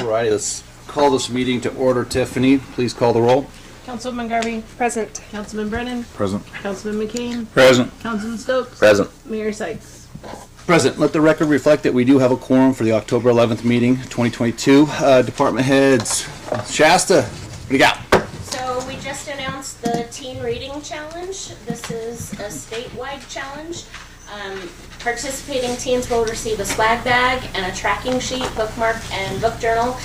Alrighty, let's call this meeting to order. Tiffany, please call the roll. Councilman Garvey. Present. Councilman Brennan. Present. Councilman McCain. Present. Councilman Stokes. Present. Mayor Sykes. Present. Let the record reflect that we do have a quorum for the October 11th meeting, 2022. Department heads. Shasta, what do you got? So we just announced the Teen Reading Challenge. This is a statewide challenge. Participating teens will receive a swag bag and a tracking sheet, bookmark, and book journal.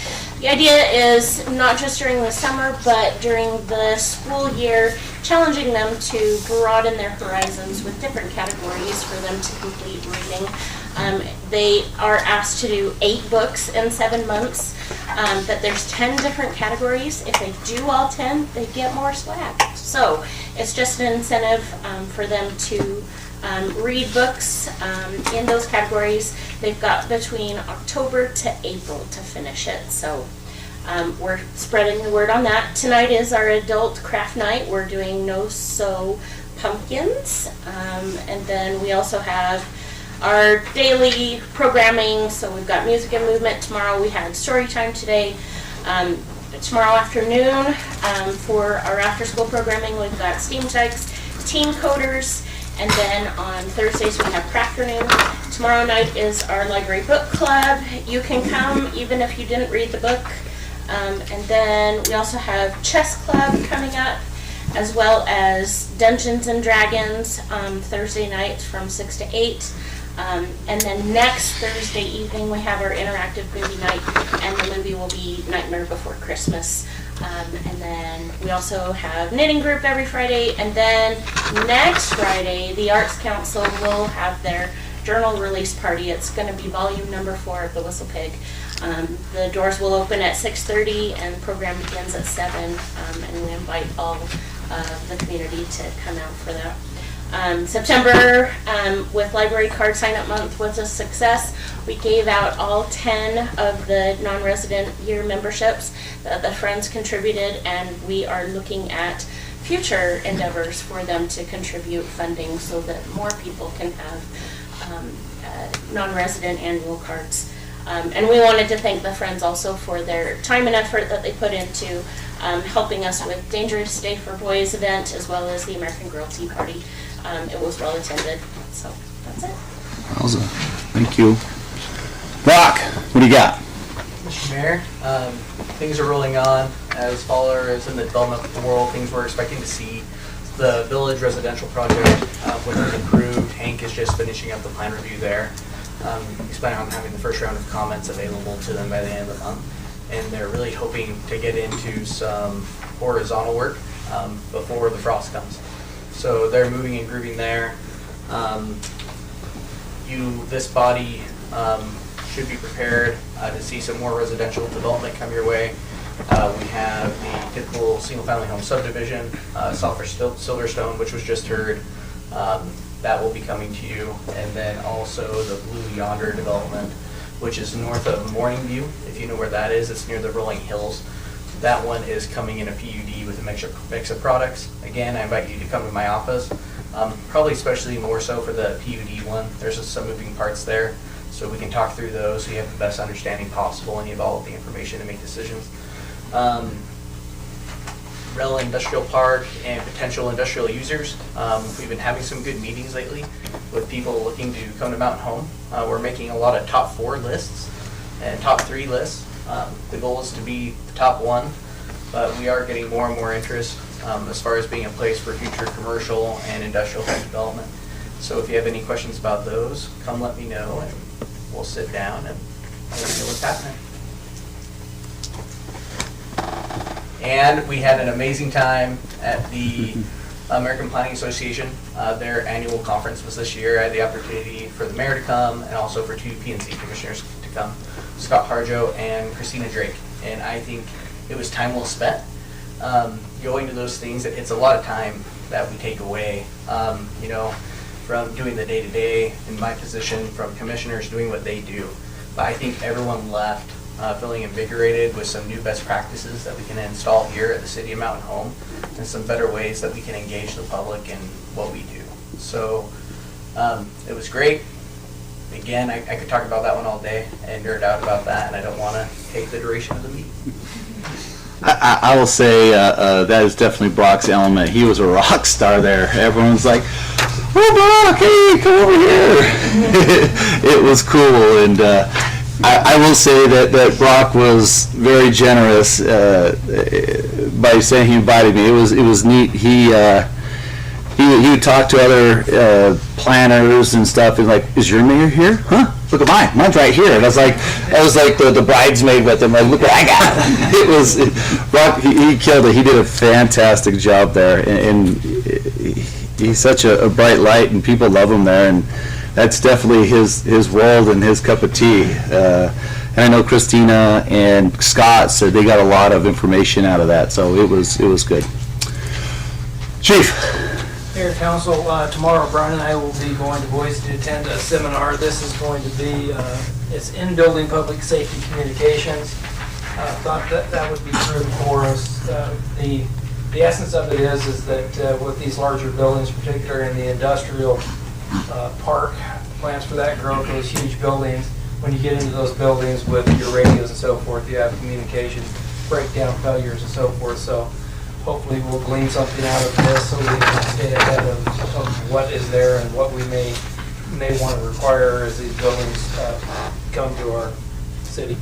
The idea is not just during the summer, but during the school year, challenging them to broaden their horizons with different categories for them to complete reading. They are asked to do 8 books in 7 months, but there's 10 different categories. If they do all 10, they get more swag. So it's just an incentive for them to read books in those categories. They've got between October to April to finish it. So we're spreading the word on that. Tonight is our adult craft night. We're doing no-sew pumpkins. And then we also have our daily programming. So we've got music and movement. Tomorrow we had story time today. Tomorrow afternoon for our after-school programming, we've got STEAM Tykes, Teen Coders, and then on Thursdays we have Crafternoon. Tomorrow night is our library book club. You can come even if you didn't read the book. And then we also have chess club coming up, as well as Dungeons and Dragons Thursday night from 6 to 8. And then next Thursday evening we have our interactive movie night, and the movie will be Nightmare Before Christmas. And then we also have knitting group every Friday, and then next Friday the Arts Council will have their journal release party. It's going to be volume number 4 of the Whistle Pig. The doors will open at 6:30 and the program begins at 7, and we invite all of the community to come out for that. September, with Library Card Sign-Up Month was a success. We gave out all 10 of the non-resident year memberships that the Friends contributed, and we are looking at future endeavors for them to contribute funding so that more people can have non-resident annual cards. And we wanted to thank the Friends also for their time and effort that they put into helping us with Dangerous Day for Boys event, as well as the American Girl Tea Party. It was well attended, so that's it. Wowza. Thank you. Brock, what do you got? Mr. Mayor, things are rolling on as far as in the development world. Things we're expecting to see. The Village residential project, which is approved. Hank is just finishing up the plan review there. He's planning on having the first round of comments available to them by the end of the month. And they're really hoping to get into some horizontal work before the frost comes. So they're moving and grooving there. This body should be prepared to see some more residential development come your way. We have the typical single-family home subdivision, south for Silverstone, which was just heard. That will be coming to you. And then also the Blue Yonder development, which is north of Morning View. If you know where that is, it's near the rolling hills. That one is coming in a PUD with a mix of products. Again, I invite you to come to my office, probably especially more so for the PUD one. There's just some moving parts there, so we can talk through those so you have the best understanding possible and you have all of the information to make decisions. Rella Industrial Park and potential industrial users. We've been having some good meetings lately with people looking to come to Mountain Home. We're making a lot of top 4 lists and top 3 lists. The goal is to be the top 1, but we are getting more and more interest as far as being a place for future commercial and industrial type development. So if you have any questions about those, come let me know and we'll sit down and let you know what's happening. And we had an amazing time at the American Planning Association. Their annual conference was this year. I had the opportunity for the mayor to come and also for 2 P&C commissioners to come, Scott Harjo and Christina Drake. And I think it was time well spent. Going to those things, it's a lot of time that we take away, from doing the day-to-day in my position, from commissioners doing what they do. But I think everyone left feeling invigorated with some new best practices that we can install here at the City of Mountain Home and some better ways that we can engage the public in what we do. So it was great. Again, I could talk about that one all day and nerd out about that, and I don't want to take the duration of the meeting. I will say that is definitely Brock's element. He was a rock star there. Everyone's like, "Oh, Brock, hey, come over here!" It was cool, and I will say that Brock was very generous by saying he invited me. It was neat. He would talk to other planners and stuff, and like, "Is your mayor here? Huh? Look at mine. Mine's right here." And I was like the bridesmaid with him. Like, "Look what I got." It was Brock. He killed it. He did a fantastic job there, and he's such a bright light, and people love him there. And that's definitely his world and his cup of tea. And I know Christina and Scott said they got a lot of information out of that, so it was good. Chief. Mayor, Council, tomorrow Brian and I will be going to Boise to attend a seminar. This is going to be, it's in building public safety communications. Thought that would be prudent for us. The essence of it is that with these larger buildings, particularly in the industrial park, plans for that growth, those huge buildings, when you get into those buildings with your radios and so forth, you have communication breakdown failures and so forth. So hopefully we'll glean something out of this so we can stay ahead of what is there and what we may want to require as these buildings come to our city.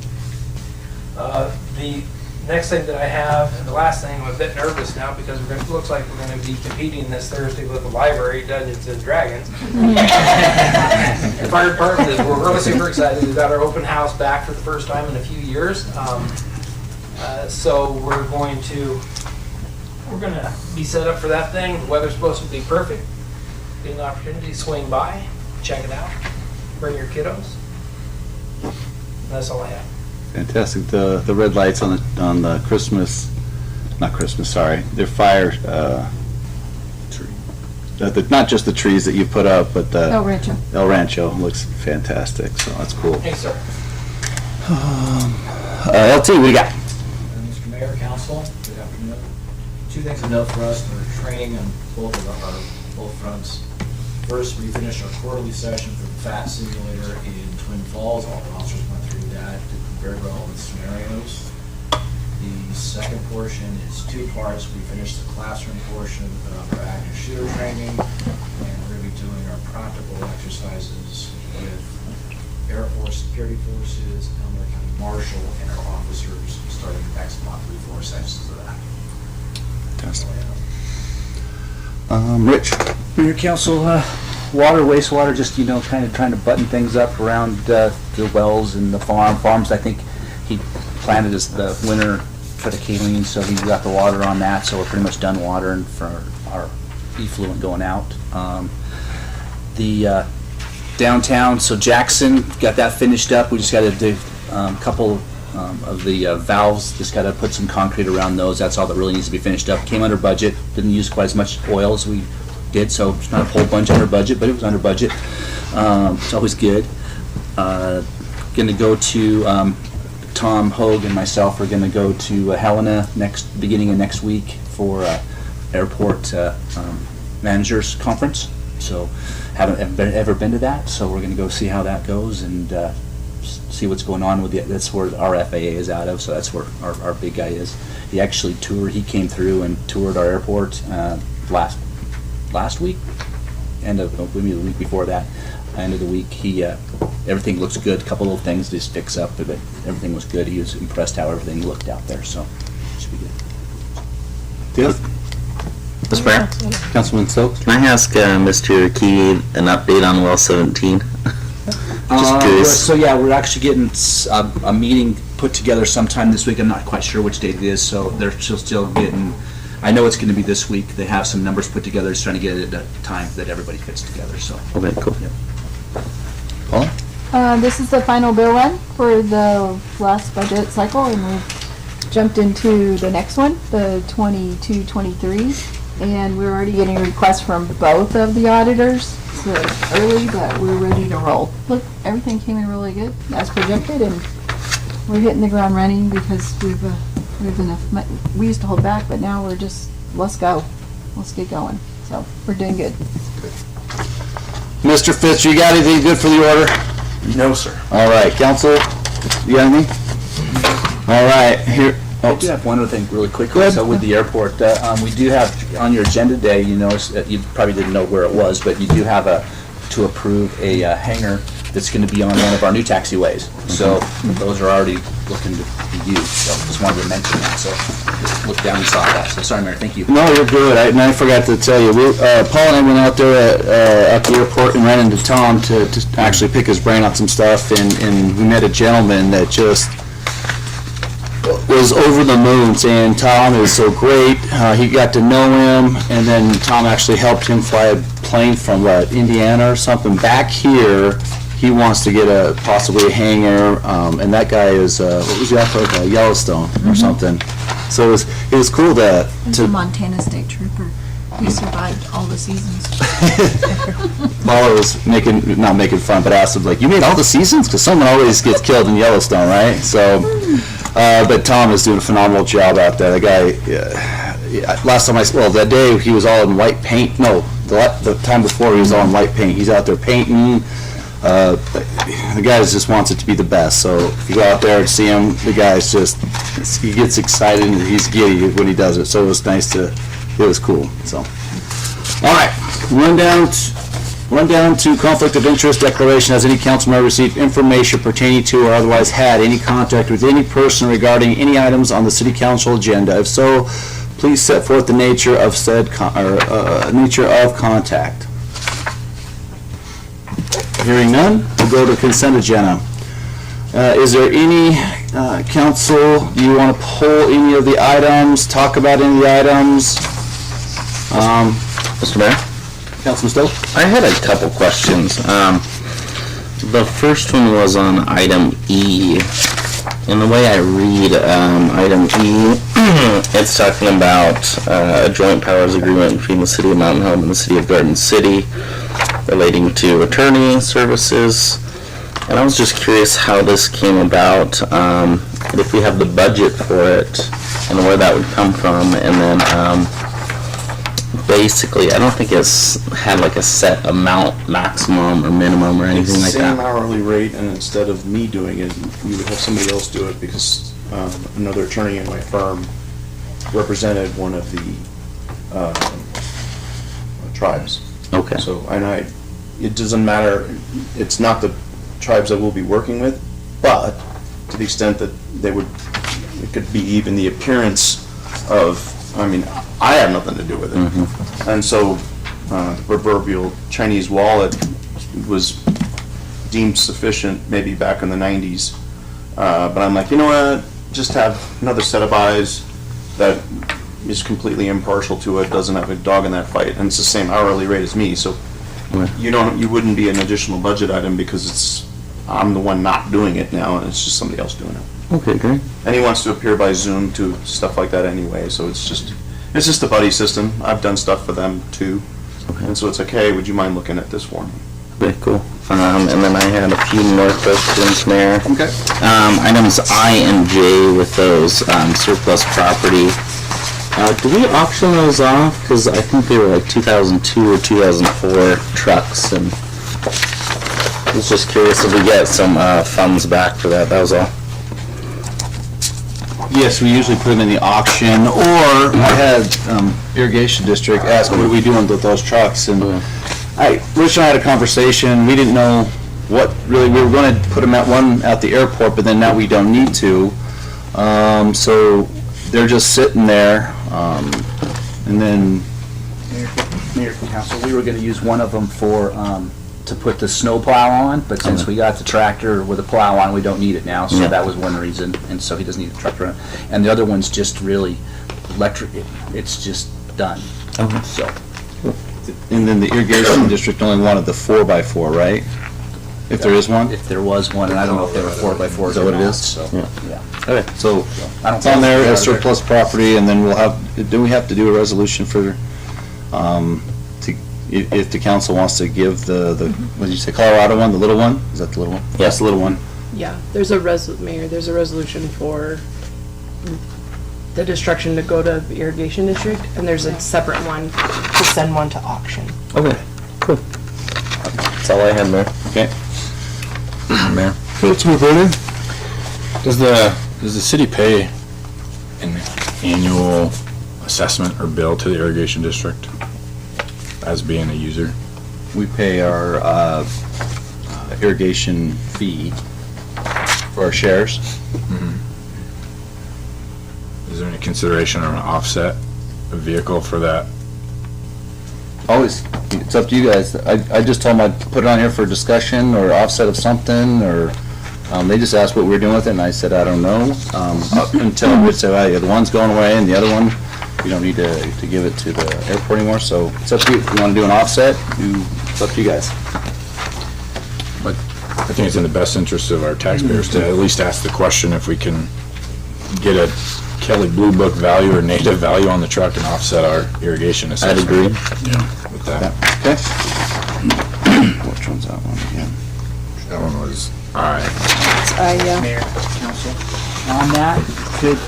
The next thing that I have, and the last thing, I'm a bit nervous now because it looks like we're going to be competing this Thursday with the library, Dungeons and Dragons. The fire department we're really super excited. We've got our open house back for the first time in a few years. So we're going to be set up for that thing. The weather's supposed to be perfect. Get an opportunity to swing by, check it out, bring your kiddos. And that's all I have. Fantastic. The red lights on the they're fire tree. Not just the trees that you put up, but the El Rancho looks fantastic. So that's cool. Thanks, sir. LT, what do you got? Mr. Mayor, Council, good afternoon. Two things to note for us for training on both fronts. First, we finished our quarterly session for the FAT simulator in Twin Falls. All the officers went through that, did very well with scenarios. The second portion is two parts. We finished the classroom portion of our active shooter training, and we're going to be doing our practical exercises with Air Force Security Forces, Elmore County Marshal, and our officers starting next month. We have 4 sessions of that. Fantastic. Rich. Mayor, Council, water, wastewater, just, kind of trying to button things up around the wells and the farms. I think he planted the winter triticale, so he got the water on that, so we're pretty much done watering for our effluent going out. The downtown, so Jackson, got that finished up. We just got to do a couple of the valves, just got to put some concrete around those. That's all that really needs to be finished up. Came under budget, didn't use quite as much oil as we did, so it's not a whole bunch under budget, but it was under budget. It's always good. Going to go to Tom Hogue and myself are going to go to Helena beginning of next week for airport managers conference. So haven't ever been to that, so we're going to go see how that goes and see what's going on with it. That's where our FAA is out of, so that's where our big guy is. He actually he came through and toured our airport last week, maybe the week before that. End of the week, everything looks good. A couple little things just fix up, but everything was good. He was impressed how everything looked out there, so it should be good. Mr. Mayor, Councilman Stokes. can I ask Mr. Key an update on well 17? Just curious. So yeah, we're actually getting a meeting put together sometime this week. I'm not quite sure which date it is, so they're still getting. I know it's going to be this week. They have some numbers put together. Just trying to get it at a time that everybody fits together. So. Okay, cool. Yep. Paula? This is the final bill run for the last budget cycle, and we've jumped into the next one, the 22-23, and we're already getting requests from both of the auditors. So it's early, but we're ready to roll. Look, everything came in really good as projected, and we're hitting the ground running because we've enough. We used to hold back, but now we're just let's go, let's get going. So we're doing good. Mr. Fitz, you got anything good for the order? No, sir. All right, council, you got anything? All right, here, I do have one other thing really quickly. Go ahead. So with the airport, we do have on your agenda today, you notice that you probably didn't know where it was, but you do have to approve a hangar that's going to be on one of our new taxiways. So those are already looking to be used. So just wanted to mention that. So just look down and saw that. So sorry, Mayor. Thank you. no, you're good. And I forgot to tell you, Paul and I went out there at the airport and ran into Tom to actually pick his brain on some stuff, and we met a gentleman that just was over the moon, saying Tom is so great. He got to know him, and then Tom actually helped him fly a plane from Indiana or something back here. He wants to get possibly a hangar, and that guy is what was he off of Yellowstone or something. So it was cool He's a Montana State Trooper. He survived all the seasons. Paul was not making fun, but asked him, like, you made all the seasons? Because someone always gets killed in Yellowstone, right? So, but Tom is doing a phenomenal job out there. The guy, last time that day he was all in white paint. No, the time before he was all in white paint. He's out there painting. The guy just wants it to be the best. So if you go out there and see him, the guy's he gets excited and he's giddy when he does it. So it was nice it was cool. So, all right, run down to conflict of interest declaration. Has any council member received information pertaining to or otherwise had any contact with any person regarding any items on the city council agenda? If so, please set forth the nature of said nature of contact. Hearing none, we'll go to consent agenda. Is there any council, do you want to pull any of the items, talk about any of the items? Mr. Mayor? Councilman Stowe? I had a couple questions. The first one was on item E. And the way I read item E, it's talking about a joint powers agreement between the City of Mountain Home and the City of Garden City relating to attorney services. And I was just curious how this came about, if we have the budget for it and where that would come from. And then basically, I don't think it's had like a set amount, maximum or minimum or anything like that. Same hourly rate, and instead of me doing it, we would have somebody else do it because another attorney in my firm represented one of the tribes. Okay. So, it doesn't matter, it's not the tribes that we'll be working with, but to the extent that it could be even the appearance of, I have nothing to do with it. Mm-hmm. And so, the proverbial Chinese wallet was deemed sufficient maybe back in the 90s. But I'm like, you know what, just have another set of eyes that is completely impartial to it, doesn't have a dog in that fight, and it's the same hourly rate as me, so you wouldn't be an additional budget item because I'm the one not doing it now, and it's just somebody else doing it. Okay, great. And he wants to appear by Zoom to stuff like that anyway, so it's just a buddy system. I've done stuff for them too. Okay. And so it's like, hey, would you mind looking at this for me? Okay, cool. And then I had a few more questions, Mayor. Okay. Items I and J with those surplus property. Do we auction those off? Because I think they were like 2002 or 2004 trucks, and I was just curious if we get some funds back for that. That was all. Yes, we usually put them in the auction, or I had irrigation district ask, what are we doing with those trucks? And Rich and I had a conversation. We didn't know what really, we were going to put them at the airport, but then now we don't need to. So they're just sitting there, and then Mayor and Council, we were gonna use one of them for, to put the snow plow on, but since we got the tractor with a plow on, we don't need it now, so Yeah. that was one reason, and so he doesn't need the tractor. And the other one's just really electric, it's just done, Okay. so. and then the irrigation district only wanted the 4x4, right? If there is one? If there was one, and I don't know if they were 4x4s Is that or what it not, is? so, Yeah. yeah. Okay, so I don't it's on there as surplus property, and then we have to do a resolution for, if the council wants to give the, what did you say, Colorado one, the little one? Is that the little one? Yeah. That's the little one. Yeah, there's a Mayor, there's a resolution for the destruction to go to the irrigation district, and there's a separate one to send one to auction. Okay, cool. That's all I had, Mayor. Okay. Mayor. Does the city pay an annual assessment or bill to the irrigation district as being a user? We pay our irrigation fee for our shares. Is there any consideration or an offset, a vehicle for that? Always, it's up to you guys. I just told them I'd put it on here for discussion or offset of something, or they just asked what we were doing with it, and I said, I don't know. Up until we said, well, yeah, the one's going away, and the other one, we don't need to give it to the airport anymore, so it's up to you. If you want to do an offset, it's up to you guys. But I think it's in the best interest of our taxpayers to at least ask the question if we can get a Kelly Blue Book value or native value on the truck and offset our irrigation assessment. I'd agree. Yeah, with that. Okay. Which one's that one again? That one was, all right. Mayor, council, on that, could,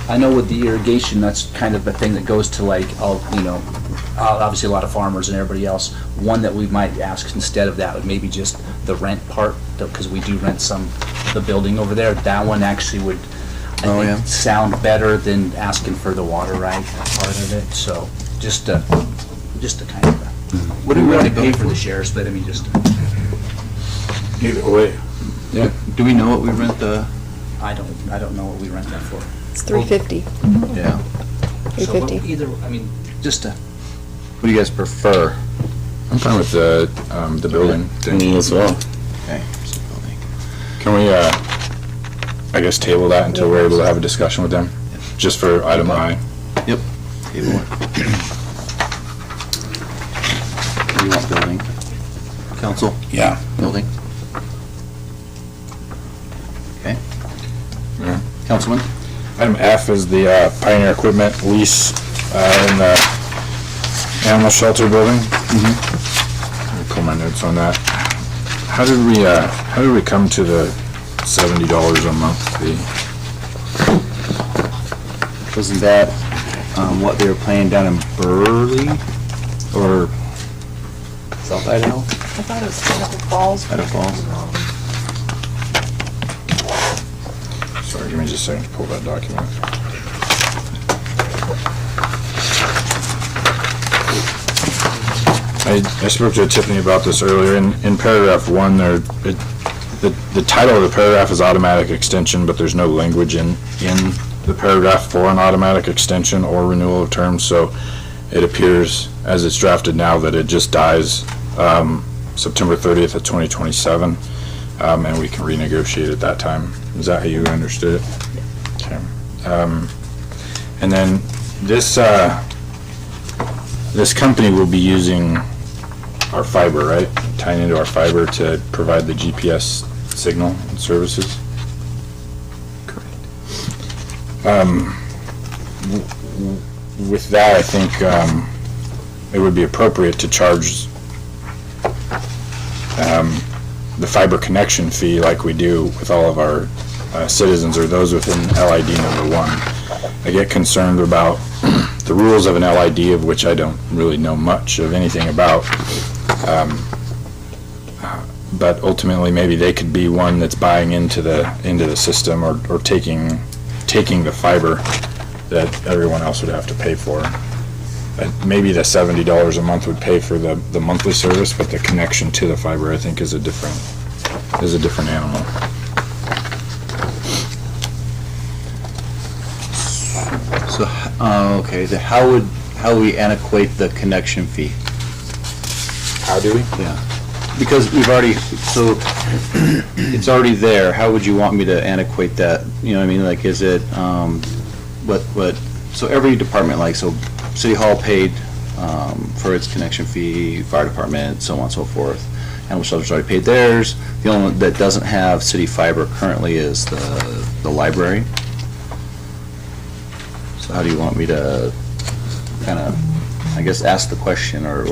I know with the irrigation, that's kind of a thing that goes to like, obviously a lot of farmers and everybody else. One that we might ask instead of that would maybe just the rent part, because we do rent the building over there. That one actually would, I think, sound better than asking for the water right part of it. So just a kind of, what do we already pay for the shares, but I mean, just. Either way. Yeah. Do we know what we rent the? I don't know what we rent that for. It's $350. Yeah. $350. Either, I mean, just a. What do you guys prefer? I'm fine with the building thing. Me as well. Okay. Can we, I guess, table that until we're able to have a discussion with them? Just for item I. Yep. Table it. What do you want, building? Council? Yeah. Building? Okay. Yeah. Councilman? Item F is the Pioneer Equipment lease in the animal shelter building. Let me pull my notes on that. How did we come to the $70 a month fee? Wasn't that what they were playing down in Burley or South Idaho? I thought it was Idaho Falls. Idaho Falls. Sorry, give me just a second to pull that document. I spoke to Tiffany about this earlier. In paragraph 1, the title of the paragraph is automatic extension, but there's no language in the paragraph for an automatic extension or renewal of terms, so it appears, as it's drafted now, that it just dies September 30th of 2027, and we can renegotiate at that time. Is that how you understood it? Okay. And then this company will be using our fiber, right? Tying into our fiber to provide the GPS signal and services? Correct. With that, I think it would be appropriate to charge the fiber connection fee like we do with all of our citizens or those within LID number 1. I get concerned about the rules of an LID, of which I don't really know much of anything about. But ultimately, maybe they could be one that's buying into the system or taking the fiber that everyone else would have to pay for. Maybe the $70 a month would pay for the monthly service, but the connection to the fiber, I think, is a different animal. So, okay, how would we antiquate the connection fee? How do we? Yeah. Because we've already, so it's already there. How would you want me to antiquate that? You know what I mean? Like, is it, so every department, like, so City Hall paid for its connection fee, fire department, so on and so forth. Animal shelter's already paid theirs. The only one that doesn't have city fiber currently is the library. So how do you want me to kind of, I guess, ask the question, or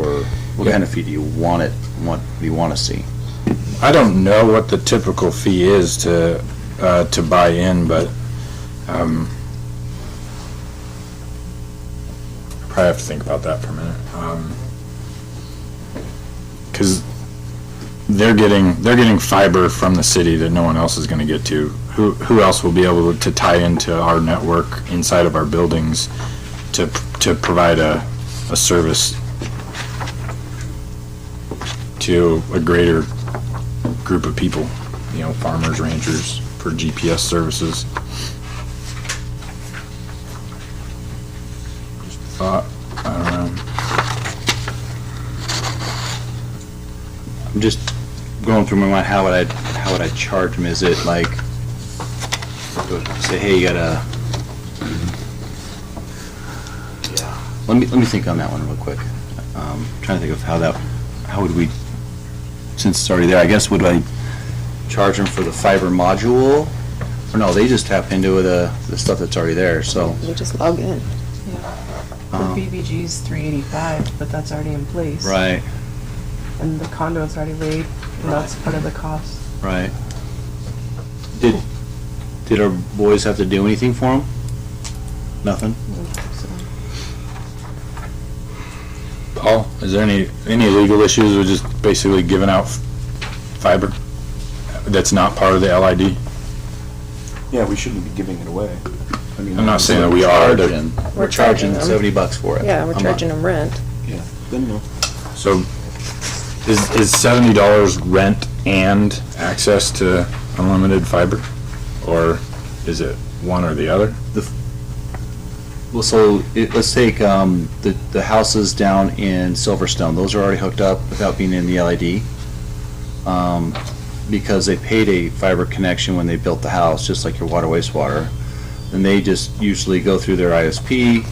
what kind of fee do you want it, what do you want to see? I don't know what the typical fee is to buy in, but probably have to think about that for a minute. Because they're getting fiber from the city that no one else is gonna get to. Who else will be able to tie into our network inside of our buildings to provide a service to a greater group of people, you know, farmers, ranchers, for GPS services? Just a thought, I don't know. I'm just going through my mind, how would I charge them? Is it like, say, hey, you gotta, yeah, let me think on that one real quick. Trying to think of how would we, since it's already there, I guess, would I charge them for the fiber module? Or no, they just tap into the stuff that's already there, so. They just log in. For BBG's $385, but that's already in place. Right, And the conduit's already laid, and that's part of the cost. right. Did our boys have to do anything for them? Nothing? Paul, is there any legal issues with just basically giving out fiber that's not part of the LID? Yeah, we shouldn't be giving it away. I mean, I'm not saying that we are, We're charging them. $70 for it. Yeah, we're a month. charging them rent. Yeah, then no. so is $70 rent and access to unlimited fiber? Or is it one or the other? Well, so let's take the houses down in Silverstone. Those are already hooked up without being in the LID, because they paid a fiber connection when they built the house, just like your water wastewater. And they just usually go through their ISP.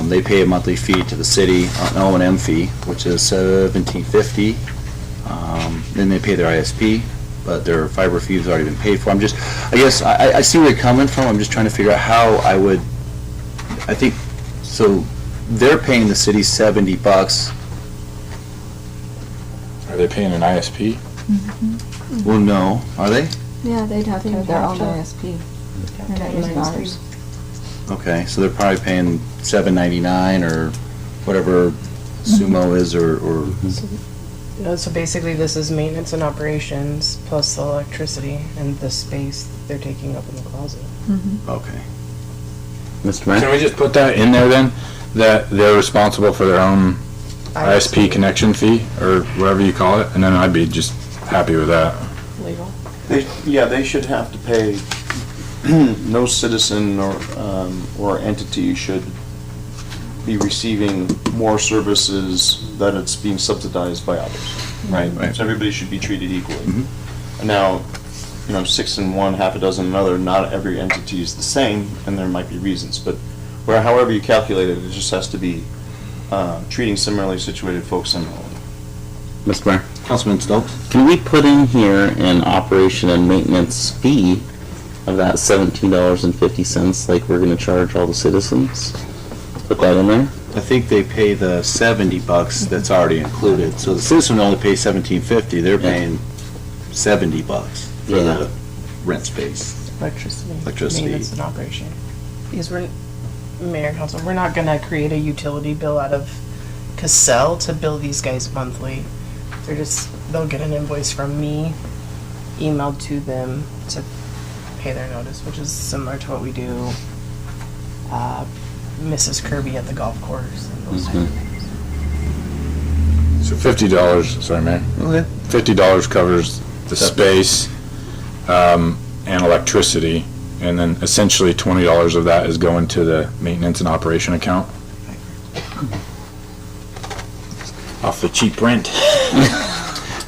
They pay a monthly fee to the city, an O&M fee, which is $17.50. Then they pay their ISP, but their fiber fee has already been paid for. I guess I see where you're coming from. I'm just trying to figure out how I think, so they're paying the city $70. Are they paying an ISP? Well, no, are they? Yeah, they'd have to have their own ISP. They're not using ours. Okay, so they're probably paying $7.99 or whatever Sumo is, or So basically, this is maintenance and operations plus the electricity and the space they're taking up in the closet. okay. Mr. Mayor? Can we just put that in there then? That they're responsible for their own ISP connection fee, or whatever you call it, and then I'd be just happy with that. Legal. They should have to pay, no citizen or entity should be receiving more services that it's being subsidized by others, right? Right. So everybody should be treated equally. And now, 6 in one, half a dozen in another, not every entity is the same, and there might be reasons, but however you calculate it, it just has to be treating similarly situated folks similarly. Mr. Mayor? Councilman Stokes? Can we put in here an operation and maintenance fee of that $17.50 like we're gonna charge all the citizens? Put that in there? I think they pay the $70 that's already included, so the citizen only pays $17.50, they're paying $70 for the rent space. Electricity. Maintenance and operation. Because Mayor and Council, we're not gonna create a utility bill out of Cassell to bill these guys monthly. They'll get an invoice from me, emailed to them to pay their notice, which is similar to what we do, Mrs. Kirby at the golf course and those type of things. So $50, sorry, Mayor. Okay. $50 covers the space, and electricity, and then essentially $20 of that is going to the maintenance and operation account. Off the cheap rent.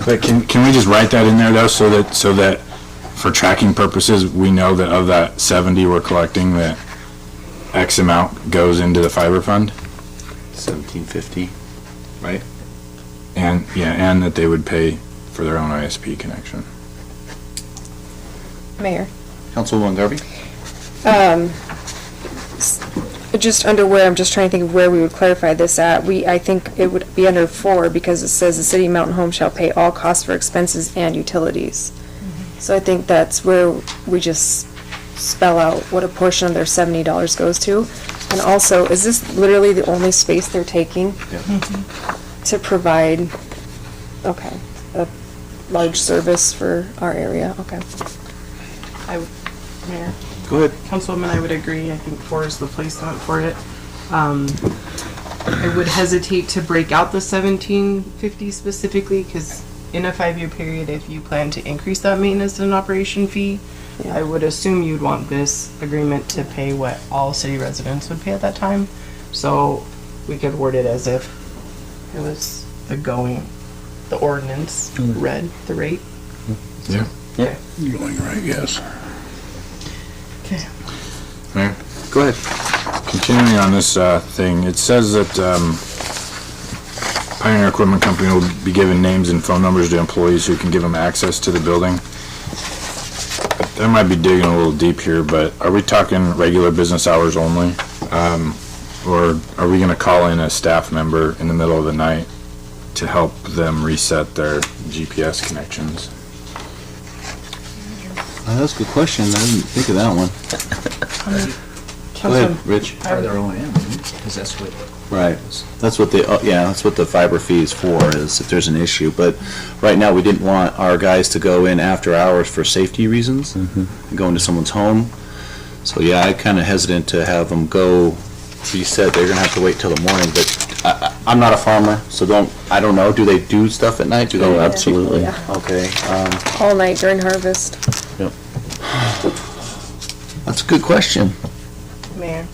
But can we just write that in there though, so that for tracking purposes, we know that of that 70 we're collecting, that X amount goes into the fiber fund? $17.50, right? And that they would pay for their own ISP connection. Mayor, Councilwoman Garvey? just under where, I'm just trying to think of where we would clarify this at. I think it would be under 4 because it says the city of Mountain Home shall pay all costs for expenses and utilities. So I think that's where we just spell out what a portion of their $70 goes to. And also, is this literally the only space they're taking to provide, okay, large service for our area, okay. Mayor, Go ahead. Councilwoman, I would agree. I think 4 is the placement for it. I would hesitate to break out the 1750 specifically because in a 5-year period, if you plan to increase that maintenance and operation fee, I would assume you'd want this agreement to pay what all city residents would pay at that time. So we could word it as if it was the ordinance read the rate. Yeah. Okay. Going right, yes. Okay. Mayor? Go ahead. Continuing on this thing, it says that Pioneer Equipment Company will be giving names and phone numbers to employees who can give them access to the building. That might be digging a little deep here, but are we talking regular business hours only? Or are we gonna call in a staff member in the middle of the night to help them reset their GPS connections? That's a good question. I didn't think of that one. Go ahead, Rich. Or their own end, because that's what. Right. That's what that's what the fiber fee is for, is if there's an issue. But right now, we didn't want our guys to go in after hours for safety reasons, and go into someone's home. So yeah, I'm kind of hesitant to have them go reset. They're gonna have to wait till the morning, but I'm not a farmer, so I don't know. Do they do stuff at night? Do they? Oh, absolutely. Yeah. Okay. All night during harvest. That's a good question. Mayor,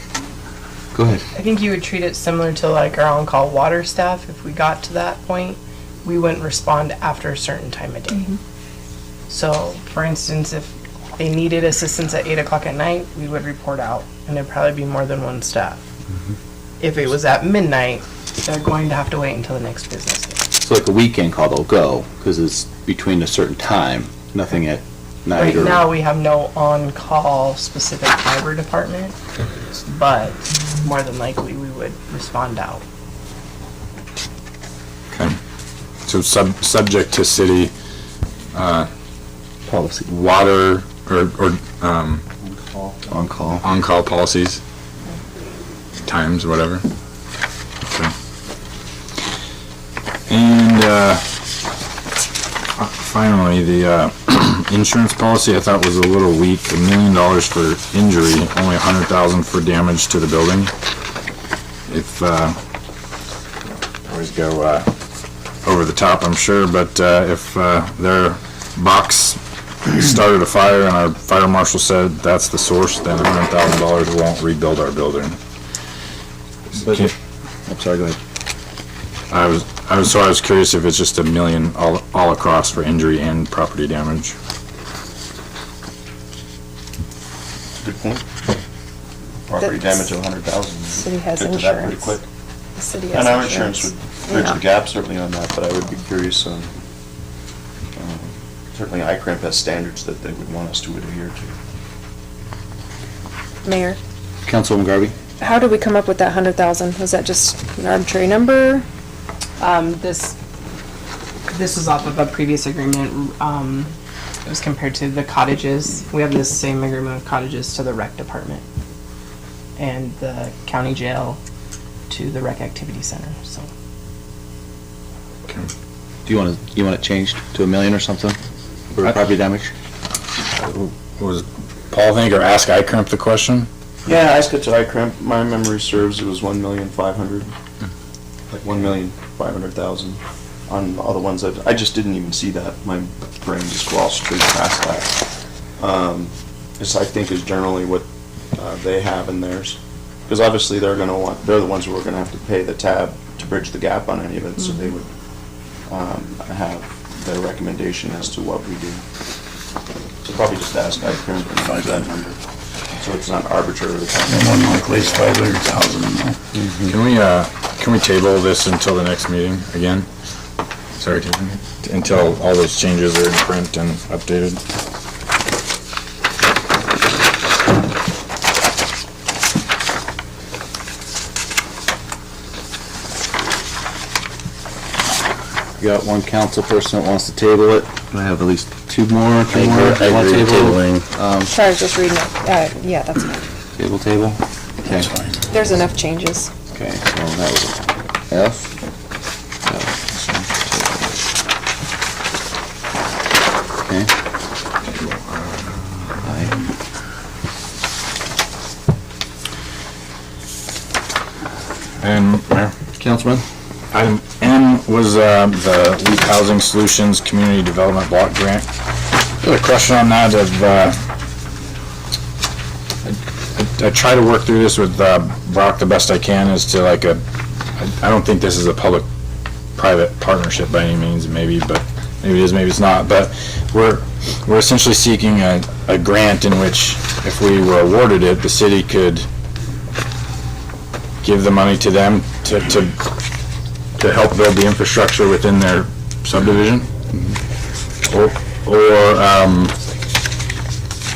Go ahead. I think you would treat it similar to like our on-call water staff. If we got to that point, we wouldn't respond after a certain time of day. So, for instance, if they needed assistance at 8 o'clock at night, we would report out, and there'd probably be more than one staff. If it was at midnight, they're going to have to wait until the next business day. So like a weekend call, they'll go because it's between a certain time. Nothing at night. Right now, we have no on-call specific fiber department, but more than likely, we would respond out. Okay. So subject to city Policy. water or On call. on-call policies, times, whatever. Okay. And finally, the insurance policy I thought was a little weak. $1 million for injury, only $100,000 for damage to the building. If always go over the top, I'm sure, but if their box started a fire and our fire marshal said that's the source, then $100,000 won't rebuild our building. I'm sorry, go ahead. I was curious if it's just $1 million all across for injury and property damage. Good point. Property damage of 100,000. City has Get to that pretty insurance. quick. The city has And our insurance. insurance would bridge the gap certainly on that, but I would be curious on, certainly ICRIMP has standards that they would want us to adhere to. Mayor, Councilwoman Garvey? how did we come up with that 100,000? Was that just an arbitrary number? This was off of a previous agreement. It was compared to the cottages. We have this same agreement with cottages to the rec department and the county jail to the rec activity center, so. Do you want it changed to $1 million or something for property damage? Was Paul think or ask ICRIMP the question? Yeah, I got to ICRIMP, my memory serves, it was 1,500,000, like 1,500,000 on all the ones I just didn't even see that. My brain just glossed straight past that. This I think is generally what they have in theirs. Because obviously they're the ones who are gonna have to pay the tab to bridge the gap on any of it, so they would have their recommendation as to what we do. So probably just ask ICRIMP and find that number. So it's not arbitrary. More likely it's 500,000. Can we table this until the next meeting again? Sorry, until all those changes are in print and updated. We got one council person that wants to table it. Do I have at least two more? Three more? I that want agree with table? tabling. Sorry, I was just reading it. Yeah, that's fine. Table? Okay. There's enough changes. Okay, so that was F. Okay. And Mayor, Councilman? item M was the Leap Housing Solutions Community Development Block Grant. I got a question on that I try to work through this with Brock the best I can as to like I don't think this is a public-private partnership by any means, maybe, but maybe it is, maybe it's not, but we're essentially seeking a grant in which if we were awarded it, the city could give the money to them to help build the infrastructure within their subdivision? Or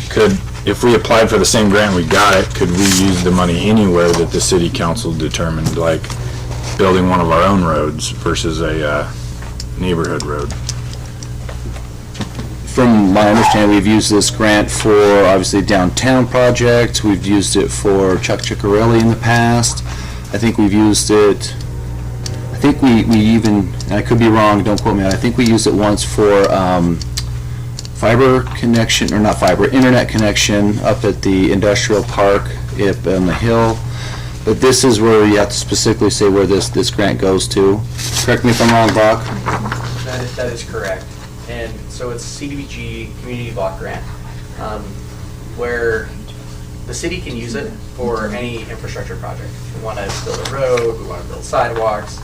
could, if we applied for the same grant, we got it, could we use the money anywhere that the city council determined, like building one of our own roads versus a neighborhood road? From my understanding, we've used this grant for obviously downtown projects. We've used it for Chuck Ciccarelli in the past. I think we've used it, I think we even, and I could be wrong, don't quote me, I think we used it once for fiber connection, or not fiber, internet connection up at the industrial park up on the hill. But this is where you have to specifically say where this grant goes to. Correct me if I'm wrong, Brock? That is correct. And so it's CDBG Community Block Grant, where the city can use it for any infrastructure project. We want to build a road, we want to build sidewalks,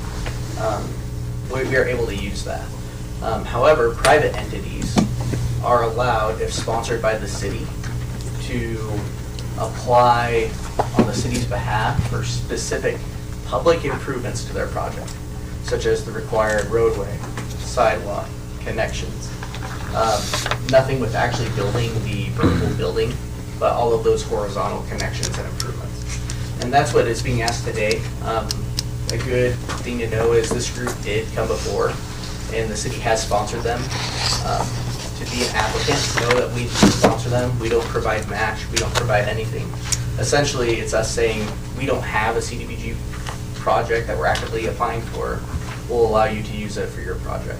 we are able to use that. However, private entities are allowed, if sponsored by the city, to apply on the city's behalf for specific public improvements to their project, such as the required roadway, sidewalk, connections. Nothing with actually building the vertical building, but all of those horizontal connections and improvements. And that's what is being asked today. A good thing to know is this group did come before, and the city has sponsored them. To be an applicant, know that we sponsor them. We don't provide match, we don't provide anything. Essentially, it's us saying, we don't have a CDBG project that we're actively applying for. We'll allow you to use it for your project.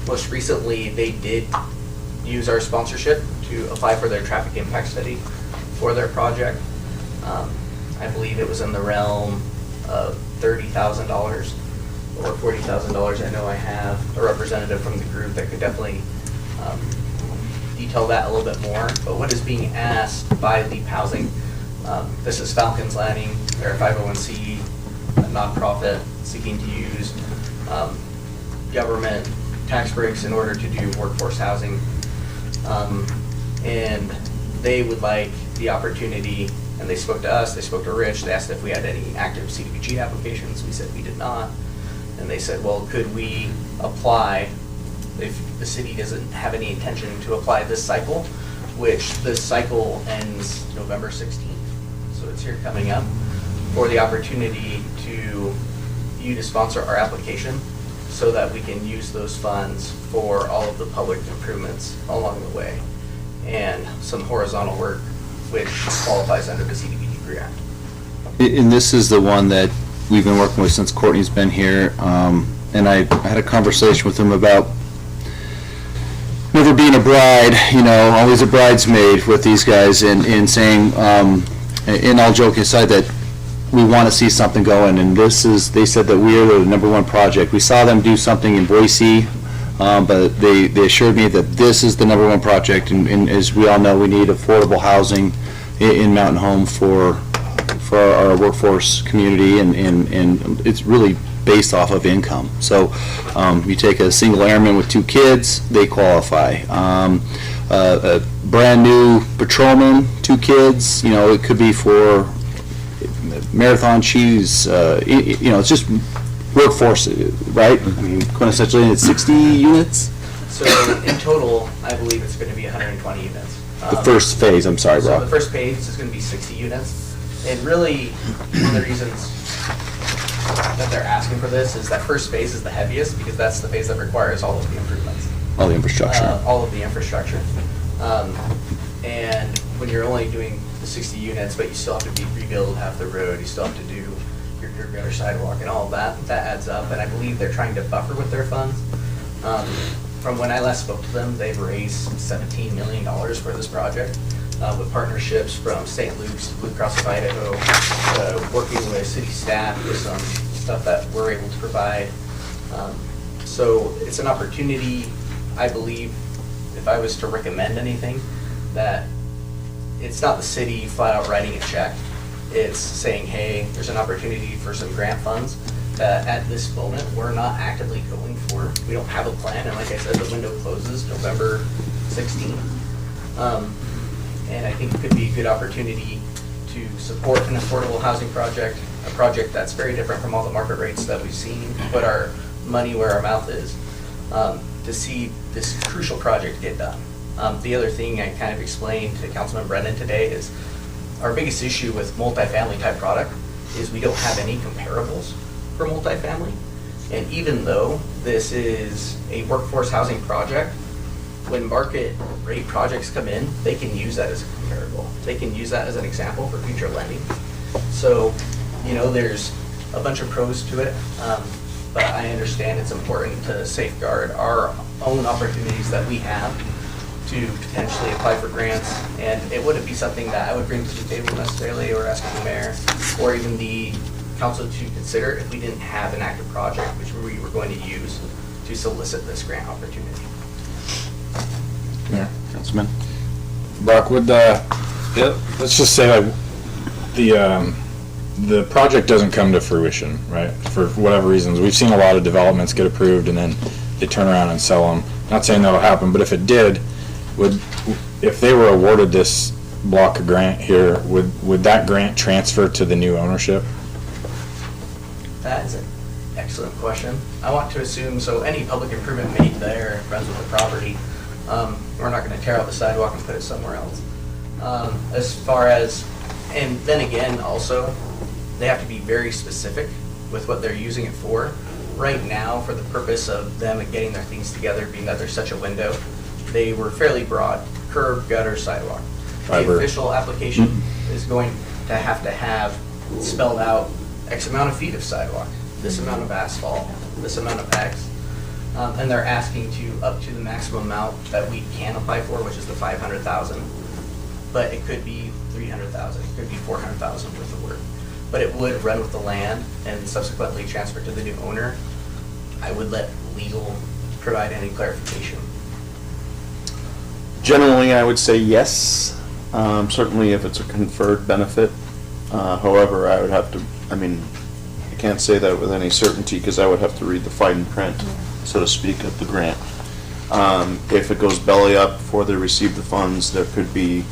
Most recently, they did use our sponsorship to apply for their traffic impact study for their project. I believe it was in the realm of $30,000 or $40,000. I know I have a representative from the group that could definitely detail that a little bit more. But what is being asked by Leap Housing, this is Falcons Landing, they're a 501c, a nonprofit seeking to use government tax breaks in order to do workforce housing. And they would like the opportunity, and they spoke to us, they spoke to Rich, they asked if we had any active CDBG applications. We said we did not. And they said, well, could we apply if the city doesn't have any intention to apply this cycle, which this cycle ends November 16th. So it's here coming up, for the opportunity to you to sponsor our application so that we can use those funds for all of the public improvements along the way and some horizontal work which qualifies under the CDBG grant. And this is the one that we've been working with since Courtney's been here. And I had a conversation with him about never being a bride, always a bridesmaid with these guys, and saying, and all joking aside, that we want to see something going. And they said that we are the #1 project. We saw them do something in Boise, but they assured me that this is the #1 project. And as we all know, we need affordable housing in Mountain Home for our workforce community, and it's really based off of income. So you take a single airman with 2 kids, they qualify. A brand new patrolman, 2 kids, it could be for marathon cheese, it's just workforce, right? I mean, quintessentially, it's 60 units? So in total, I believe it's going to be 120 units. The first phase, I'm sorry, So Rob. the first phase is going to be 60 units. And really, one of the reasons that they're asking for this is that first phase is the heaviest, because that's the phase that requires all of the improvements. All the infrastructure. All of the infrastructure. And when you're only doing the 60 units, but you still have to rebuild half the road, you still have to do your gutter sidewalk and all of that, that adds up. And I believe they're trying to buffer with their funds. from when I last spoke to them, they've raised $17 million for this project, with partnerships from St. Luke's, Blue Cross of Idaho, working with city staff with some stuff that we're able to provide. So it's an opportunity, I believe, if I was to recommend anything, that it's not the city flat out writing a check. It's saying, hey, there's an opportunity for some grant funds that at this moment we're not actively going for. We don't have a plan, and like I said, the window closes November 16th. And I think it could be a good opportunity to support an affordable housing project, a project that's very different from all the market rates that we've seen, put our money where our mouth is, to see this crucial project get done. The other thing I kind of explained to Councilman Brennan today is our biggest issue with multifamily type product is we don't have any comparables for multifamily. And even though this is a workforce housing project, when market rate projects come in, they can use that as a comparable. They can use that as an example for future lending. So, you know, there's a bunch of pros to it, but I understand it's important to safeguard our own opportunities that we have to potentially apply for grants. And it wouldn't be something that I would bring to the table necessarily, or ask the mayor, or even the council to consider if we didn't have an active project which we were going to use to solicit this grant opportunity. Yeah, Councilman. Brock, would let's just say like the project doesn't come to fruition, right? For whatever reasons, we've seen a lot of developments get approved and then they turn around and sell them. Not saying that'll happen, but if it did, if they were awarded this block of grant here, would that grant transfer to the new ownership? That is an excellent question. I want to assume, so any public improvement made there runs with the property. We're not going to tear out the sidewalk and put it somewhere else. As far as, and then again, also, they have to be very specific with what they're using it for. Right now, for the purpose of them getting their things together, being that there's such a window, they were fairly broad: curb, gutter, sidewalk. Fiber. The official application is going to have spelled out X amount of feet of sidewalk, this amount of asphalt, this amount of X. And they're asking up to the maximum amount that we can apply for, which is the 500,000. But it could be 300,000, it could be 400,000 worth of work. But it would run with the land and subsequently transfer to the new owner. I would let legal provide any clarification. Generally, I would say yes. Certainly if it's a conferred benefit. However, I would have to, I can't say that with any certainty because I would have to read the fine print, so to speak, of the grant. If it goes belly up before they receive the funds, there could be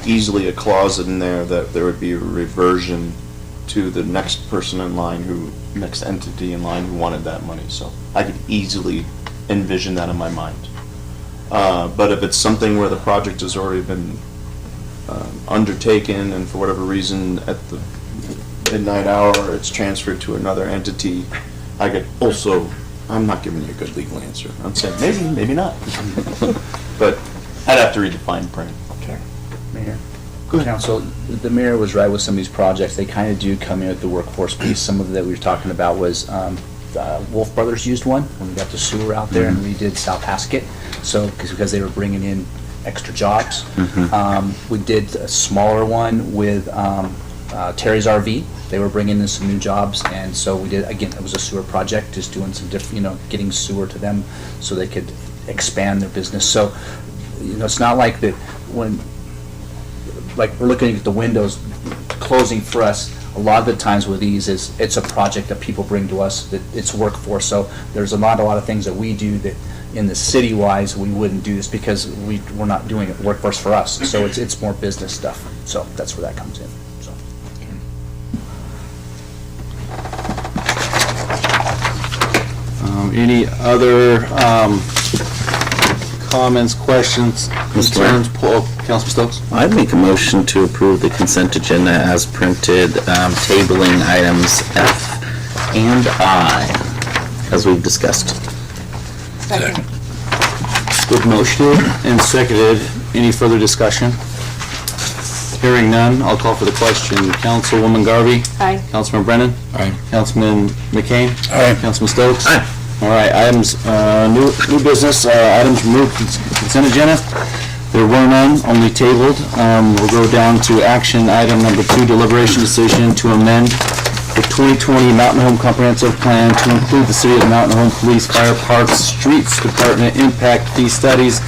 easily a clause in there that there would be a reversion to the next person in line next entity in line who wanted that money. So I could easily envision that in my mind. But if it's something where the project has already been undertaken and for whatever reason at the midnight hour it's transferred to another entity, I could also, I'm not giving you a good legal answer. I'm saying maybe, maybe not. But I'd have to read the fine print. Okay. Mayor. Council, the mayor was right with some of these projects. They kind of do come in at the workforce piece. Some of that we were talking about was Wolf Brothers used one when we got the sewer out there and we did South Haskett. So because they were bringing in extra jobs. We did a smaller one with Terry's RV. They were bringing in some new jobs, and so we did, again, it was a sewer project, just doing some different, getting sewer to them so they could expand their business. So, it's not like that when, like we're looking at the windows closing for us, a lot of the times with these it's a project that people bring to us that it's work for. So there's a lot of things that we do that in the city wise we wouldn't do this because we're not doing it workforce for us. So it's more business stuff. So that's where that comes in. So. Any other comments, questions, concerns? Councilman Stokes? I'd make a motion to approve the consent agenda as printed, tabling items F and I, as we've discussed. Good motion and seconded. Any further discussion? Hearing none, I'll call for the question. Councilwoman Garvey? Aye. Councilman Brennan? Aye. Councilman McCain? Aye. Councilman Stokes? Aye. All right, items, new business, items removed from consent agenda. There were none, only tabled. We'll go down to action item number 2, deliberation decision to amend the 2020 Mountain Home Comprehensive Plan to include the City of Mountain Home Police, Fire, Parks, Streets Department impact fee studies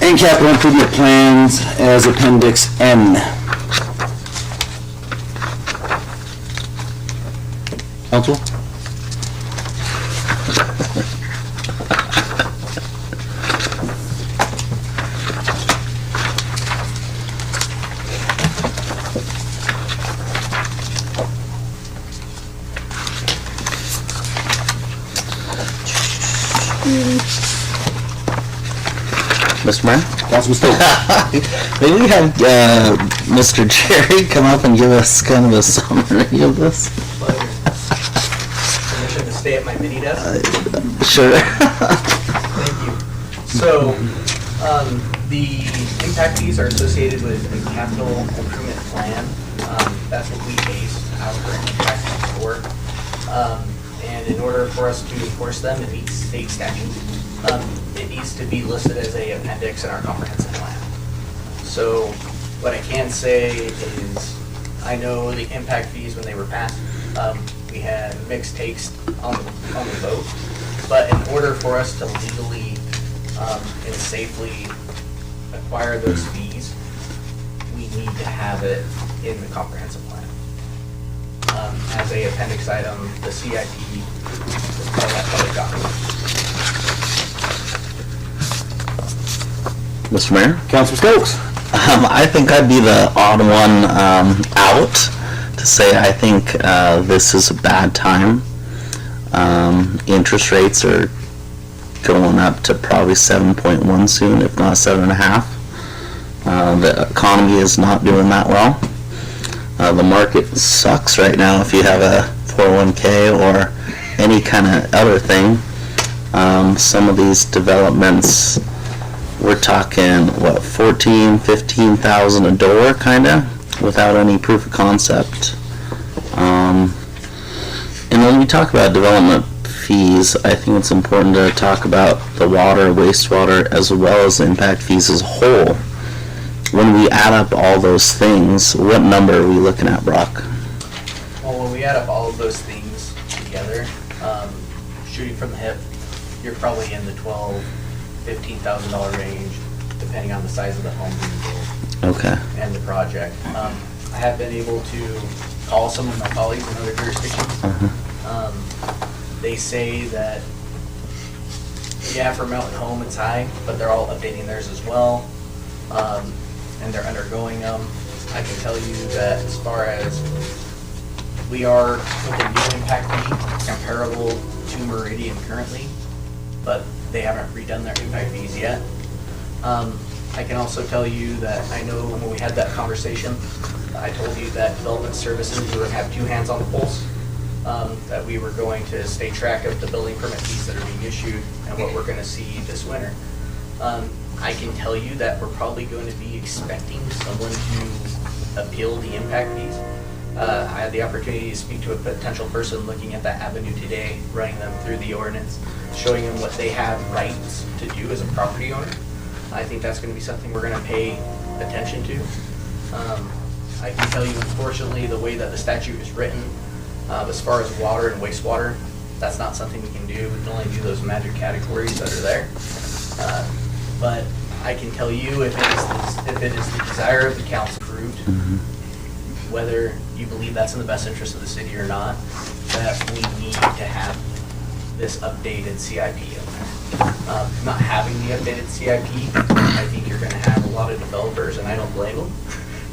and capital improvement plans as Appendix N. Council? Mr. Mayor? Councilman Stokes? Maybe we have Mr. Jerry come up and give us kind of a summary of this? Permission to stay at my mini desk? Sure. Thank you. So, the impact fees are associated with a capital improvement plan. That's what we base our impact fees for. And in order for us to enforce them, it meets state statute. It needs to be listed as a appendix in our comprehensive plan. So, what I can say is, I know the impact fees when they were passed, we had mixed takes on the vote. But in order for us to legally and safely acquire those fees, we need to have it in the comprehensive plan. As a appendix item, the CIP is part of that public document. Mr. Mayor? Councilman Stokes? I think I'd be the odd one out to say I think this is a bad time. Interest rates are going up to probably 7.1 soon, if not 7.5. The economy is not doing that well. The market sucks right now if you have a 401k or any kind of other thing. Some of these developments, we're talking, what, 14, 15,000 a door, kind of, without any proof of concept. And when we talk about development fees, I think it's important to talk about the water, wastewater, as well as the impact fees as a whole. When we add up all those things, what number are we looking at, Brock? Well, when we add up all of those things together, shooting from the hip, you're probably in the $12,000-$15,000 range, depending on the size of the home being built. Okay. And the project. I have been able to call some of my colleagues in other jurisdictions. They say that, yeah, for Mountain Home it's high, but they're all updating theirs as well, and they're undergoing them. I can tell you that as far as we are with a new impact fee comparable to Meridian currently, but they haven't redone their impact fees yet. I can also tell you that I know when we had that conversation, I told you that development services would have two hands on the pulse, that we were going to stay track of the building permit fees that are being issued and what we're going to see this winter. I can tell you that we're probably going to be expecting someone to appeal the impact fees. I had the opportunity to speak to a potential person looking at that avenue today, running them through the ordinance, showing them what they have rights to do as a property owner. I think that's going to be something we're going to pay attention to. I can tell you, unfortunately, the way that the statute is written, as far as water and wastewater, that's not something we can do. We can only do those magic categories that are there. But I can tell you, if it is the desire of the council approved, whether you believe that's in the best interest of the city or not, that we need to have this updated CIP in there. Not having the updated CIP, I think you're going to have a lot of developers, and I don't blame them,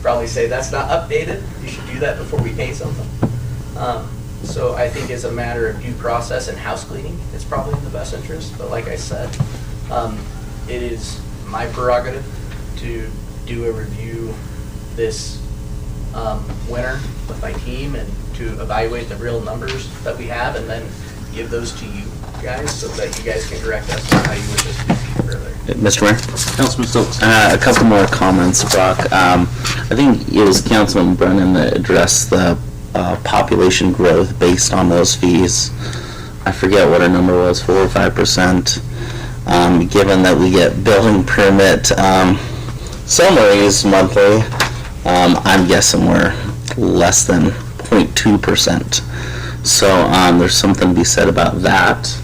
probably say that's not updated. You should do that before we pay something. So I think as a matter of due process and house cleaning, it's probably in the best interest. But like I said, it is my prerogative to do a review this winter with my team and to evaluate the real numbers that we have and then give those to you guys so that you guys can direct us on how you wish us to proceed further. Mr. Mayor? Councilman Stokes? A couple more comments, Brock. I think it was Councilman Brennan that addressed the population growth based on those fees. I forget what our number was, 4 or 5%. Given that we get building permit summaries monthly, I'm guessing we're less than 0.2%. So there's something to be said about that.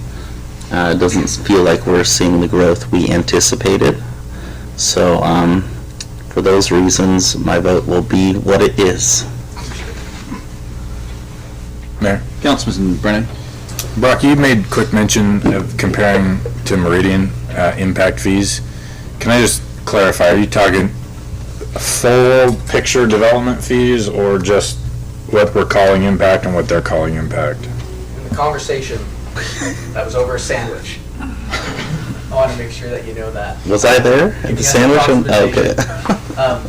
It doesn't feel like we're seeing the growth we anticipated. So for those reasons, my vote will be what it is. Mayor? Councilman Brennan? Brock, you made quick mention of comparing to Meridian impact fees. Can I just clarify, are you talking full picture development fees or just what we're calling impact and what they're calling impact? In the conversation, that was over a sandwich. I want to make sure that you know that. Was I there at the sandwich? Okay.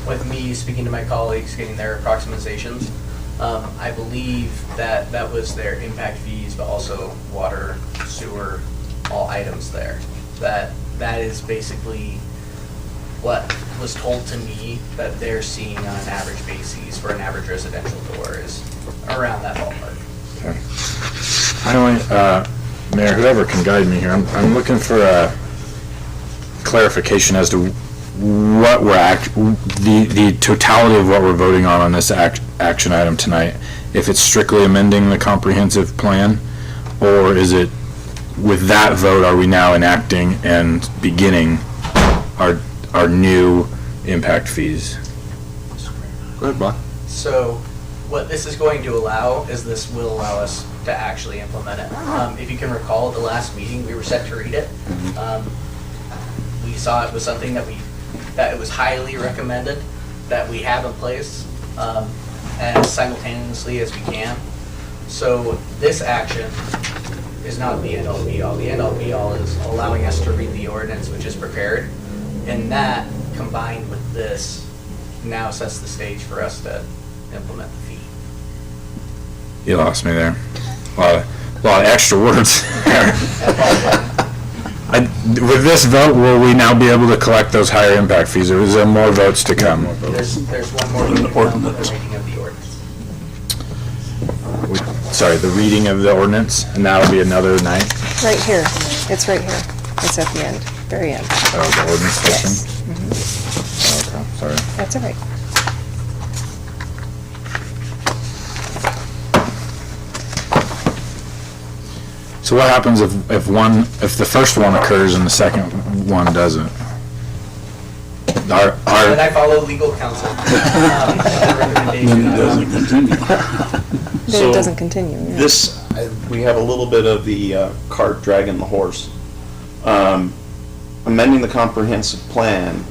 With me speaking to my colleagues, getting their approximations, I believe that that was their impact fees, but also water, sewer, all items there. That is basically what was told to me that they're seeing on an average basis for an average residential door is around that ballpark. Mayor, whoever can guide me here, I'm looking for a clarification as to what the totality of what we're voting on this action item tonight. If it's strictly amending the comprehensive plan, or is it, with that vote, are we now enacting and beginning our new impact fees? Go ahead, Brock. So what this is going to allow is this will allow us to actually implement it. If you can recall, at the last meeting, we were set to read it. We saw it was something that it was highly recommended that we have in place as simultaneously as we can. So this action is not the end-all be-all. The end-all be-all is allowing us to read the ordinance, which is prepared, and that combined with this now sets the stage for us to implement the fee. You lost me there. A lot of extra words there. With this vote, will we now be able to collect those higher impact fees, or is there more votes to come? There's one more thing to come with the reading of the ordinance. Sorry, the reading of the ordinance, and that'll be another night? Right here. It's right here. It's at the end, very end. Oh, the ordinance section? Yes. Okay, sorry. That's all right. So what happens if the first one occurs and the second one doesn't? And I follow legal counsel. Then it doesn't continue. Yeah. This, we have a little bit of the cart dragging the horse. Amending the comprehensive plan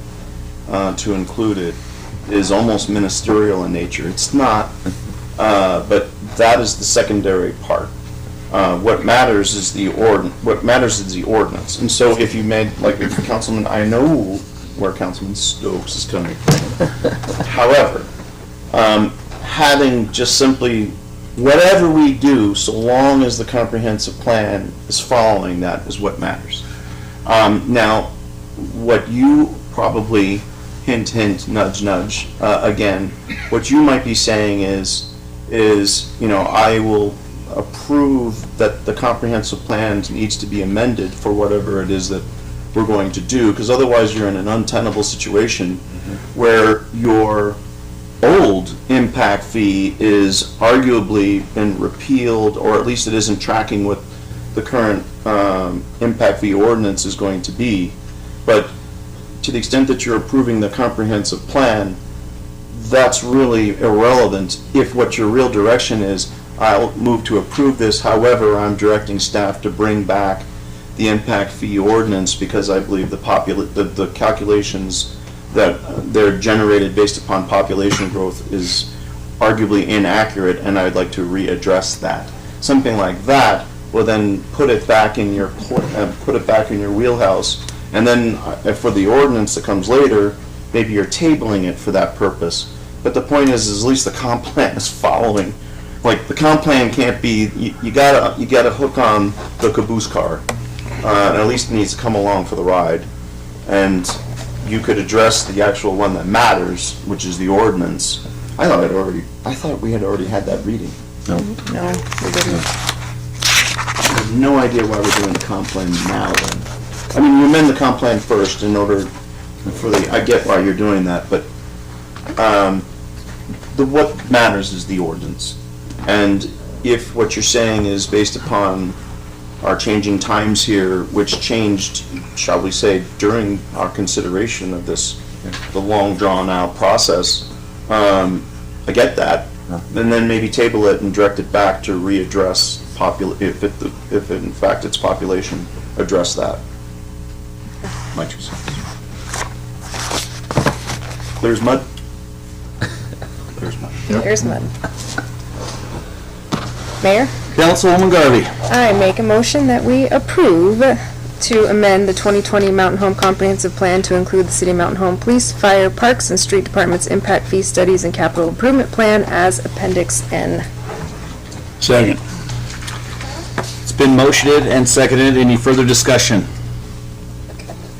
to include it is almost ministerial in nature. It's not, but that is the secondary part. What matters is the ordinance. And so if you made, like, if Councilman, I know where Councilman Stokes is coming from. However, having just simply whatever we do, so long as the comprehensive plan is following that, is what matters. Now, what you probably hint, nudge, nudge, again, what you might be saying is, I will approve that the comprehensive plan needs to be amended for whatever it is that we're going to do, because otherwise you're in an untenable situation where your old impact fee is arguably been repealed, or at least it isn't tracking what the current impact fee ordinance is going to be. But to the extent that you're approving the comprehensive plan, that's really irrelevant if what your real direction is, I'll move to approve this, however, I'm directing staff to bring back the impact fee ordinance because I believe the calculations that they're generated based upon population growth is arguably inaccurate, and I'd like to readdress that. Something like that will then put it back in your wheelhouse, and then for the ordinance that comes later, maybe you're tabling it for that purpose. But the point is at least the comp plan is following. Like, the comp plan can't be, you gotta hook on the caboose car, and at least it needs to come along for the ride. And you could address the actual one that matters, which is the ordinance. I thought we had already had that reading. No, we didn't. have no idea why we're doing the comp plan now then. I mean, you amend the comp plan first in order for I get why you're doing that, but, what matters is the ordinance. And if what you're saying is based upon our changing times here, which changed, shall we say, during our consideration of this, the long drawn-out process, I get that. And then maybe table it and direct it back to readdress if in fact it's population, address that. My 2 cents. Clear as mud? Clear as mud. There's mud. Mayor, Councilwoman Garvey. I make a motion that we approve to amend the 2020 Mountain Home Comprehensive Plan to include the City of Mountain Home Police, Fire, Parks, and Street Department's impact fee studies and capital improvement plan as Appendix N. Second. It's been motioned and seconded. Any further discussion?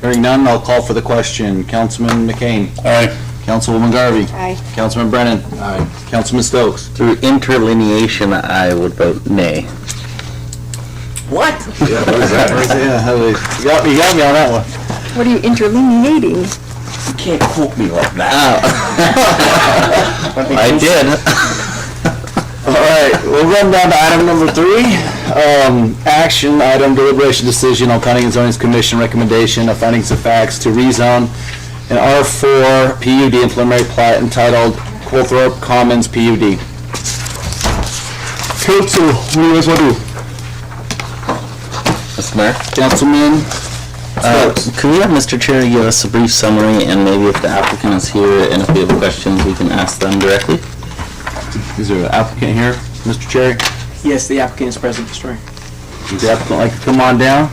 Hearing none, I'll call for the question. Councilman McCain. Aye. Councilwoman Garvey. Aye. Councilman Brennan. Aye. Councilman Stokes. Through interlineation, I would vote nay. What? Yeah, what is that? You got me on that one. What are you interlineating? You can't quote me like that. I did. All right, we'll run down to item number 3. Action item, deliberation decision on Planning and Zoning Commission recommendation of findings of facts to rezone an R4 PUD and preliminary plat entitled Colthorpe Commons PUD. Council, what do you guys want to do? Mr. Mayor? Councilman Could we have Mr. Chair give us a brief summary, and maybe if the applicant is here, and if we have questions, we can ask them directly? Is there an applicant here, Mr. Cherry? Yes, the applicant is present, Mr. Mayor. Would the applicant like to come on down?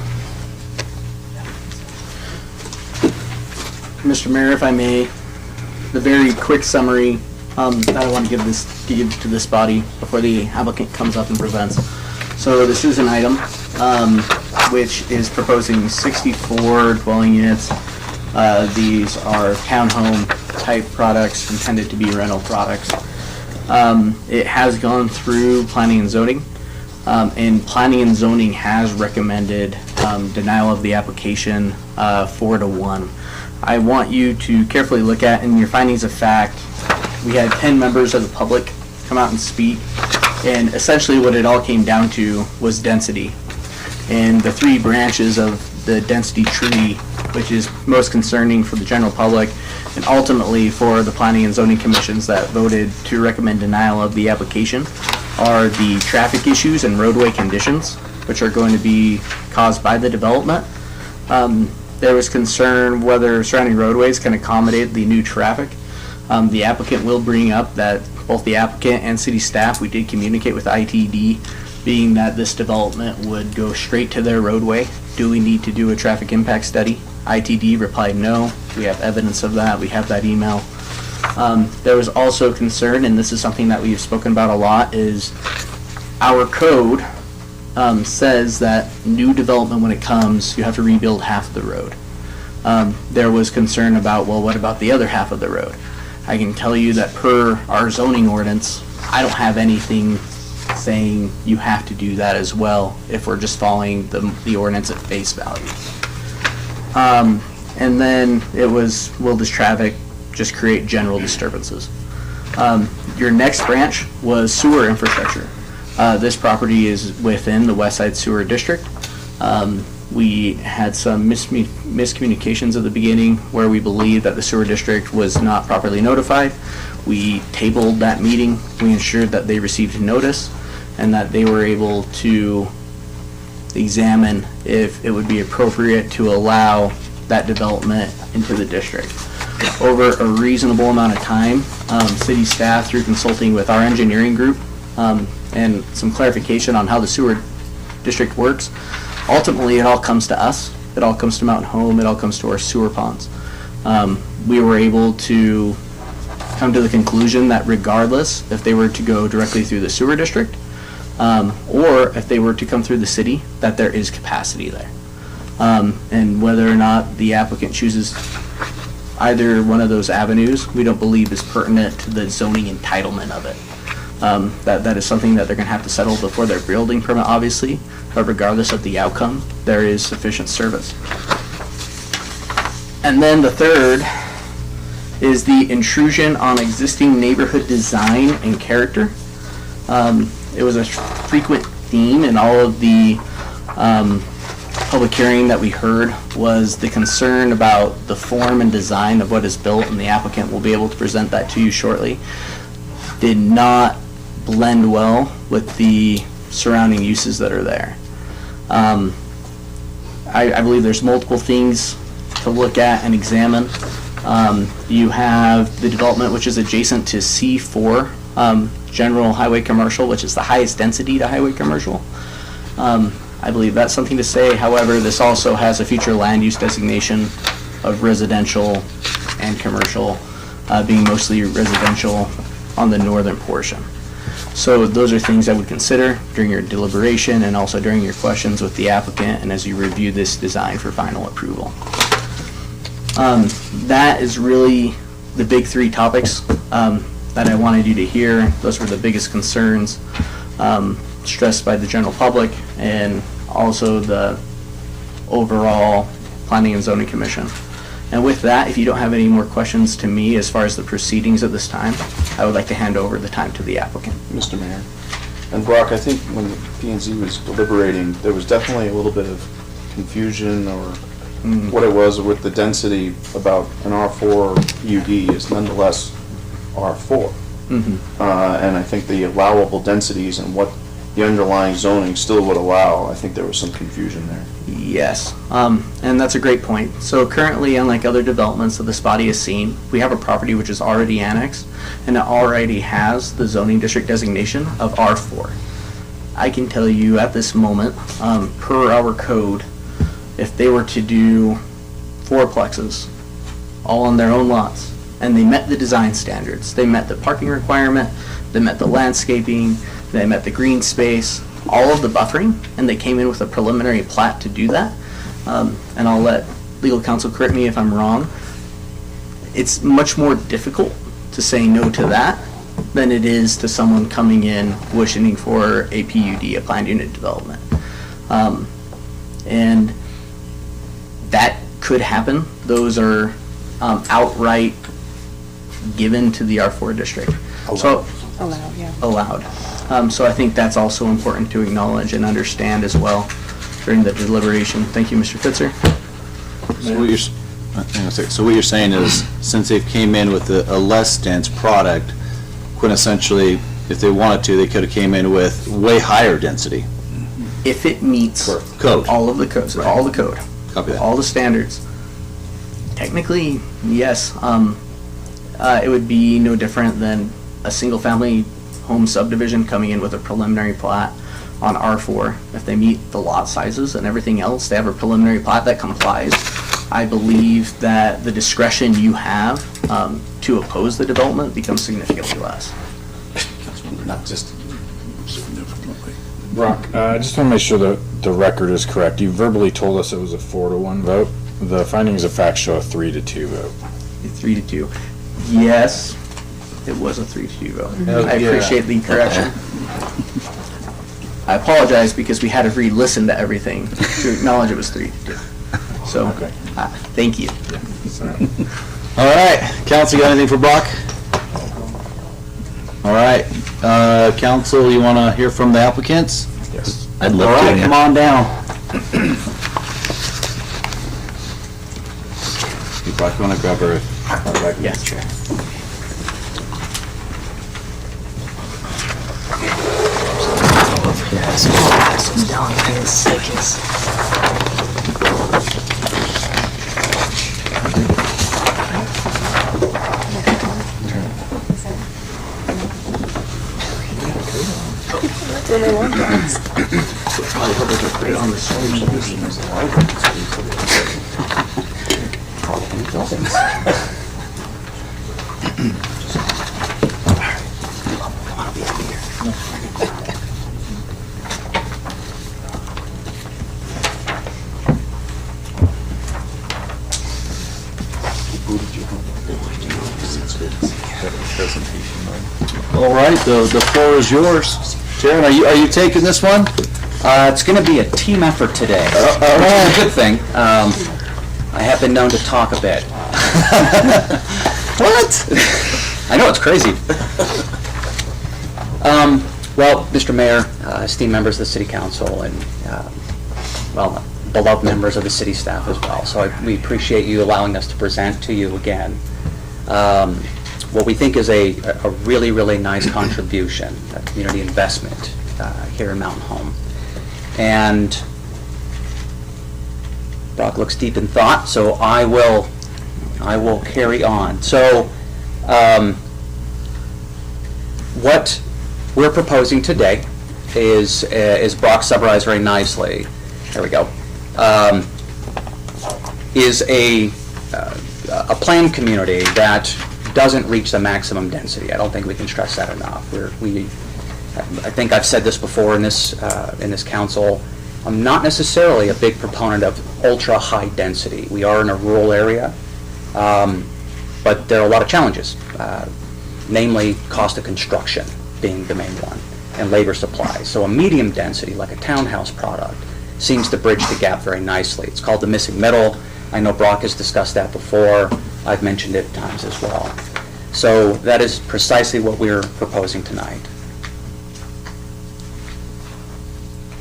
Mr. Mayor, if I may, the very quick summary that I want to give to this body before the applicant comes up and presents. So this is an item which is proposing 64 dwelling units. These are townhome type products intended to be rental products. It has gone through planning and zoning, and planning and zoning has recommended denial of the application 4-1. I want you to carefully look at in your findings of fact. We had 10 members of the public come out and speak, and essentially what it all came down to was density. And the 3 branches of the density tree, which is most concerning for the general public, and ultimately for the planning and zoning commissions that voted to recommend denial of the application, are the traffic issues and roadway conditions, which are going to be caused by the development. There was concern whether surrounding roadways can accommodate the new traffic. The applicant will bring up that both the applicant and city staff, we did communicate with ITD, being that this development would go straight to their roadway. Do we need to do a traffic impact study? ITD replied no. We have evidence of that. We have that email. There was also concern, and this is something that we've spoken about a lot, is our code says that new development, when it comes, you have to rebuild half the road. There was concern about, well, what about the other half of the road? I can tell you that per our zoning ordinance, I don't have anything saying you have to do that as well if we're just following the ordinance at face value. And then it was, will this traffic just create general disturbances? Your next branch was sewer infrastructure. This property is within the West Side Sewer District. We had some miscommunications at the beginning where we believed that the sewer district was not properly notified. We tabled that meeting. We ensured that they received notice and that they were able to examine if it would be appropriate to allow that development into the district. Over a reasonable amount of time, city staff, through consulting with our engineering group and some clarification on how the sewer district works, ultimately it all comes to us. It all comes to Mountain Home. It all comes to our sewer ponds. We were able to come to the conclusion that regardless if they were to go directly through the sewer district or if they were to come through the city, that there is capacity there. And whether or not the applicant chooses either one of those avenues, we don't believe is pertinent to the zoning entitlement of it. That is something that they're gonna have to settle before their building permit, obviously, but regardless of the outcome, there is sufficient service. And then the third is the intrusion on existing neighborhood design and character. It was a frequent theme in all of the public hearing that we heard was the concern about the form and design of what is built, and the applicant will be able to present that to you shortly. Did not blend well with the surrounding uses that are there. I believe there's multiple things to look at and examine. You have the development which is adjacent to C4, general highway commercial, which is the highest density to highway commercial. I believe that's something to say. However, this also has a future land use designation of residential and commercial, being mostly residential on the northern portion. So those are things I would consider during your deliberation and also during your questions with the applicant and as you review this design for final approval. That is really the big three topics that I wanted you to hear. Those were the biggest concerns stressed by the general public and also the overall Planning and Zoning Commission. And with that, if you don't have any more questions to me as far as the proceedings at this time, I would like to hand over the time to the applicant. Mr. Mayor. And Brock, I think when the P&Z was deliberating, there was definitely a little bit of confusion or what it was with the density about an R4 PUD is nonetheless R4. And I think the allowable densities and what the underlying zoning still would allow, I think there was some confusion there. Yes, and that's a great point. So currently, unlike other developments that this body has seen, we have a property which is already annexed and it already has the zoning district designation of R4. I can tell you at this moment, per our code, if they were to do fourplexes, all on their own lots, and they met the design standards, they met the parking requirement, they met the landscaping, they met the green space, all of the buffering, and they came in with a preliminary plat to do that. And I'll let legal counsel correct me if I'm wrong. It's much more difficult to say no to that than it is to someone coming in wishing for a PUD, a planned unit development. And that could happen. Those are outright given to the R4 district. So Allowed, yeah. allowed. So I think that's also important to acknowledge and understand as well during the deliberation. Thank you, Mr. Fitzer. So what you're saying is, since they came in with a less dense product, quintessentially, if they wanted to, they could have came in with way higher density. If it meets Code. all of the codes, all the code, Copy that. all the standards, technically, yes. It would be no different than a single-family home subdivision coming in with a preliminary plat on R4. If they meet the lot sizes and everything else, they have a preliminary plat that complies. I believe that the discretion you have to oppose the development becomes significantly less. Not just significantly. Brock, I just want to make sure that the record is correct. You verbally told us it was a 4-1 vote. The findings of fact show a 3-2 vote. 3-2. Yes, it was a 3-2 vote. I appreciate the correction. I apologize because we had to re-listen to everything to acknowledge it was 3-2. So, thank you. All right, council, got anything for Brock? All right, council, you want to hear from the applicants? Yes. I'd love All to. right, come on down. Brock, you want to grab her? Yes, Chair. Presentation, right? All right, the floor is yours. Sharon, are you taking this one? It's going to be a team effort today, which is a good thing. I have been known to talk a bit. What? I know, it's crazy. Well, Mr. Mayor, esteemed members of the City Council, and, well, beloved members of the city staff as well. So we appreciate you allowing us to present to you again what we think is a really, really nice contribution, a community investment here in Mountain Home. And Brock looks deep in thought, so I will carry on. So what we're proposing today is Brock summarized very nicely. There we go. Is a planned community that doesn't reach the maximum density. I don't think we can stress that enough. I think I've said this before in this council. I'm not necessarily a big proponent of ultra high density. We are in a rural area, but there are a lot of challenges, namely cost of construction being the main one, and labor supply. So a medium density, like a townhouse product, seems to bridge the gap very nicely. It's called the missing middle. I know Brock has discussed that before. I've mentioned it at times as well. So that is precisely what we're proposing tonight.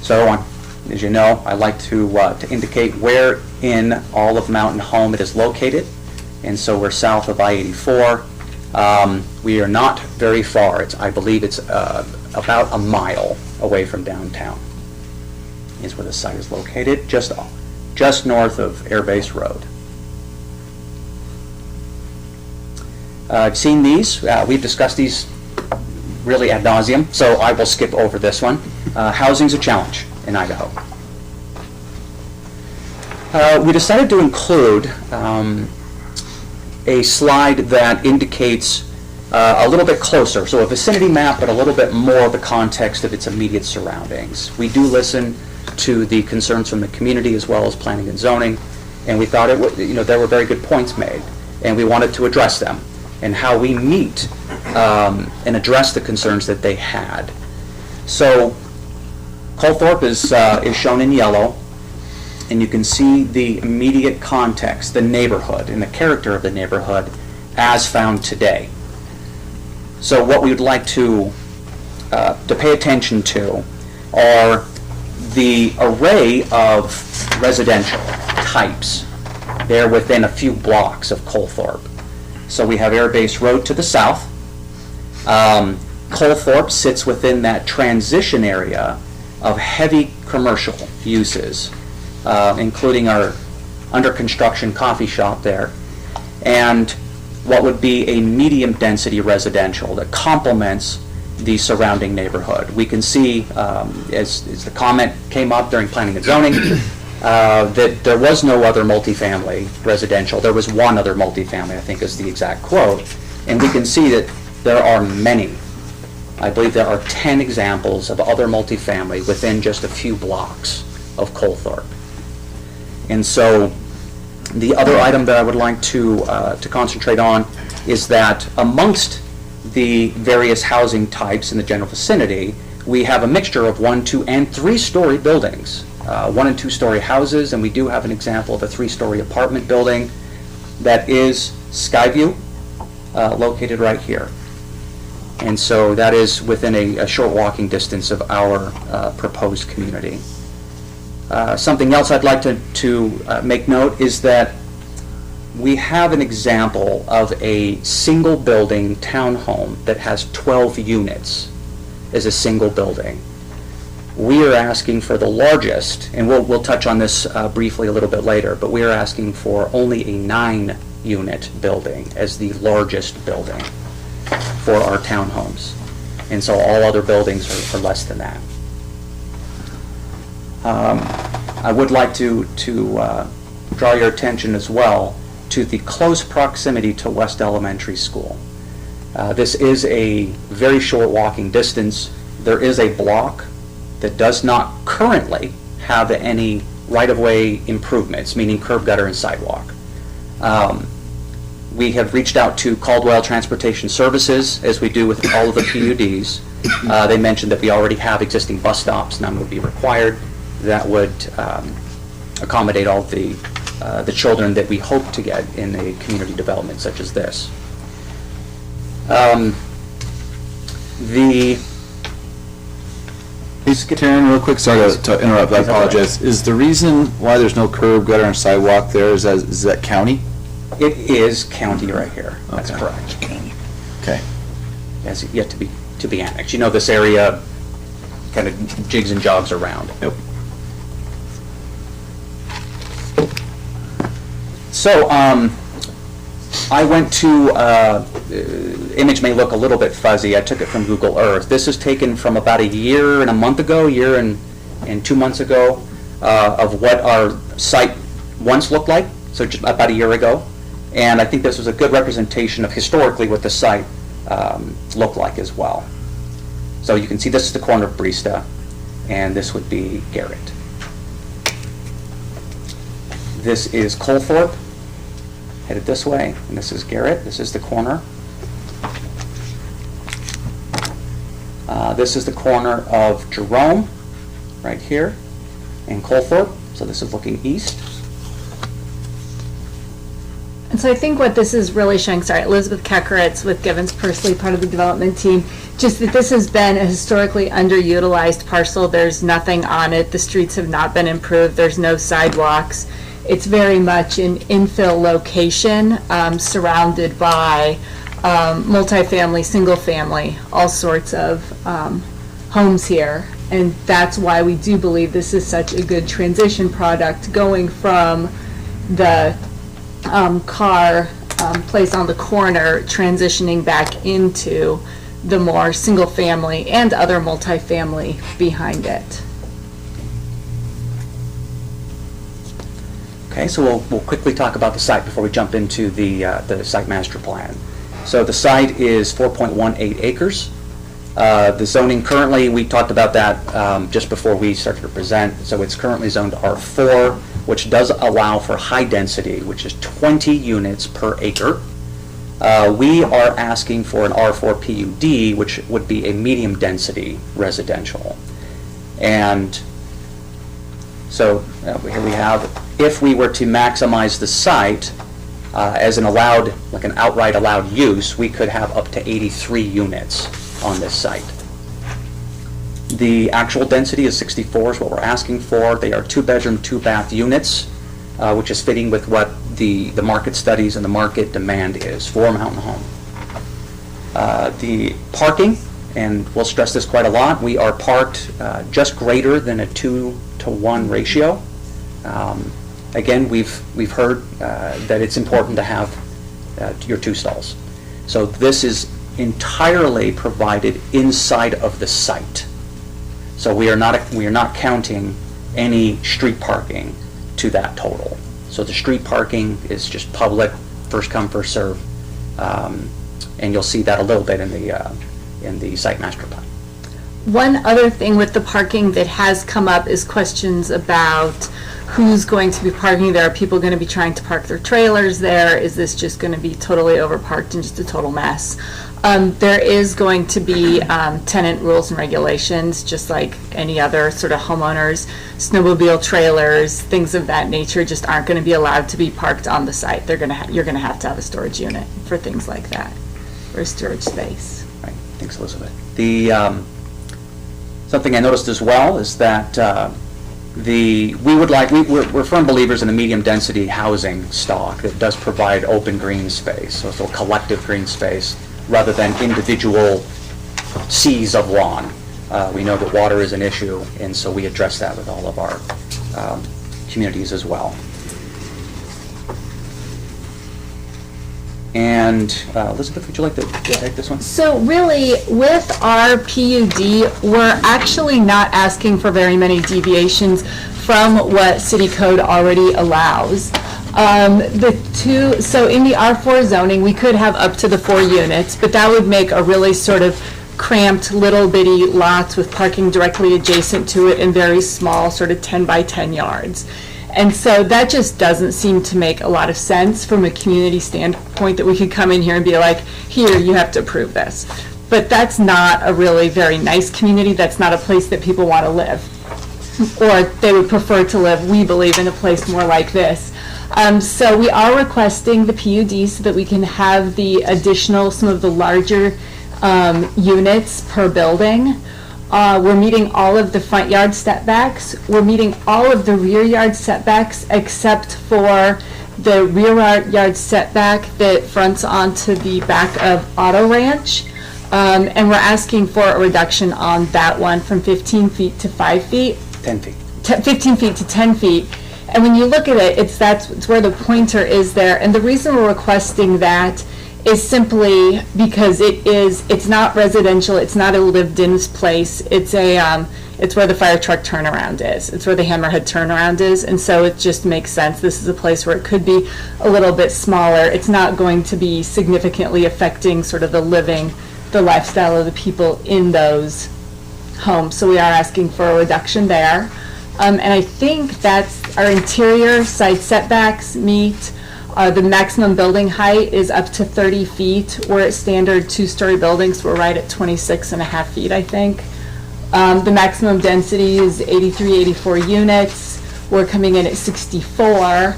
So, as you know, I like to indicate where in all of Mountain Home it is located. And so we're south of I-84. We are not very far. I believe it's about a mile away from downtown is where the site is located, just north of Air Base Road. I've seen these. We've discussed these really ad nauseum, so I will skip over this one. Housing's a challenge in Idaho. We decided to include a slide that indicates a little bit closer, so a vicinity map, but a little bit more of the context of its immediate surroundings. We do listen to the concerns from the community as well as planning and zoning, and we thought there were very good points made, and we wanted to address them and how we meet and address the concerns that they had. So Colthorpe is shown in yellow, and you can see the immediate context, the neighborhood, and the character of the neighborhood as found today. So what we would like to pay attention to are the array of residential types there within a few blocks of Colthorpe. So we have Air Base Road to the south. Colthorpe sits within that transition area of heavy commercial uses, including our under construction coffee shop there, and what would be a medium density residential that complements the surrounding neighborhood. We can see, as the comment came up during planning and zoning, that there was no other multifamily residential. There was one other multifamily, I think is the exact quote. And we can see that there are many. I believe there are 10 examples of other multifamily within just a few blocks of Colthorpe. And so the other item that I would like to concentrate on is that amongst the various housing types in the general vicinity, we have a mixture of 1, 2, and 3-story buildings. 1 and 2-story houses, and we do have an example of a 3-story apartment building that is Skyview, located right here. And so that is within a short walking distance of our proposed community. Something else I'd like to make note is that we have an example of a single building townhome that has 12 units as a single building. We are asking for the largest, and we'll touch on this briefly a little bit later, but we are asking for only a 9-unit building as the largest building for our townhomes. And so all other buildings are less than that. I would like to draw your attention as well to the close proximity to West Elementary School. This is a very short walking distance. There is a block that does not currently have any right-of-way improvements, meaning curb, gutter, and sidewalk. We have reached out to Caldwell Transportation Services, as we do with all of the PUDs. They mentioned that we already have existing bus stops, none would be required. That would accommodate all the children that we hope to get in a community development such as this. Hey, Karen, real quick, sorry to interrupt, I apologize. Is the reason why there's no curb, gutter, and sidewalk there, is that county? It is county right here, that's Okay. correct. County. Okay. Has yet to be annexed. You know, this area kind of jigs and jogs around. Yep. So, I went to, image may look a little bit fuzzy, I took it from Google Earth. This is taken from about a year and a month ago, year and 2 months ago, of what our site once looked like, so just about a year ago. And I think this was a good representation of historically what the site looked like as well. So you can see this is the corner of Brista, and this would be Garrett. This is Colthorpe, headed this way, and this is Garrett. This is the corner. This is the corner of Jerome, right here, and Colthorpe. So this is looking east. And so I think what this is really showing, sorry, Elizabeth Keckeritz with Givens Pursley, part of the development team, just that this has been a historically underutilized parcel. There's nothing on it. The streets have not been improved. There's no sidewalks. It's very much an infill location, surrounded by multifamily, single family, all sorts of homes here. And that's why we do believe this is such a good transition product, going from the car place on the corner, transitioning back into the more single family and other multifamily behind it. Okay, so we'll quickly talk about the site before we jump into the site master plan. So the site is 4.18 acres. The zoning currently, we talked about that just before we started to present. So it's currently zoned R4, which does allow for high density, which is 20 units per acre. We are asking for an R4 PUD, which would be a medium density residential. And so here we have, if we were to maximize the site as an allowed, like an outright allowed use, we could have up to 83 units on this site. The actual density is 64 is what we're asking for. They are 2-bedroom, 2-bath units, which is fitting with what the market studies and the market demand is for a mountain home. The parking, and we'll stress this quite a lot, we are parked just greater than a 2-to-1 ratio. Again, we've heard that it's important to have your 2 stalls. So this is entirely provided inside of the site. So we are not counting any street parking to that total. So the street parking is just public, first come, first serve, and you'll see that a little bit in the site master plan. One other thing with the parking that has come up is questions about who's going to be parking there. Are people going to be trying to park their trailers there? Is this just going to be totally overparked and just a total mess? There is going to be tenant rules and regulations, just like any other sort of homeowners. Snowmobile trailers, things of that nature, just aren't going to be allowed to be parked on the site. You're going to have to have a storage unit for things like that, or a storage space. Right. Thanks, Elizabeth. The something I noticed as well is that we're firm believers in the medium density housing stock that does provide open green space, so collective green space, rather than individual seas of lawn. We know that water is an issue, and so we address that with all of our communities as well. And Elizabeth, would you like to take this one? So really, with our PUD, we're actually not asking for very many deviations from what city code already allows. So in the R4 zoning, we could have up to the 4 units, but that would make a really sort of cramped little bitty lots with parking directly adjacent to it in very small sort of 10 by 10 yards. And so that just doesn't seem to make a lot of sense from a community standpoint, that we could come in here and be like, here, you have to approve this. But that's not a really very nice community. That's not a place that people want to live. Or they would prefer to live, we believe, in a place more like this. So we are requesting the PUD so that we can have the additional, some of the larger units per building. We're meeting all of the front yard setbacks. We're meeting all of the rear yard setbacks except for the rear yard setback that fronts onto the back of Auto Ranch. And we're asking for a reduction on that one from 15 feet to 5 feet. 10 feet. 15 feet to 10 feet. And when you look at it, it's where the pointer is there. And the reason we're requesting that is simply because it's not residential, it's not a lived-in place. It's where the fire truck turnaround is. It's where the hammerhead turnaround is. And so it just makes sense. This is a place where it could be a little bit smaller. It's not going to be significantly affecting sort of the lifestyle of the people in those homes. So we are asking for a reduction there. And I think that's our interior side setbacks meet. The maximum building height is up to 30 feet. We're at standard two-story buildings. We're right at 26.5 feet, I think. The maximum density is 84 units. We're coming in at 64.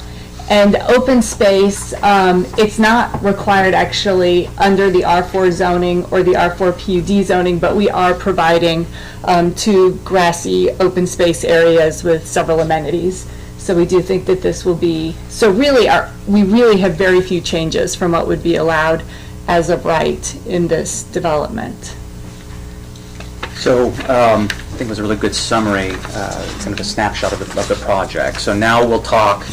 And open space, it's not required actually under the R4 zoning or the R4 PUD zoning, but we are providing 2 grassy open space areas with several amenities. So we do think that this will be, we really have very few changes from what would be allowed as of right in this development. So I think it was a really good summary, kind of a snapshot of the project. So now we'll talk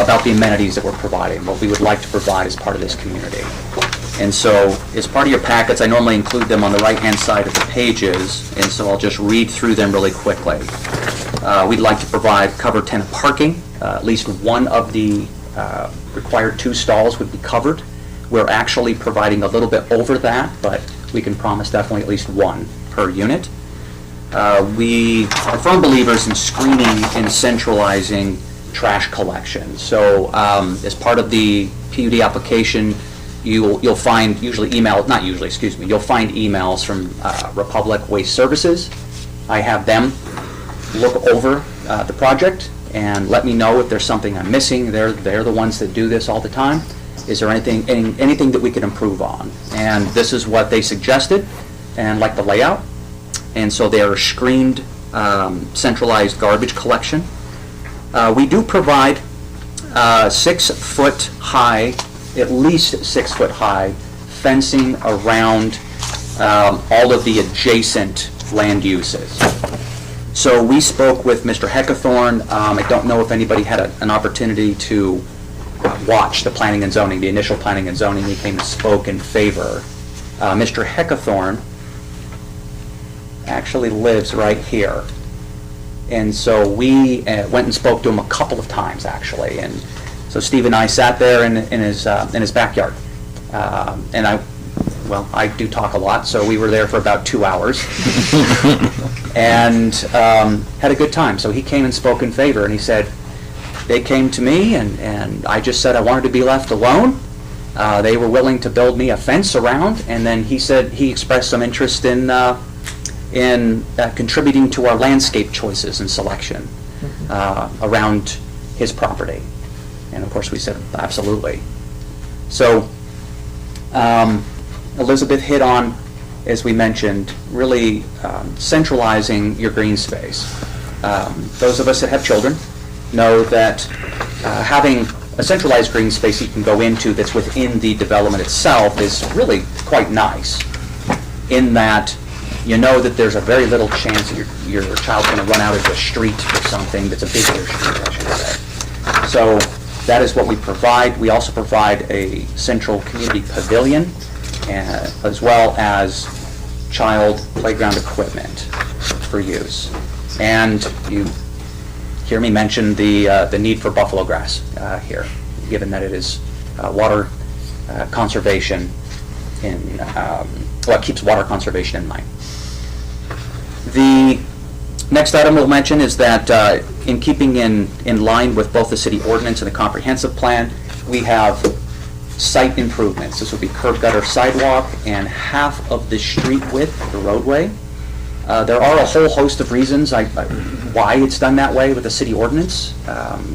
about the amenities that we're providing, what we would like to provide as part of this community. And so as part of your packets, I normally include them on the right-hand side of the pages, and so I'll just read through them really quickly. We'd like to provide covered tenant parking. At least one of the required 2 stalls would be covered. We're actually providing a little bit over that, but we can promise definitely at least 1 per unit. We are firm believers in screening and centralizing trash collection. So as part of the PUD application, you'll find you'll find emails from Republic Waste Services. I have them look over the project and let me know if there's something I'm missing. They're the ones that do this all the time. Is there anything that we could improve on? And this is what they suggested, and like the layout. And so they are screened, centralized garbage collection. We do provide 6 foot high, at least 6 foot high fencing around all of the adjacent land uses. So we spoke with Mr. Heckathorn. I don't know if anybody had an opportunity to watch the planning and zoning, the initial planning and zoning. He came and spoke in favor. Mr. Heckathorn actually lives right here. And so we went and spoke to him a couple of times, actually. And so Steve and I sat there in his backyard. And I do talk a lot, so we were there for about 2 hours. And had a good time. So he came and spoke in favor, and he said, they came to me, and I just said I wanted to be left alone. They were willing to build me a fence around, and then he said he expressed some interest in contributing to our landscape choices and selection around his property. And of course we said, absolutely. So Elizabeth hit on, as we mentioned, really centralizing your green space. Those of us that have children know that having a centralized green space you can go into that's within the development itself is really quite nice, in that you know that there's a very little chance that your child's going to run out into a street or something that's a bigger street, I should say. So that is what we provide. We also provide a central community pavilion, as well as child playground equipment for use. And you hear me mention the need for buffalo grass here, given that it is water conservation it keeps water conservation in mind. The Next item we'll mention is that in keeping in line with both the city ordinance and the comprehensive plan, we have site improvements. This will be curb gutter sidewalk and half of the street width of the roadway. There are a whole host of reasons why it's done that way with the city ordinance,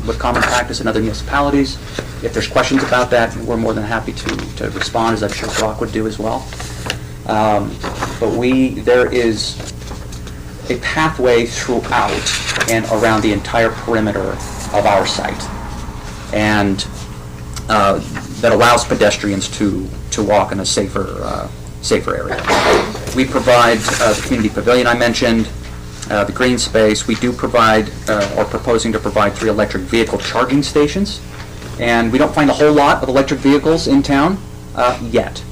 with common practice in other municipalities. If there's questions about that, we're more than happy to respond, as I'm sure Brock would do as well. But there is a pathway throughout and around the entire perimeter of our site, and that allows pedestrians to walk in a safer area. We provide the community pavilion I mentioned, the green space. We do provide, or proposing to provide, 3 electric vehicle charging stations, and we don't find a whole lot of electric vehicles in town yet,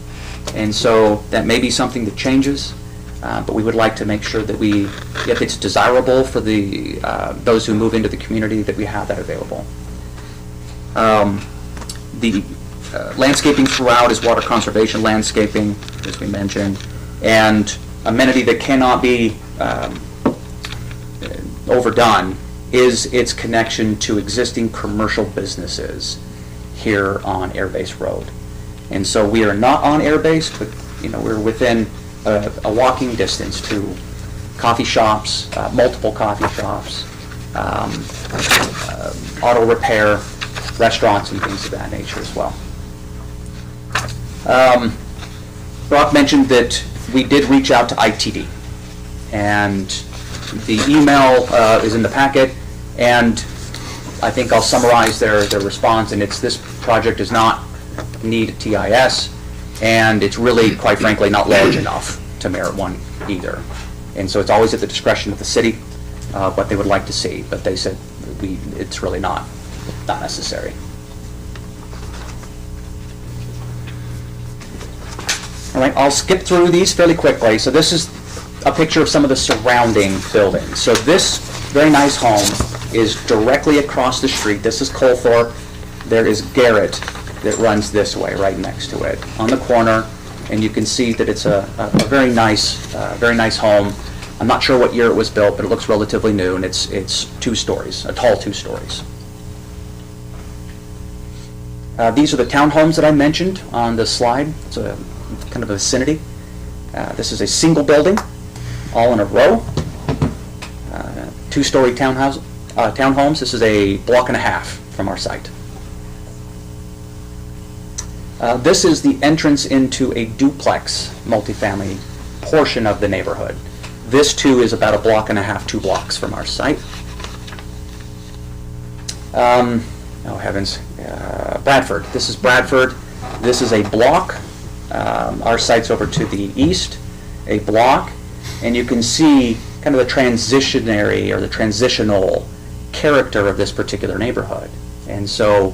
and so that may be something that changes. But we would like to make sure that if it's desirable for those who move into the community, that we have that available. The landscaping throughout is water conservation landscaping, as we mentioned, and amenity that cannot be overdone is its connection to existing commercial businesses here on Airbase Road. And so we are not on Airbase, but we're within a walking distance to coffee shops, multiple coffee shops, auto repair, restaurants, and things of that nature as well. Brock mentioned that we did reach out to ITD, and the email is in the packet, and I think I'll summarize their response, and it's this project does not need a TIS, and it's really, quite frankly, not large enough to merit one either. And so it's always at the discretion of the city what they would like to see, but they said it's really not necessary. All right, I'll skip through these fairly quickly. So this is a picture of some of the surrounding buildings. So this very nice home is directly across the street. This is Colthorpe. There is Garrett that runs this way, right next to it, on the corner, and you can see that it's a very nice home. I'm not sure what year it was built, but it looks relatively new, and it's 2 stories, a tall 2 stories. These are the townhomes that I mentioned on the slide. It's a kind of a vicinity. This is a single building, all in a row. 2-story townhomes. This is a block and a half from our site. This is the entrance into a duplex multifamily portion of the neighborhood. This too is about a block and a half, 2 blocks from our site. Oh heavens, Bradford. This is Bradford. This is a block. Our site's over to the east, a block, and you can see kind of the transitionary or the transitional character of this particular neighborhood. And so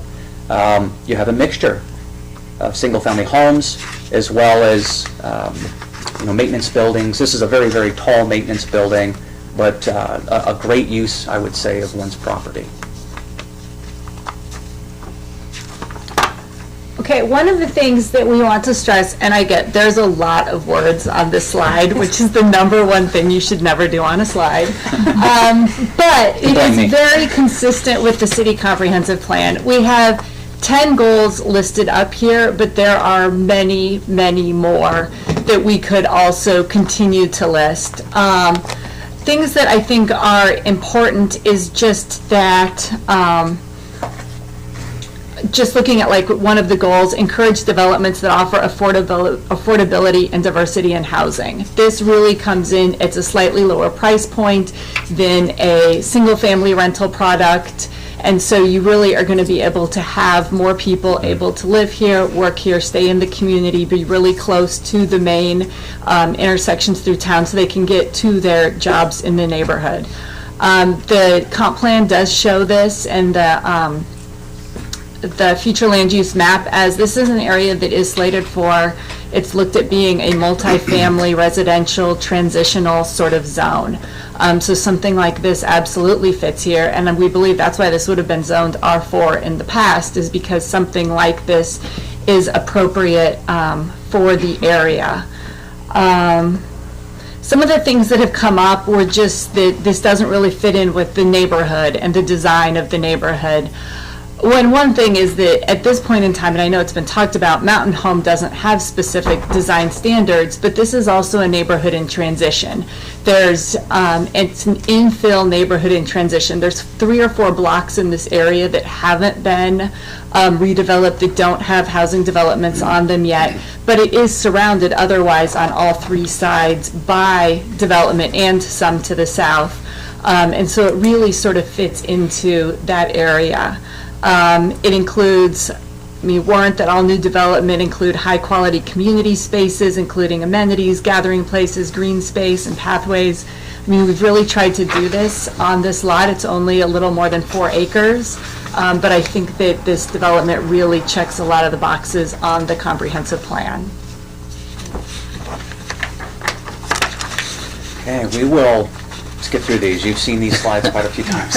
you have a mixture of single-family homes as well as maintenance buildings. This is a very, very tall maintenance building, but a great use, I would say, of one's property. Okay, one of the things that we want to stress, and I get there's a lot of words on this slide, which is the #1 thing you should never do on a slide. But it is very consistent with the city comprehensive plan. We have 10 goals listed up here, but there are many, many more that we could also continue to list. Things that I think are important is just that just looking at like one of the goals, encourage developments that offer affordability and diversity in housing. This really comes in, it's a slightly lower price point than a single family rental product. And so you really are going to be able to have more people able to live here, work here, stay in the community, be really close to the main intersections through town so they can get to their jobs in the neighborhood. The comp plan does show this, and the future land use map, as this is an area that is slated for, it's looked at being a multi-family residential transitional sort of zone. So something like this absolutely fits here, and we believe that's why this would have been zoned R4 in the past, is because something like this is appropriate for the area. some of the things that have come up were just that this doesn't really fit in with the neighborhood and the design of the neighborhood. One thing is that at this point in time, and I know it's been talked about, Mountain Home doesn't have specific design standards, but this is also a neighborhood in transition. It's an infill neighborhood in transition. There's 3 or 4 blocks in this area that haven't been redeveloped, that don't have housing developments on them yet, but it is surrounded otherwise on all 3 sides by development and some to the south. And so it really sort of fits into that area. It includes, warrant that all new development include high-quality community spaces, including amenities, gathering places, green space, and pathways. We've really tried to do this on this lot. It's only a little more than 4 acres, but I think that this development really checks a lot of the boxes on the comprehensive plan. Okay, we will skip through these. You've seen these slides quite a few times.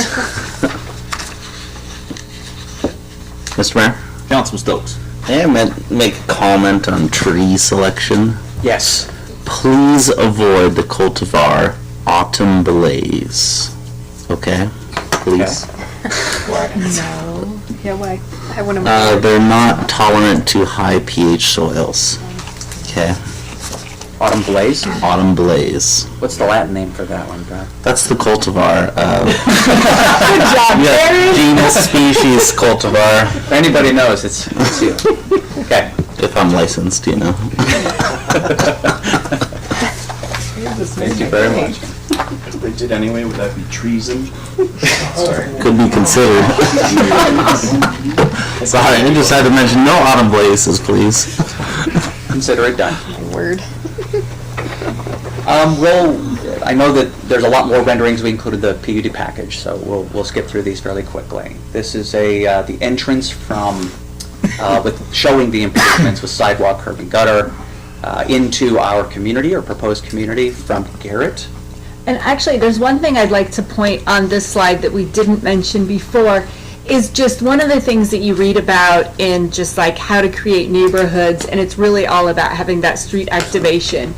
Mr. Mayor? Councilman Stokes. May I make a comment on tree selection? Yes. Please avoid the cultivar Autumn Blaze. Okay? Please. No. Yeah, why? I want to. They're not tolerant to high pH soils. Okay? Autumn Blaze? Autumn Blaze. What's the Latin name for that one, Brad? That's the cultivar. Good job, Barry. Genus, species, cultivar. If anybody knows, it's you. Okay. If I'm licensed, you know. Thank you very much. If they did anyway, would that be treason? Sorry. Could be considered. Sorry, I just had to mention no autumn blazes, please. Consider it done. Word. I know that there's a lot more renderings. We included the PUD package, so we'll skip through these fairly quickly. This is the entrance from, with showing the improvements with sidewalk, curb, and gutter into our community or proposed community from Garrett. And actually, there's one thing I'd like to point on this slide that we didn't mention before, is just one of the things that you read about in just like how to create neighborhoods, and it's really all about having that street activation.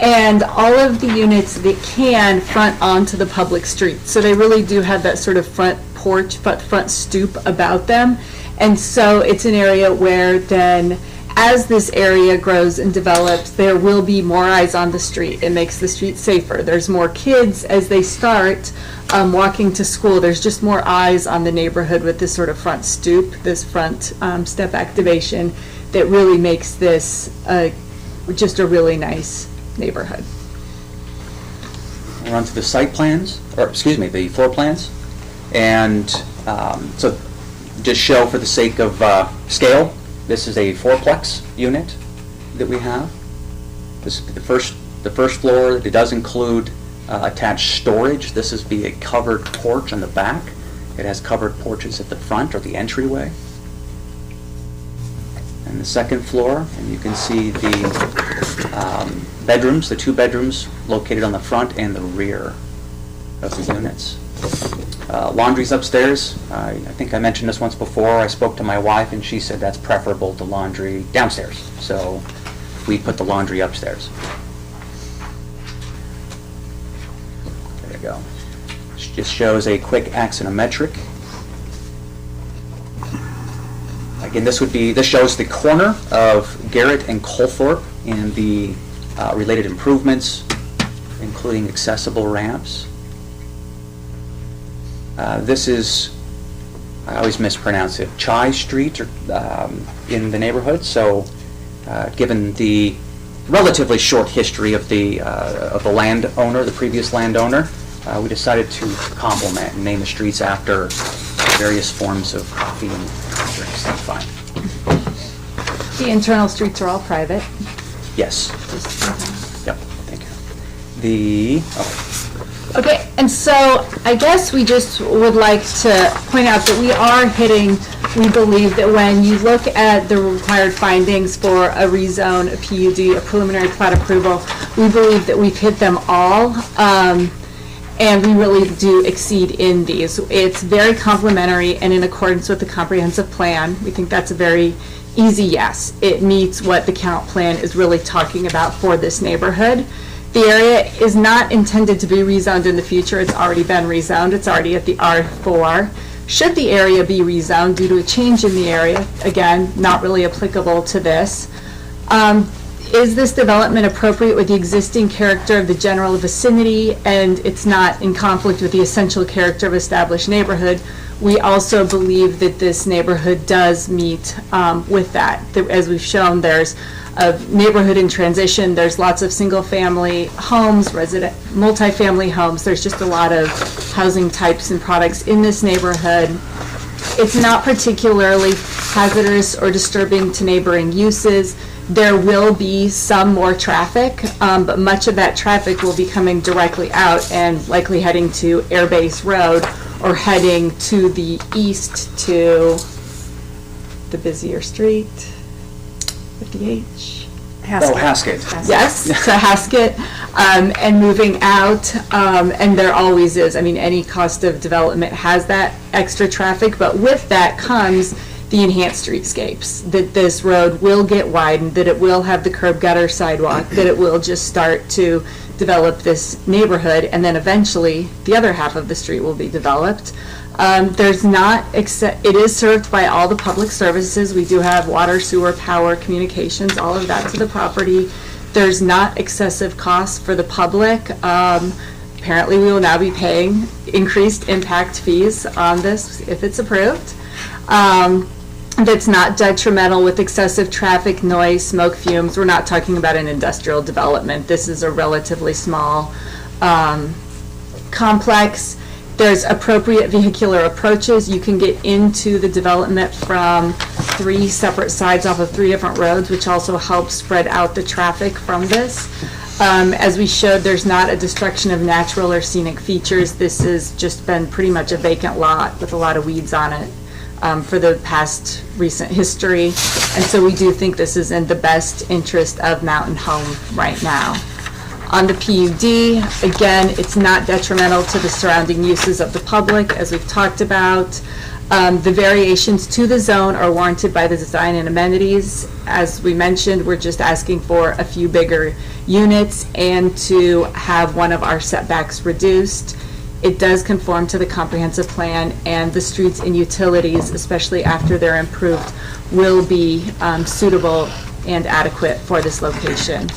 And all of the units that can front onto the public street. So they really do have that sort of front porch, front stoop about them. And so it's an area where then, as this area grows and develops, there will be more eyes on the street. It makes the street safer. There's more kids as they start walking to school. There's just more eyes on the neighborhood with this sort of front stoop, this front step activation that really makes this just a really nice neighborhood. We're on to the site plans, or excuse me, the floor plans. And so just show for the sake of scale, this is a 4-plex unit that we have. This is the first floor. It does include attached storage. This is a covered porch on the back. It has covered porches at the front or the entryway. And the second floor, and you can see the bedrooms, the 2 bedrooms located on the front and the rear of the units. Laundry's upstairs. I think I mentioned this once before. I spoke to my wife and she said that's preferable to laundry downstairs. So we put the laundry upstairs. There you go. This just shows a quick axonometric. Again, this shows the corner of Garrett and Colthorpe and the related improvements, including accessible ramps. This is, I always mispronounce it, Chai Street in the neighborhood. So given the relatively short history of the landowner, the previous landowner, we decided to complement and name the streets after various forms of coffee and drinks. That's fine. The internal streets are all private. Yes. Yep, thank you. Okay, and so I guess we just would like to point out that we are hitting, we believe that when you look at the required findings for a rezone, a PUD, a preliminary plat approval, we believe that we've hit them all, and we really do exceed in these. It's very complementary and in accordance with the comprehensive plan. We think that's a very easy yes. It meets what the count plan is really talking about for this neighborhood. The area is not intended to be rezoned in the future. It's already been rezoned. It's already at the R4. Should the area be rezoned due to a change in the area, again, not really applicable to this. Is this development appropriate with the existing character of the general vicinity and it's not in conflict with the essential character of established neighborhood? We also believe that this neighborhood does meet with that. As we've shown, there's a neighborhood in transition. There's lots of single-family homes, multifamily homes. There's just a lot of housing types and products in this neighborhood. It's not particularly hazardous or disturbing to neighboring uses. There will be some more traffic, but much of that traffic will be coming directly out and likely heading to Air Base Road or heading to the east to the busier street with the H. Oh, Haskett. Yes, to Haskett, and moving out, and there always is. I mean, any cost of development has that extra traffic, but with that comes the enhanced streetscapes, that this road will get widened, that it will have the curb gutter sidewalk, that it will just start to develop this neighborhood, and then eventually the other half of the street will be developed. There's not, it is served by all the public services. We do have water, sewer, power, communications, all of that to the property. There's not excessive costs for the public. Apparently we will now be paying increased impact fees on this if it's approved. That's not detrimental with excessive traffic, noise, smoke, fumes. We're not talking about an industrial development. This is a relatively small complex. There's appropriate vehicular approaches. You can get into the development from 3 separate sides off of 3 different roads, which also helps spread out the traffic from this. As we showed, there's not a destruction of natural or scenic features. This has just been pretty much a vacant lot with a lot of weeds on it for the past recent history. And so we do think this is in the best interest of Mountain Home right now. On the PUD, again, it's not detrimental to the surrounding uses of the public, as we've talked about. The variations to the zone are warranted by the design and amenities. As we mentioned, we're just asking for a few bigger units and to have one of our setbacks reduced. It does conform to the comprehensive plan, and the streets and utilities, especially after they're improved, will be suitable and adequate for this location.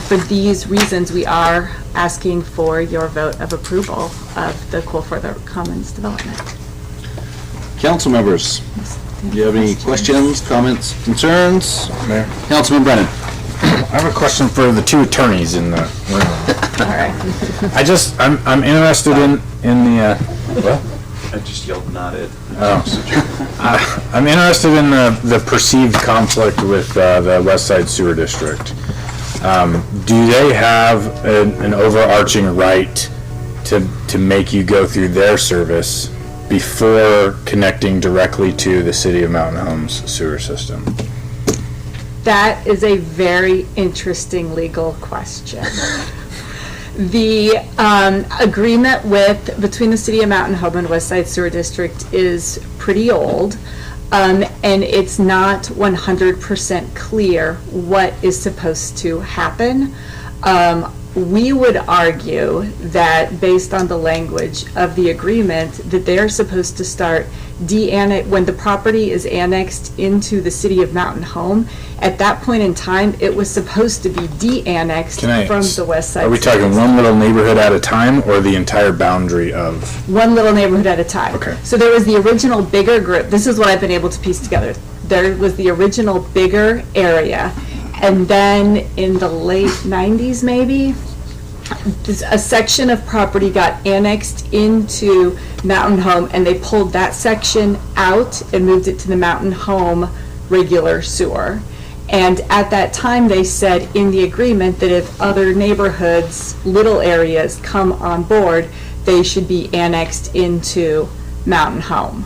For these reasons, we are asking for your vote of approval of the Cool for the Commons development. Council members, do you have any questions, comments, concerns? Mayor. Councilman Brennan. I have a question for the 2 attorneys in the room. All right. I'm interested in the, what? I just yelled nodded. I'm interested in the perceived conflict with the West Side Sewer District. Do they have an overarching right to make you go through their service before connecting directly to the City of Mountain Home's sewer system? That is a very interesting legal question. The agreement between the City of Mountain Home and West Side Sewer District is pretty old, and it's not 100% clear what is supposed to happen. We would argue that based on the language of the agreement, that they are supposed to start when the property is annexed into the City of Mountain Home. At that point in time, it was supposed to be de-annexed from the west side. Are we talking one little neighborhood at a time or the entire boundary of? One little neighborhood at a time. Okay. So there was the original bigger group. This is what I've been able to piece together. There was the original bigger area, and then in the late 90s maybe, a section of property got annexed into Mountain Home, and they pulled that section out and moved it to the Mountain Home regular sewer. And at that time, they said in the agreement that if other neighborhoods, little areas come on board, they should be annexed into Mountain Home.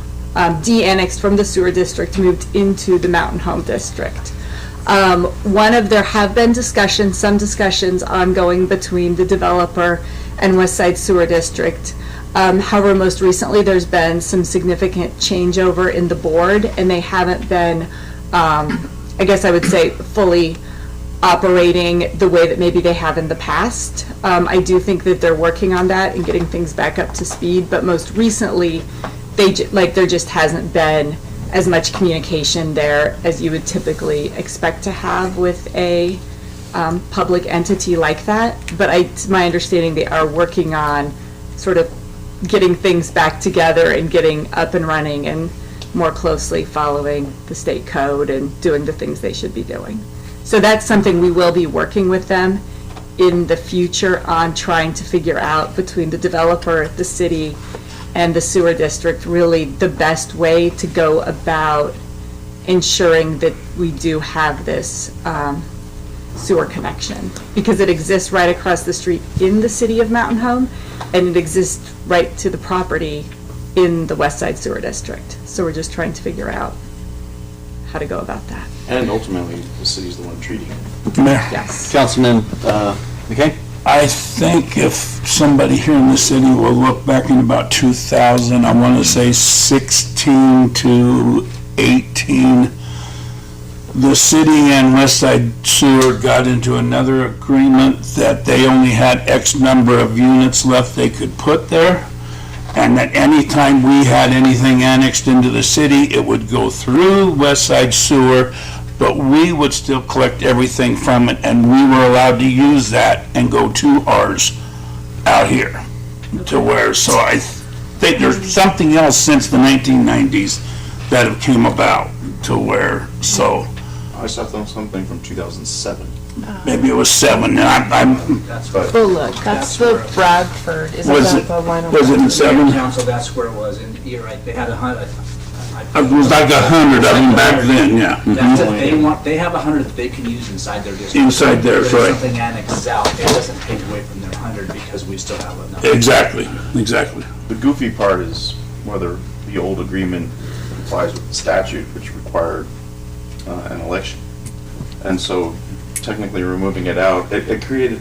De-annexed from the sewer district, moved into the Mountain Home district. There have been some discussions ongoing between the developer and West Side Sewer District. However, most recently, there's been some significant changeover in the board, and they haven't been, I guess I would say, fully operating the way that maybe they have in the past. I do think that they're working on that and getting things back up to speed, but most recently, there just hasn't been as much communication there as you would typically expect to have with a public entity like that. But to my understanding, they are working on sort of getting things back together and getting up and running and more closely following the state code and doing the things they should be doing. So that's something we will be working with them in the future on, trying to figure out between the developer, the city, and the sewer district, really the best way to go about ensuring that we do have this sewer connection. Because it exists right across the street in the city of Mountain Home, and it exists right to the property in the West Side Sewer District. So we're just trying to figure out how to go about that. And ultimately, the city's the one treating it. Mayor, Yes. Councilman McKay? I think if somebody here in the city will look back in about 2000, I want to say 16 to 18, the city and West Side Sewer got into another agreement that they only had X number of units left they could put there, and that anytime we had anything annexed into the city, it would go through West Side Sewer, but we would still collect everything from it, and we were allowed to use that and go to ours out here to where, so I think there's something else since the 1990s that have came about to where, so I saw something from 2007. maybe it was 7, and I'm Oh, look, that's the Bradford, isn't Was that it- the line? was it in 7? Council, that's where it was, and you're right, they had 100. It was like 100 of them back then, yeah. That's it, they have 100 that they can use inside their district. Inside there, But if right. something annexes out, it doesn't take away from their 100 because we still have enough. Exactly, exactly. The goofy part is whether the old agreement complies with the statute, which required an election. And so technically removing it out, it created,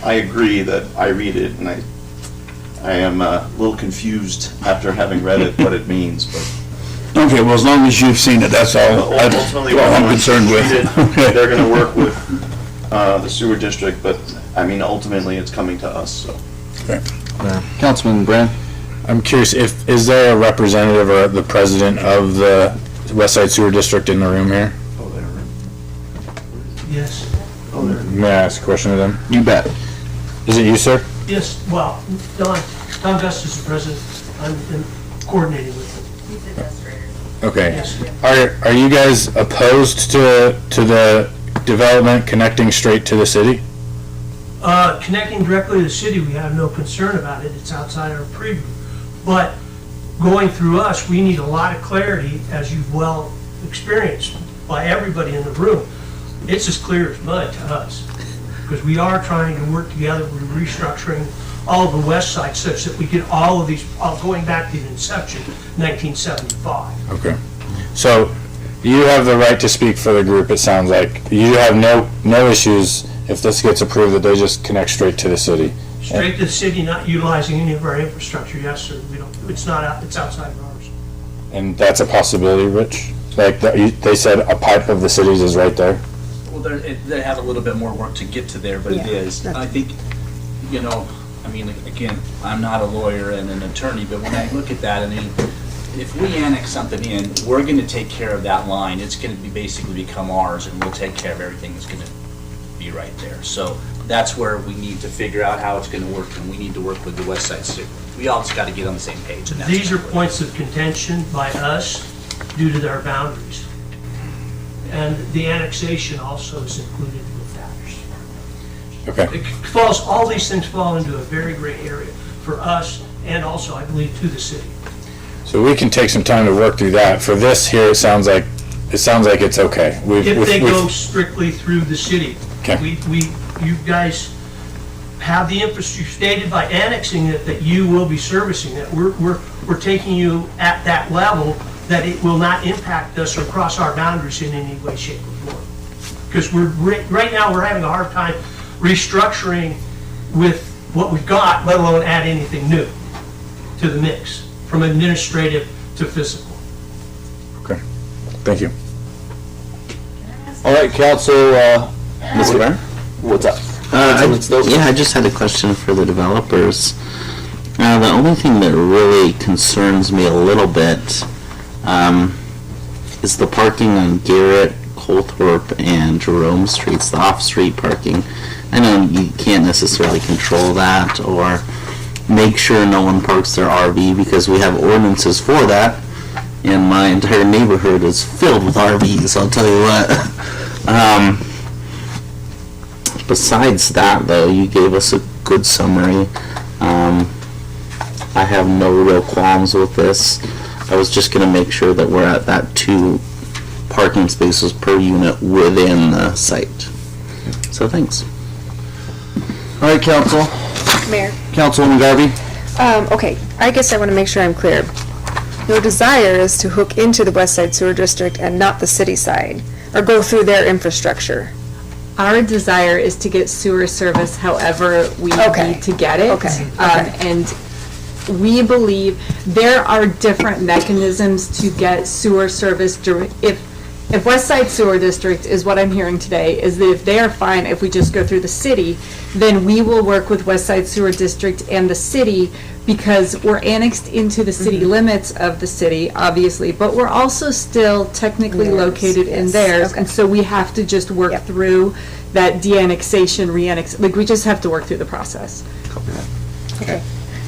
I agree that I read it and I am a little confused after having read it, what it means, but. Okay, well, as long as you've seen it, that's all Ultimately, all I'm concerned with. They're gonna work with the sewer district, but, I mean, ultimately, it's coming to us, so. Councilman Brand? I'm curious, is there a representative or the president of the West Side Sewer District in the room here? Oh, there. Yes, May I ask a question of them? You bet. Is it you, sir? yes, well, Don Gustus is the president, I'm coordinating with him. Okay. Yes. Are you guys opposed to the development connecting straight to the city? Connecting directly to the city, we have no concern about it, it's outside our preview. But going through us, we need a lot of clarity, as you've well experienced by everybody in the room. It's as clear as mud to us, because we are trying to work together, we're restructuring all of the west side such that we get all of these, going back to the inception, 1975. Okay. So you have the right to speak for the group, it sounds like. You have no issues if this gets approved that they just connect straight to the city. Straight to the city, not utilizing any of our infrastructure, yes, sir, we don't, it's not out, it's outside of ours. And that's a possibility, Rich? Like, they said a pipe of the cities is right there? Well, they have a little bit more work to get to there, but it is. I think, I mean, again, I'm not a lawyer and an attorney, but when I look at that, I mean, if we annex something in, we're going to take care of that line. It's going to be basically become ours, and we'll take care of everything that's going to be right there. So that's where we need to figure out how it's going to work, and we need to work with the West Side City. We all just got to get on the same page. And that's These are points of contention by us due to their boundaries. And the annexation also is included with that. Okay. All these things fall into a very gray area for us and also, I believe, to the city. So we can take some time to work through that. For this here, it sounds like it's okay. If they go strictly through the city. Okay. You guys have the infrastructure stated by annexing it that you will be servicing it. We're taking you at that level that it will not impact us or cross our boundaries in any way, shape, or form. Because right now, we're having a hard time restructuring with what we've got, let alone add anything new to the mix, from administrative to physical. Okay. Thank you. Can I ask All right, council, Mr. Mayor? what's up? Yeah, I just had a question for the developers. The only thing that really concerns me a little bit is the parking on Garrett, Colthorpe, and Jerome Streets, the off-street parking. I know you can't necessarily control that or make sure no one parks their RV because we have ordinances for that, and my entire neighborhood is filled with RVs, I'll tell you what. Besides that, though, you gave us a good summary. I have no real qualms with this. I was just going to make sure that we're at that 2 parking spaces per unit within the site. So thanks. All right, council. Mayor. Councilwoman Garvey? Okay, I guess I want to make sure I'm clear. Your desire is to hook into the West Side Sewer District and not the city side, or go through their infrastructure. Our desire is to get sewer service however we need to get it. Okay. And we believe there are different mechanisms to get sewer service. If West Side Sewer District is what I'm hearing today, is that if they are fine, if we just go through the city, then we will work with West Side Sewer District and the city, because we're annexed into the city limits of the city, obviously, but we're also still technically located in theirs, and so we have to just work through that de-annexation, like, we just have to work through the process. Okay.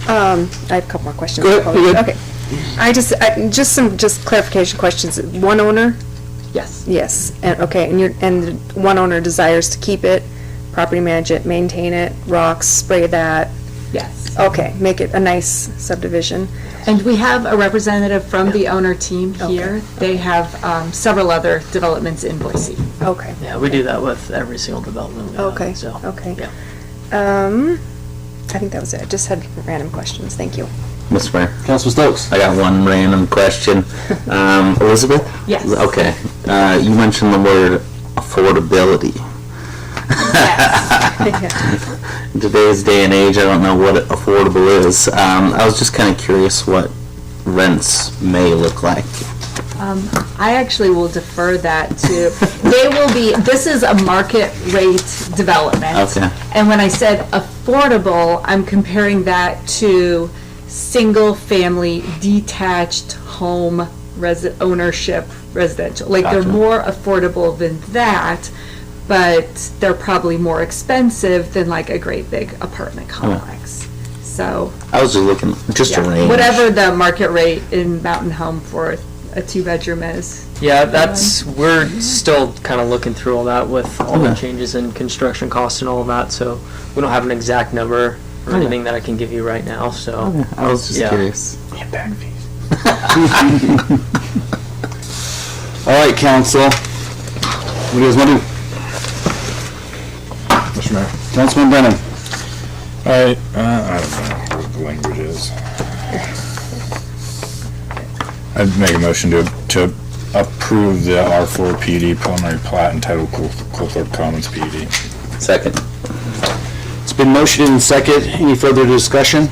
I have a couple more questions. Go ahead, you're good. Okay. Just some clarification questions. One owner? Yes. Yes. And one owner desires to keep it, property manage it, maintain it, rocks, spray that. Yes. Okay, make it a nice subdivision. And we have a representative from the owner team here. They have several other developments in Boise. Okay. Yeah, we do that with every single development we have, Okay, so, okay. yeah. I think that was it. I just had random questions. Thank you. Mr. Mayor? Councilman Stokes? I got one random question. Elizabeth? Yes. Okay. You mentioned the word affordability. In today's day and age, I don't know what affordable is. I was just kind of curious what rents may look like. I actually will defer that to, this is a market rate development. Okay. And when I said affordable, I'm comparing that to single-family detached home ownership residential. Like, they're Gotcha. more affordable than that, but they're probably more expensive than like a great big apartment complex. So, I was just looking, just a range. whatever the market rate in Mountain Home for a 2-bedroom is. Yeah, we're still kind of looking through all that with all the Okay. changes in construction costs and all of that, so we don't have an exact number or anything that I can give you right now, so. I was just Yeah. curious. All right, council. What do you guys want to do? Mr. Mayor? Councilman Brennan? All right, I don't know what the language is. I'd make a motion to approve the R4 PD preliminary plat entitled Colthorpe Commons PD. Second. It's been motioned and second. Any further discussion?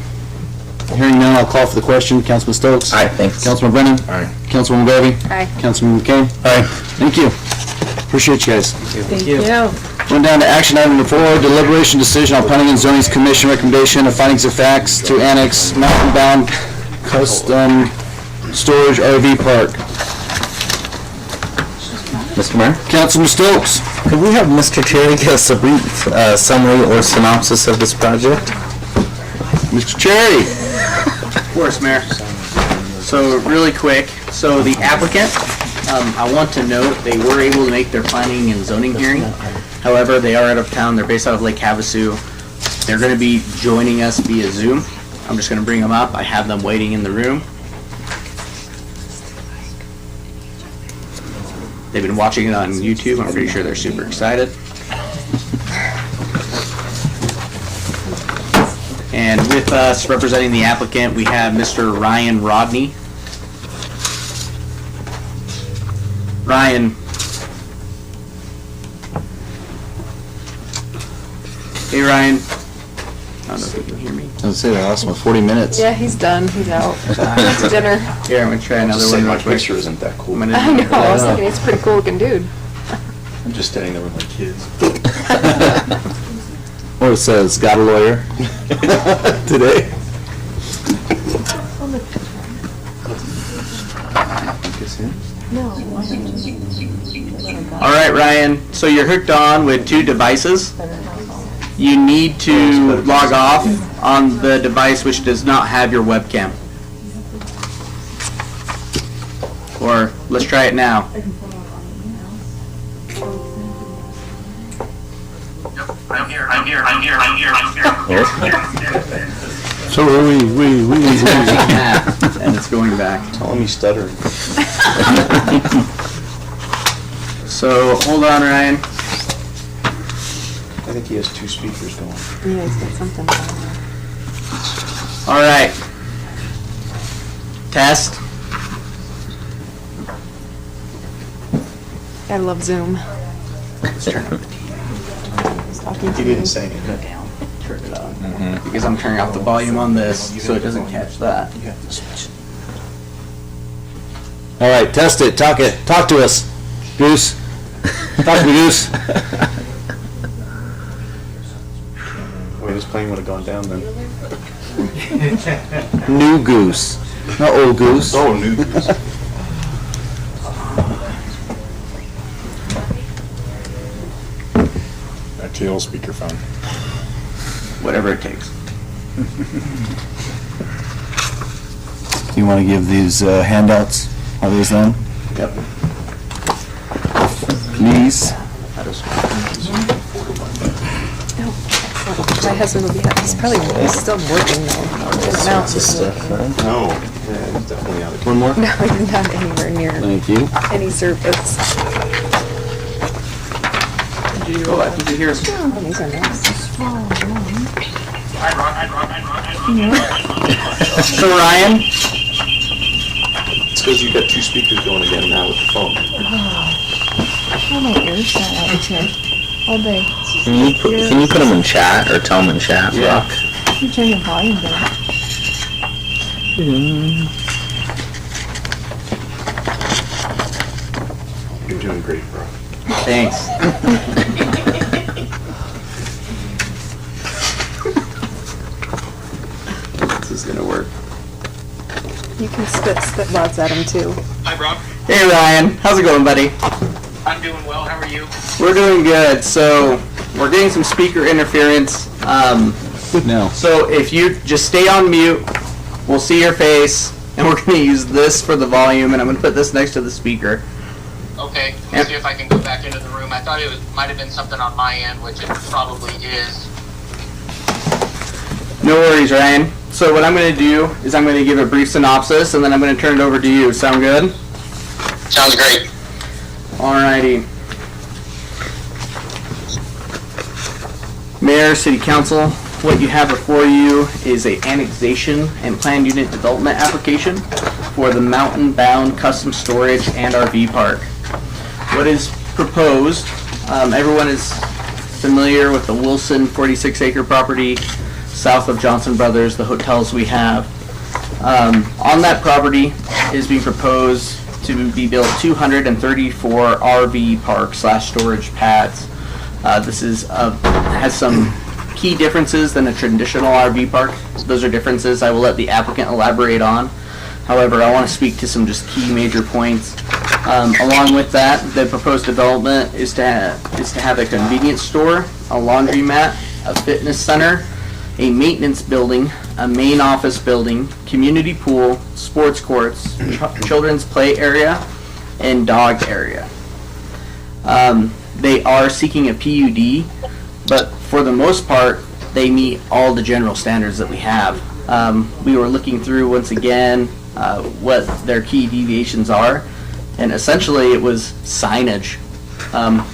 Hearing none, I'll call for the question. Councilman Stokes? Aye, thanks. Councilman Brennan? Aye. Councilwoman Garvey? Aye. Councilman McCain? Aye. Thank you. Appreciate you guys. Thank you. Going down to action item number 4, deliberation decision on Planning and Zoning Commission recommendation of findings of facts to annex Mountain Bound Custom Storage RV Park. Mr. Mayor? Councilman Stokes? Could we have Mr. Cherry give us a brief summary or synopsis of this project? Mr. Cherry? Of course, Mayor. So, really quick, so the applicant, I want to note, they were able to make their planning and zoning hearing. However, they are out of town, they're based out of Lake Havasu. They're gonna be joining us via Zoom. I'm just gonna bring them up, I have them waiting in the room. They've been watching it on YouTube, I'm pretty sure they're super excited. And with us representing the applicant, we have Mr. Ryan Rodney. Ryan. Hey, Ryan. I don't know if you can hear me. I was saying, I lost my 40 minutes. Yeah, he's done. He's out. Went to dinner. Here, I'm gonna try another Just one say real my quick. picture isn't that cool. I know. I was thinking he's a pretty cool looking dude. I'm just standing there with my kids. Or it says, got a lawyer today. All right, Ryan, so you're hooked on with 2 devices. You need to log off on the device which does not have your webcam. Or let's try it now. I'm here. So are we. And it's going back. Tell him he's stuttering. So hold on, Ryan. I think he has 2 speakers going. Yeah, he's got something. All right. Test. I love Zoom. Let's turn up the TV. He didn't say anything. Turn it on. Because I'm turning off the volume on this so it doesn't catch that. You have to switch. All right, test it. Talk to us, Goose. Talk to me, Goose. Wait, this plane would have gone down then. New Goose, not old Goose. Oh, new Goose. Back to the old speakerphone. Whatever it takes. Do you want to give these handouts? Are these them? Yep. Please. My husband will be happy. He's still working though. No, No, yeah, he's definitely out of. One more? no, he's not anywhere near Thank you. any service. Oh, I think you hear. Oh, these are nice. So Ryan, It's because you've got 2 speakers going again now with the phone. Oh, my ears sat out of chair all day. Can you put them in chat or tell them in chat? Yeah. Rock? You turn your volume down. You're doing great, bro. thanks. This is gonna work. You can spit lots at him too. Hi, Rob. Hey Ryan, how's it going, buddy? I'm doing well. How are you? We're doing good. So we're getting some speaker interference. No. So if you just stay on mute, we'll see your face, and we're going to use this for the volume, and I'm going to put this next to the speaker. Okay. Let's see if I can go back into the room. I thought it might have been something on my end, which it probably is. No worries, Ryan. So what I'm going to do is I'm going to give a brief synopsis, and then I'm going to turn it over to you. Sound good? Sounds great. Alrighty. Mayor, City Council, what you have before you is a annexation and planned unit development application for the Mountain Bound Custom Storage and RV Park. What is proposed, everyone is familiar with the Wilson 46-acre property south of Johnson Brothers, the hotels we have. On that property is being proposed to be built 234 RV park / storage pads. This has some key differences than a traditional RV park. Those are differences I will let the applicant elaborate on. However, I want to speak to some just key major points. Along with that, the proposed development is to have a convenience store, a laundromat, a fitness center, a maintenance building, a main office building, community pool, sports courts, children's play area, and dog area. They are seeking a PUD, but for the most part, they meet all the general standards that we have. We were looking through once again what their key deviations are, and essentially it was signage.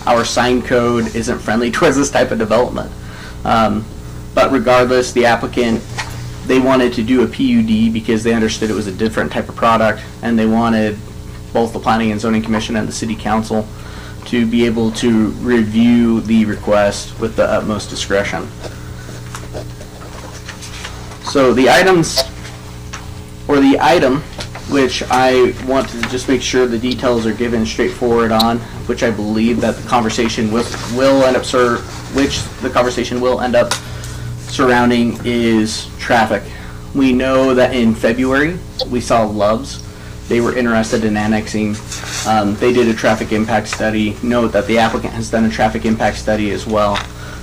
Our sign code isn't friendly towards this type of development. But regardless, the applicant, they wanted to do a PUD because they understood it was a different type of product, and they wanted both the Planning and Zoning Commission and the City Council to be able to review the request with the utmost discretion. So the item which I want to just make sure the details are given straightforward on, which I believe that the conversation will end up surrounding is traffic. We know that in February, we saw Love's. They were interested in annexing. They did a traffic impact study. Note that the applicant has done a traffic impact study as well.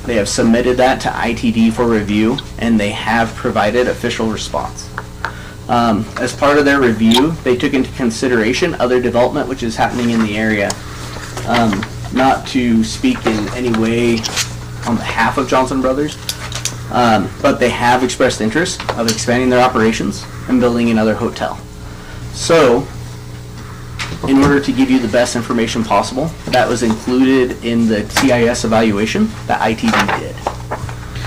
They have submitted that to ITD for review, and they have provided official response. As part of their review, they took into consideration other development which is happening in the area. Not to speak in any way on behalf of Johnson Brothers, but they have expressed interest of expanding their operations and building another hotel. So, in order to give you the best information possible, that was included in the CIS evaluation that ITD did.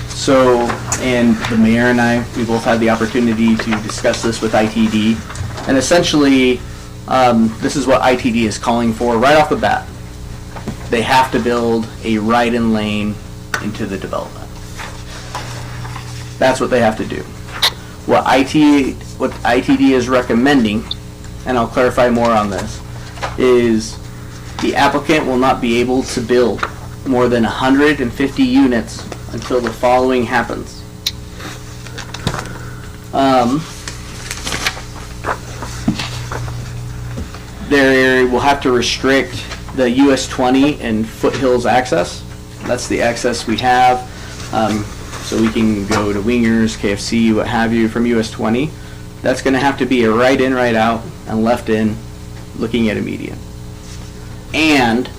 So, and the mayor and I, we both had the opportunity to discuss this with ITD, and essentially, this is what ITD is calling for right off the bat. They have to build a right-in lane into the development. That's what they have to do. What ITD is recommending, and I'll clarify more on this, is the applicant will not be able to build more than 150 units until the following happens. They will have to restrict the US 20 and Foothills access. That's the access we have. So we can go to Wingers, KFC, what have you, from US 20. That's going to have to be a right in, right out, and left in, looking at a median. And,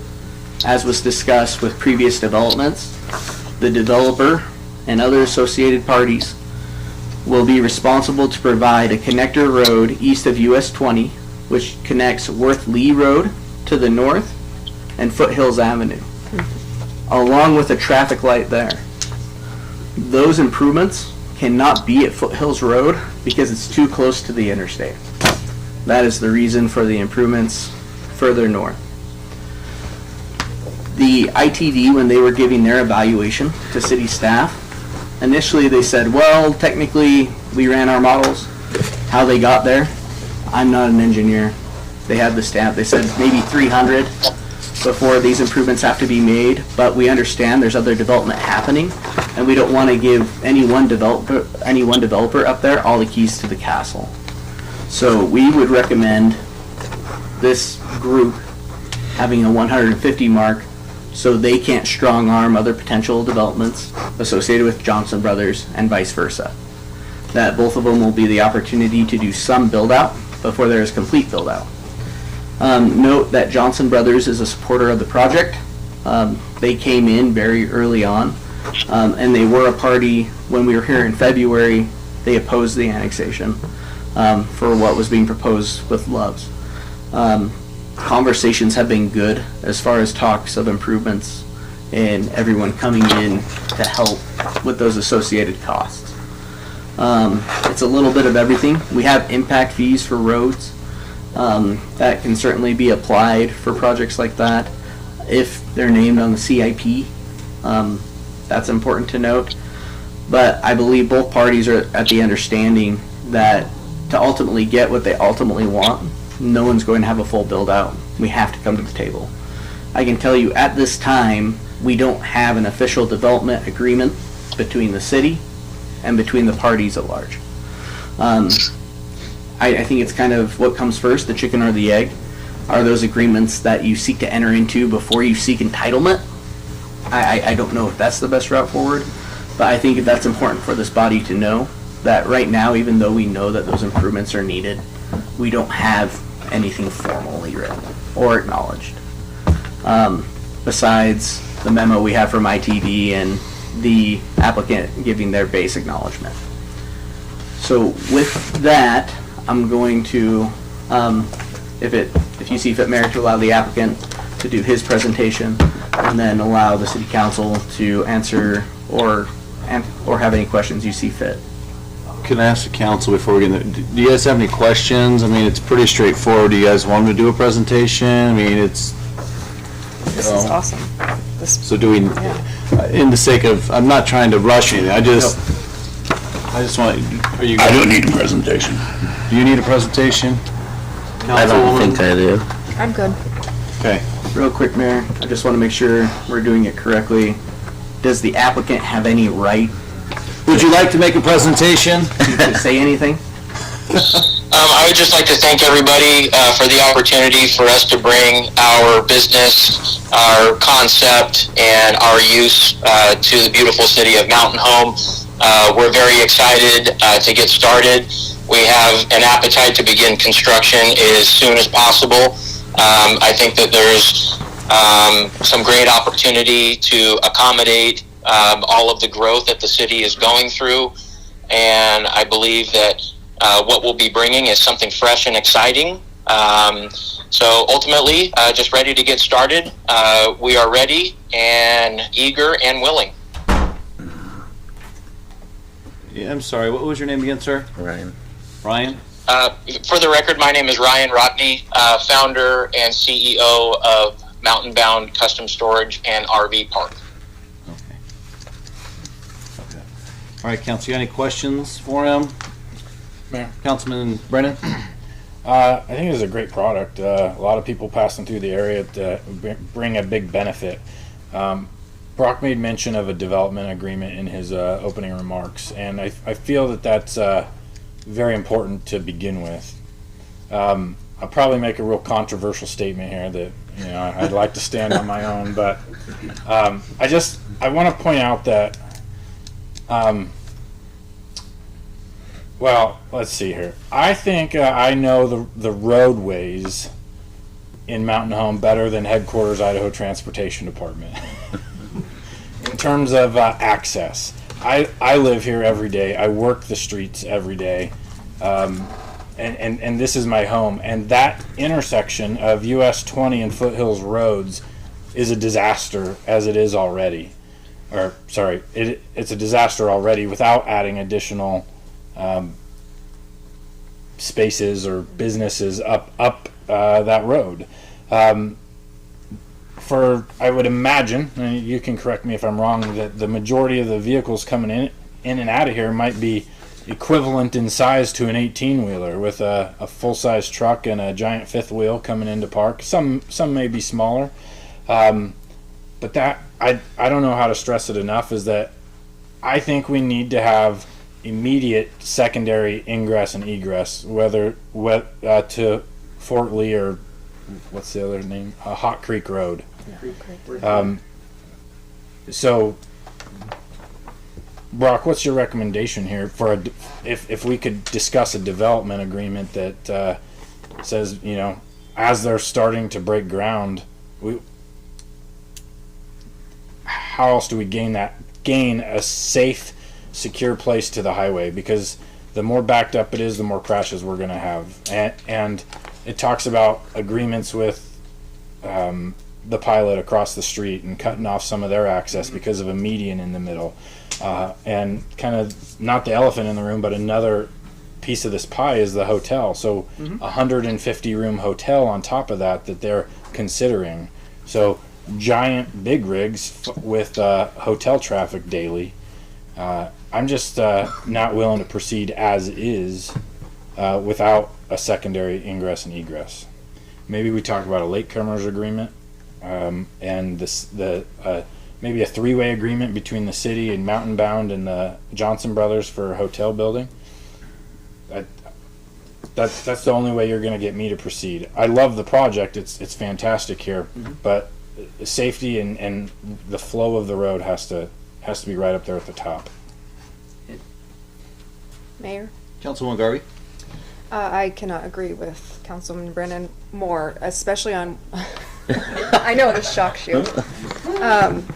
as was discussed with previous developments, the developer and other associated parties will be responsible to provide a connector road east of US 20, which connects Worth Lee Road to the north and Foothills Avenue, along with a traffic light there. Those improvements cannot be at Foothills Road because it's too close to the interstate. That is the reason for the improvements further north. The ITD, when they were giving their evaluation to city staff, initially they said, well, technically we ran our models. How they got there, I'm not an engineer. They had the stamp. They said maybe 300 before these improvements have to be made, but we understand there's other development happening, and we don't want to give any one developer up there all the keys to the castle. So we would recommend this group having a 150 mark so they can't strong arm other potential developments associated with Johnson Brothers and vice versa. That both of them will be the opportunity to do some build out before there is complete build out. Note that Johnson Brothers is a supporter of the project. They came in very early on, and they were a party when we were here in February. They opposed the annexation for what was being proposed with Love's. Conversations have been good as far as talks of improvements and everyone coming in to help with those associated costs. It's a little bit of everything. We have impact fees for roads. That can certainly be applied for projects like that if they're named on the CIP. That's important to note. But I believe both parties are at the understanding that to ultimately get what they ultimately want, no one's going to have a full build out. We have to come to the table. I can tell you at this time, we don't have an official development agreement between the city and between the parties at large. I think it's kind of what comes first, the chicken or the egg. Are those agreements that you seek to enter into before you seek entitlement? I don't know if that's the best route forward, but I think that's important for this body to know that right now, even though we know that those improvements are needed, we don't have anything formally written or acknowledged. Besides the memo we have from ITD and the applicant giving their base acknowledgement. So with that, I'm going to, if you see fit, Mayor, to allow the applicant to do his presentation and then allow the city council to answer or have any questions you see fit. Can I ask the council before we get into, do you guys have any questions? I mean, it's pretty straightforward. Do you guys want me to do a presentation? I mean, it's, This is awesome. so do we, in the sake of, I'm not trying to rush anything, I just want, are you? I don't need a presentation. Do you need a presentation? I don't think I do. I'm good. Okay. Real quick, Mayor, I just want to make sure we're doing it correctly. Does the applicant have any right Would you like to make a presentation? to say anything? I would just like to thank everybody for the opportunity for us to bring our business, our concept, and our use to the beautiful city of Mountain Home. We're very excited to get started. We have an appetite to begin construction as soon as possible. I think that there's some great opportunity to accommodate all of the growth that the city is going through, and I believe that what we'll be bringing is something fresh and exciting. So ultimately, just ready to get started. We are ready and eager and willing. Yeah, I'm sorry, what was your name again, sir? Ryan. Ryan? For the record, my name is Ryan Rodney, founder and CEO of Mountain Bound Custom Storage and RV Park. All right, Council, you got any questions for him? Mayor. Councilman Brennan? I think it's a great product. A lot of people passing through the area bring a big benefit. Brock made mention of a development agreement in his opening remarks, and I feel that that's very important to begin with. I'll probably make a real controversial statement here that I'd like to stand on my own, but I want to point out that well, let's see here. I think I know the roadways in Mountain Home better than headquarters Idaho Transportation Department. In terms of access, I live here every day. I work the streets every day, and this is my home. And that intersection of US 20 and Foothills roads is a disaster as it is already. Or sorry, it's a disaster already without adding additional spaces or businesses up that road. I would imagine, and you can correct me if I'm wrong, that the majority of the vehicles coming in and out of here might be equivalent in size to an 18-wheeler with a full-size truck and a giant fifth wheel coming into park. Some may be smaller, but that I don't know how to stress it enough, is that I think we need to have immediate secondary ingress and egress, whether to Fort Lee or what's the other name? Hot Creek Road. So, Brock, what's your recommendation here for if we could discuss a development agreement that says, as they're starting to break ground, how else do we gain a safe, secure place to the highway? Because the more backed up it is, the more crashes we're going to have. And it talks about agreements with the pilot across the street and cutting off some of their access because of a median in the middle. And kind of not the elephant in the room, but another piece of this pie is the hotel. So 150 room hotel on top of that they're considering. So giant big rigs with hotel traffic daily. I'm just not willing to proceed as is without a secondary ingress and egress. Maybe we talk about a latecomers agreement, and maybe a three-way agreement between the city and Mountain Bound and the Johnson Brothers for a hotel building. That's the only way you're going to get me to proceed. I love the project; it's fantastic here, but safety and the flow of the road has to be right up there at the top. Mayor? Councilwoman Garvey? I cannot agree with Councilman Brennan more, especially on, I know this shocks you.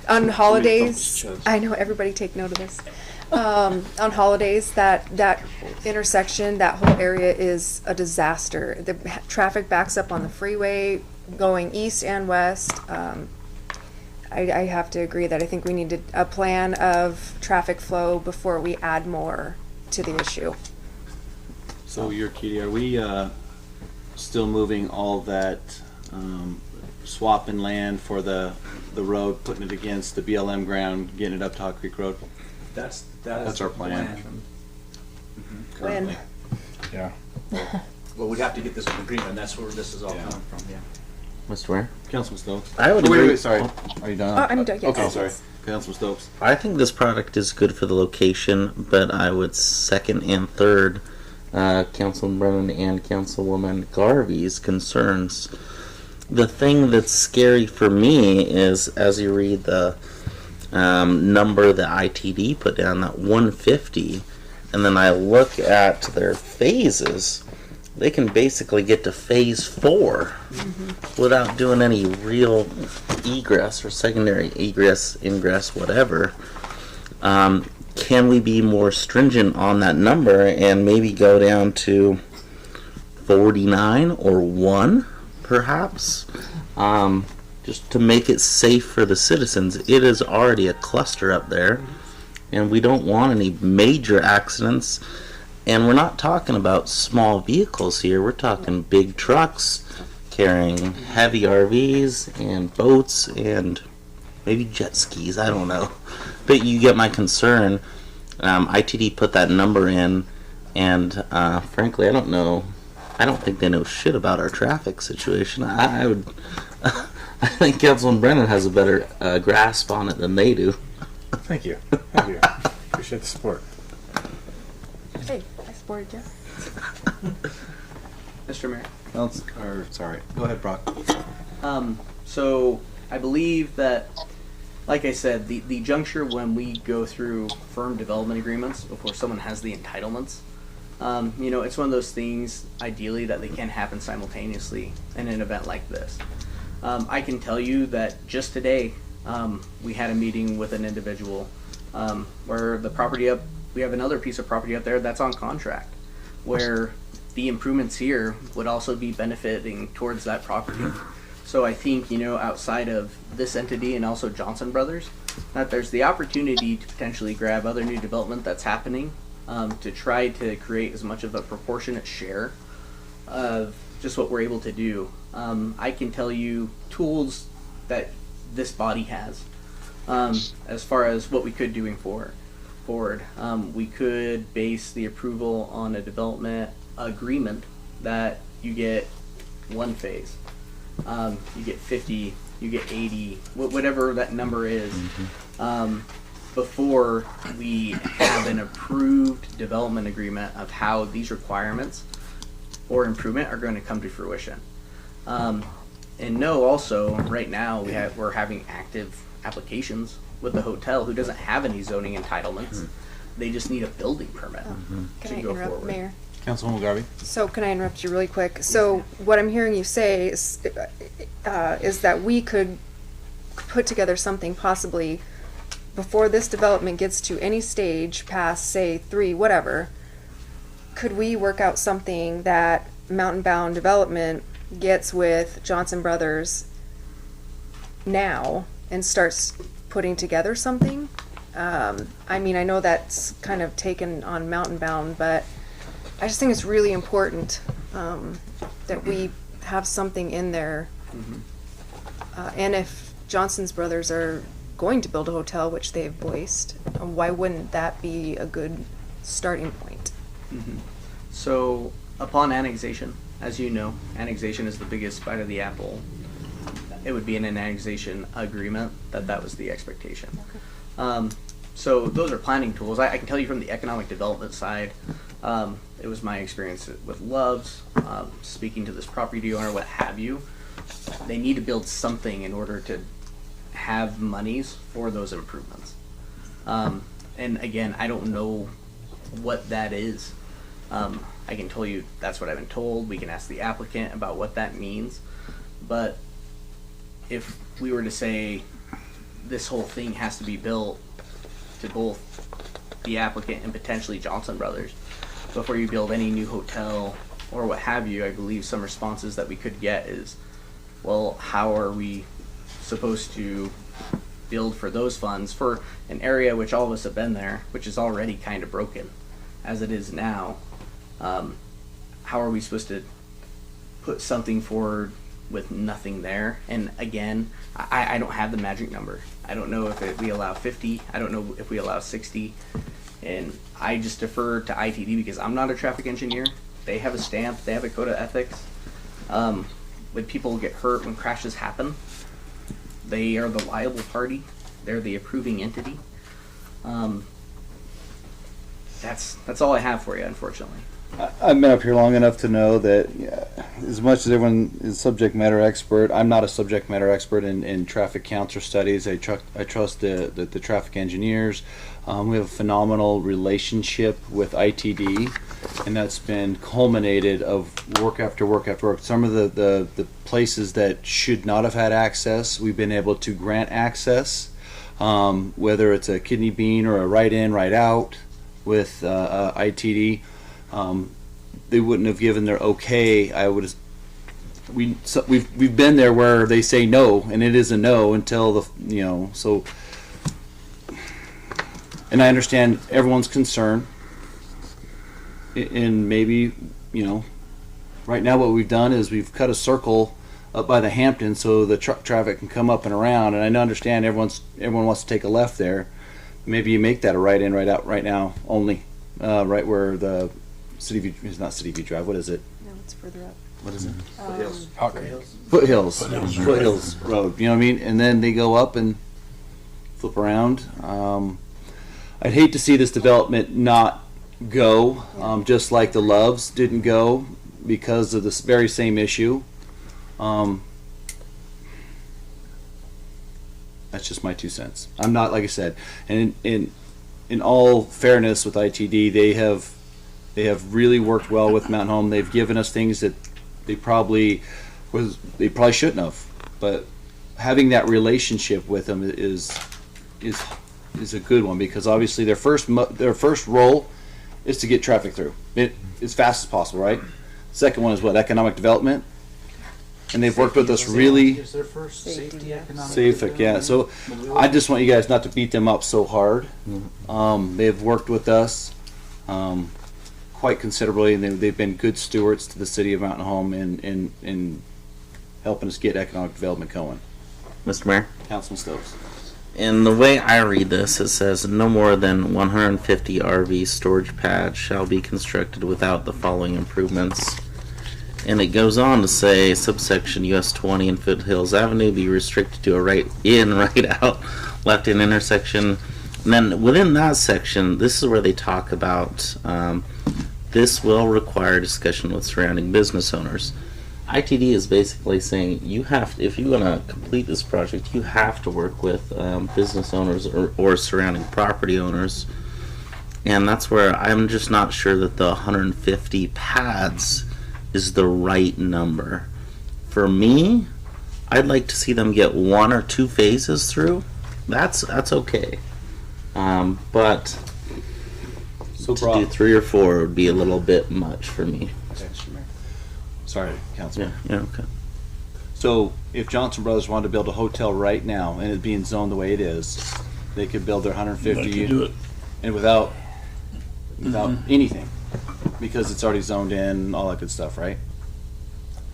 On holidays, I know everybody take note of this. On holidays, that intersection, that whole area is a disaster. The traffic backs up on the freeway going east and west. I have to agree that I think we need a plan of traffic flow before we add more to the issue. So Kitty, are we still moving all that swapping land for the road, putting it against the BLM ground, getting it up to Hot Creek Road? That's our plan. When? Yeah. Well, we'd have to get this in agreement, that's where this is all coming from, yeah. Mr. Ware? Councilman Stokes. I would Wait, agree. sorry. Are you done? Oh, I'm done, yes. Okay, sorry. Councilman Stokes. I think this product is good for the location, but I would second and third Councilman Brennan and Councilwoman Garvey's concerns. The thing that's scary for me is as you read the number that ITD put down, that 150, and then I look at their phases, they can basically get to phase 4 without doing any real egress or secondary egress, ingress, whatever. Can we be more stringent on that number and maybe go down to 49 or 1, perhaps? Just to make it safe for the citizens. It is already a cluster up there, and we don't want any major accidents. And we're not talking about small vehicles here. We're talking big trucks carrying heavy RVs and boats and maybe jet skis. I don't know. But you get my concern. ITD put that number in, and frankly, I don't know. I don't think they know shit about our traffic situation. I would. I think Councilman Brennan has a better grasp on it than they do. Thank you. Thank you. Appreciate the support. Hey, I supported you. Mr. Mayor. Sorry. Go ahead, Brock. So I believe that, like I said, the juncture when we go through firm development agreements before someone has the entitlements, it's one of those things, ideally, that they can happen simultaneously in an event like this. I can tell you that just today, we had a meeting with an individual where the property we have another piece of property up there that's on contract, where the improvements here would also be benefiting towards that property. So I think, outside of this entity and also Johnson Brothers, that there's the opportunity to potentially grab other new development that's happening to try to create as much of a proportionate share of just what we're able to do. I can tell you tools that this body has as far as what we could doing forward. We could base the approval on a development agreement that you get one phase. You get 50, you get 80, whatever that number is, before we have an approved development agreement of how these requirements or improvement are going to come to fruition. And also, right now we're having active applications with the hotel who doesn't have any zoning entitlements. They just need a building permit Can to I go interrupt, forward. Mayor? Councilwoman Garvey. So can I interrupt you really quick? So what I'm hearing you say is that we could put together something possibly before this development gets to any stage past, say, 3, whatever. Could we work out something that Mountain Bound Development gets with Johnson Brothers now and starts putting together something? I mean, I know that's kind of taken on Mountain Bound, but I just think it's really important that we have something in there. And if Johnson's Brothers are going to build a hotel, which they've voiced, why wouldn't that be a good starting point? So, upon annexation, as you know, annexation is the biggest bite of the apple. It would be in an annexation agreement that was the expectation. So those are planning tools. I can tell you from the economic development side, it was my experience with Love's, speaking to this property owner, what have you. They need to build something in order to have monies for those improvements. And again, I don't know what that is. I can tell you that's what I've been told. We can ask the applicant about what that means. But if we were to say this whole thing has to be built to both the applicant and potentially Johnson Brothers before you build any new hotel or what have you, I believe some responses that we could get is, well, how are we supposed to build for those funds for an area which all of us have been there, which is already kind of broken as it is now? How are we supposed to put something forward with nothing there? And again, I don't have the magic number. I don't know if we allow 50. I don't know if we allow 60. And I just defer to ITD because I'm not a traffic engineer. they have a stamp, they have a code of ethics. When people get hurt, when crashes happen, they are the liable party. They're the approving entity. That's all I have for you, unfortunately. I've been up here long enough to know that as much as everyone is subject matter expert, I'm not a subject matter expert in traffic counts or studies. I trust the traffic engineers. We have a phenomenal relationship with ITD, and that's been culminated of work after work after work. Some of the places that should not have had access, we've been able to grant access, whether it's a kidney bean or a right in, right out with ITD. They wouldn't have given their okay. We've been there where they say no, and it is a no until so. And I understand everyone's concern, and maybe right now what we've done is we've cut a circle up by the Hampton so the truck traffic can come up and around. And I understand everyone wants to take a left there. Maybe you make that a right in, right out, right now only, right where the City View is not City View Drive. What is it? No, it's further up. What is it? Foothills. Foothills Road. You know what I mean? And then they go up and flip around. I'd hate to see this development not go, just like the Loves didn't go because of this very same issue. That's just my 2 cents. I'm not, like I said, and in all fairness with ITD, they have really worked well with Mountain Home. They've given us things that they probably shouldn't have. But having that relationship with them is a good one, because obviously their first role is to get traffic through it as fast as possible, right? Second one is what? Economic development. And they've worked with us really Is their first safety economic safe. Yeah. So I just want you guys not to beat them up so hard. They've worked with us quite considerably, and they've been good stewards to the city of Mountain Home in helping us get economic development going. Mr. Mayor? Councilman Stokes. In the way I read this, it says no more than 150 RV storage pads shall be constructed without the following improvements. And it goes on to say subsection US 20 and Foothills Avenue be restricted to a right in, right out, left in intersection. And then within that section, this is where they talk about this will require discussion with surrounding business owners. ITD is basically saying you have to, if you want to complete this project, you have to work with business owners or surrounding property owners. And that's where I'm just not sure that the 150 pads is the right number. For me, I'd like to see them get 1 or 2 phases through. That's okay. But to do 3 or 4 would be a little bit much for me. Sorry, Councilman. Yeah, okay. So if Johnson Brothers wanted to build a hotel right now, and it being zoned the way it is, they could build their 150 They could do it. and without anything, because it's already zoned in, all that good stuff, right?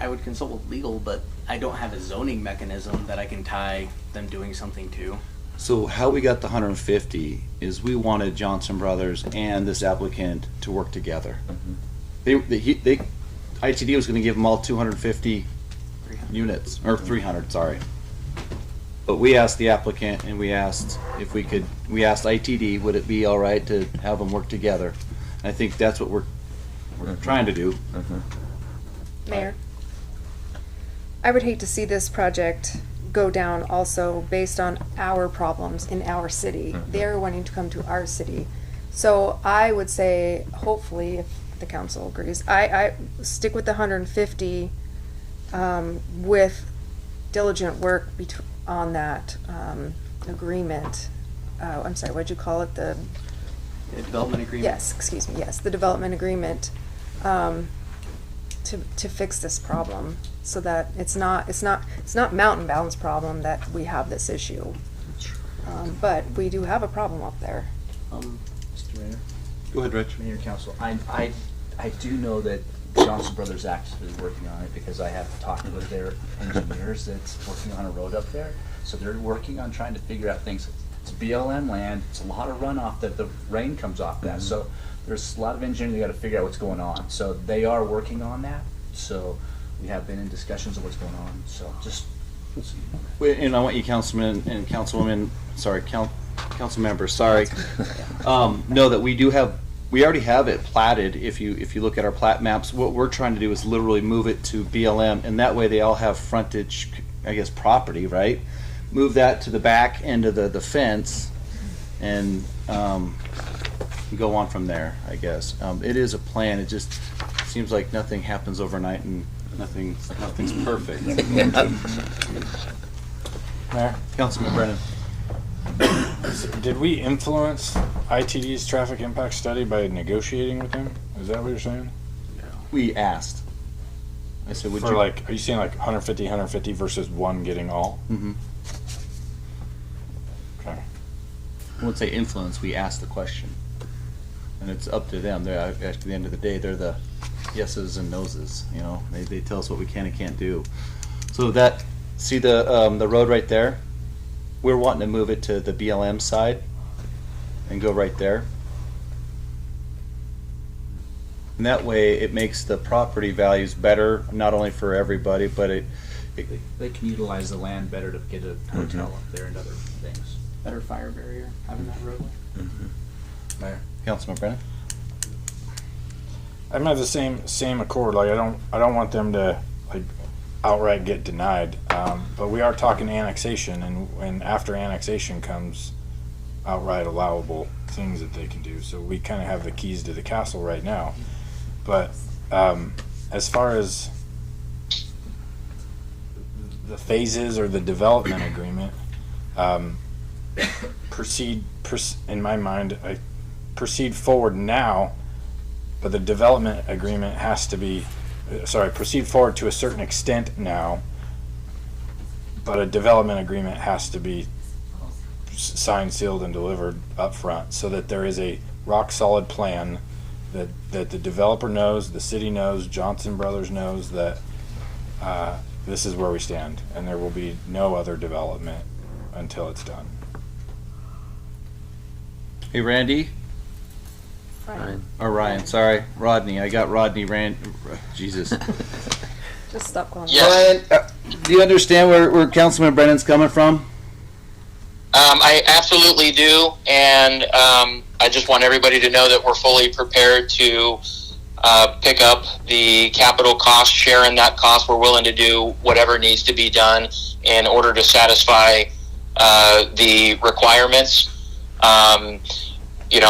I would consult with legal, but I don't have a zoning mechanism that I can tie them doing something to. So how we got the 150 is we wanted Johnson Brothers and this applicant to work together. ITD was going to give them all 250 units, or 300, sorry. But we asked the applicant, and we asked ITD, would it be all right to have them work together? And I think that's what we're trying to do. Mayor, I would hate to see this project go down also based on our problems in our city. They're wanting to come to our city. So I would say, hopefully, if the council agrees, I stick with the 150 with diligent work on that agreement. I'm sorry, what'd you call it? The development agreement? Yes, excuse me, yes, the development agreement to fix this problem so that it's not Mountain Bound's problem that we have this issue. But we do have a problem up there. Mr. Mayor? Go ahead, Rich. Mayor, Council, I do know that Johnson Brothers actively working on it because I have talked with their engineers that's working on a road up there. So they're working on trying to figure out things. It's BLM land, it's a lot of runoff that the rain comes off that, so there's a lot of engineering, they gotta figure out what's going on. So they are working on that, so we have been in discussions of what's going on, so just, we'll see. And I want you, councilmen and councilwomen, sorry, council members, sorry, know that we already have it platted. If you look at our plat maps, what we're trying to do is literally move it to BLM, and that way they all have frontage, I guess, property, right? Move that to the back end of the fence, and go on from there, I guess. It is a plan. It just seems like nothing happens overnight and nothing's perfect. Mayor? Councilman Brennan. Did we influence ITD's traffic impact study by negotiating with them? Is that what you're saying? We asked. I said, would For you? like, are you saying like 150 versus one getting all? Mm-hmm. Okay. I wouldn't say influence, we asked the question. And it's up to them. They're, at the end of the day, they're the yeses and noses, you know? They tell us what we can and can't do. So that, see the road right there? We're wanting to move it to the BLM side and go right there. And that way it makes the property values better, not only for everybody, but They can utilize the land better to get a hotel up there and other things. Better fire barrier, having that roadway. Mayor. Councilman Brennan? I'm of the same accord. Like I don't want them to like outright get denied. But we are talking annexation, and after annexation comes outright allowable things that they can do. So we kind of have the keys to the castle right now. But as far as the phases or the development agreement, in my mind, I proceed forward now, but the development agreement has to be, proceed forward to a certain extent now, but a development agreement has to be signed, sealed, and delivered up front so that there is a rock-solid plan that the developer knows, the city knows, Johnson Brothers knows that this is where we stand, and there will be no other development until it's done. Hey, Randy? Or Ryan, sorry. Rodney. I got Rodney, Jesus. Just stop calling. Yes. Ryan, do you understand where Councilman Brennan's coming from? I absolutely do, and I just want everybody to know that we're fully prepared to pick up the capital cost, share in that cost. We're willing to do whatever needs to be done in order to satisfy the requirements. You know,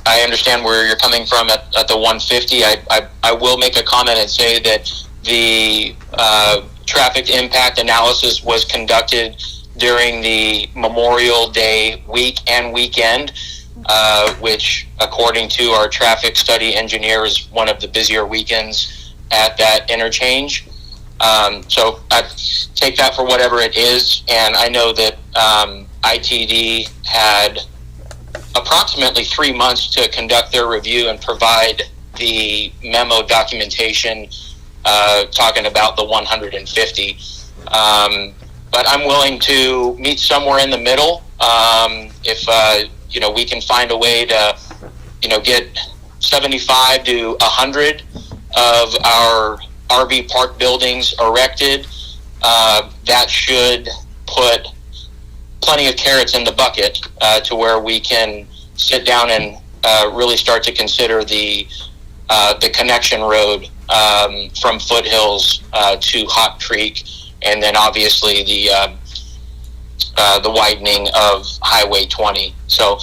I understand where you're coming from at the 150. I will make a comment and say that the traffic impact analysis was conducted during the Memorial Day week and weekend, which, according to our traffic study engineer, is one of the busier weekends at that interchange. So I take that for whatever it is, and I know that ITD had approximately 3 months to conduct their review and provide the memo documentation talking about the 150. But I'm willing to meet somewhere in the middle. If you know, we can find a way to, you know, get 75 to 100 of our RV park buildings erected. That should put plenty of carrots in the bucket to where we can sit down and really start to consider the connection road from Foothills to Hot Creek, and then obviously the widening of Highway 20. So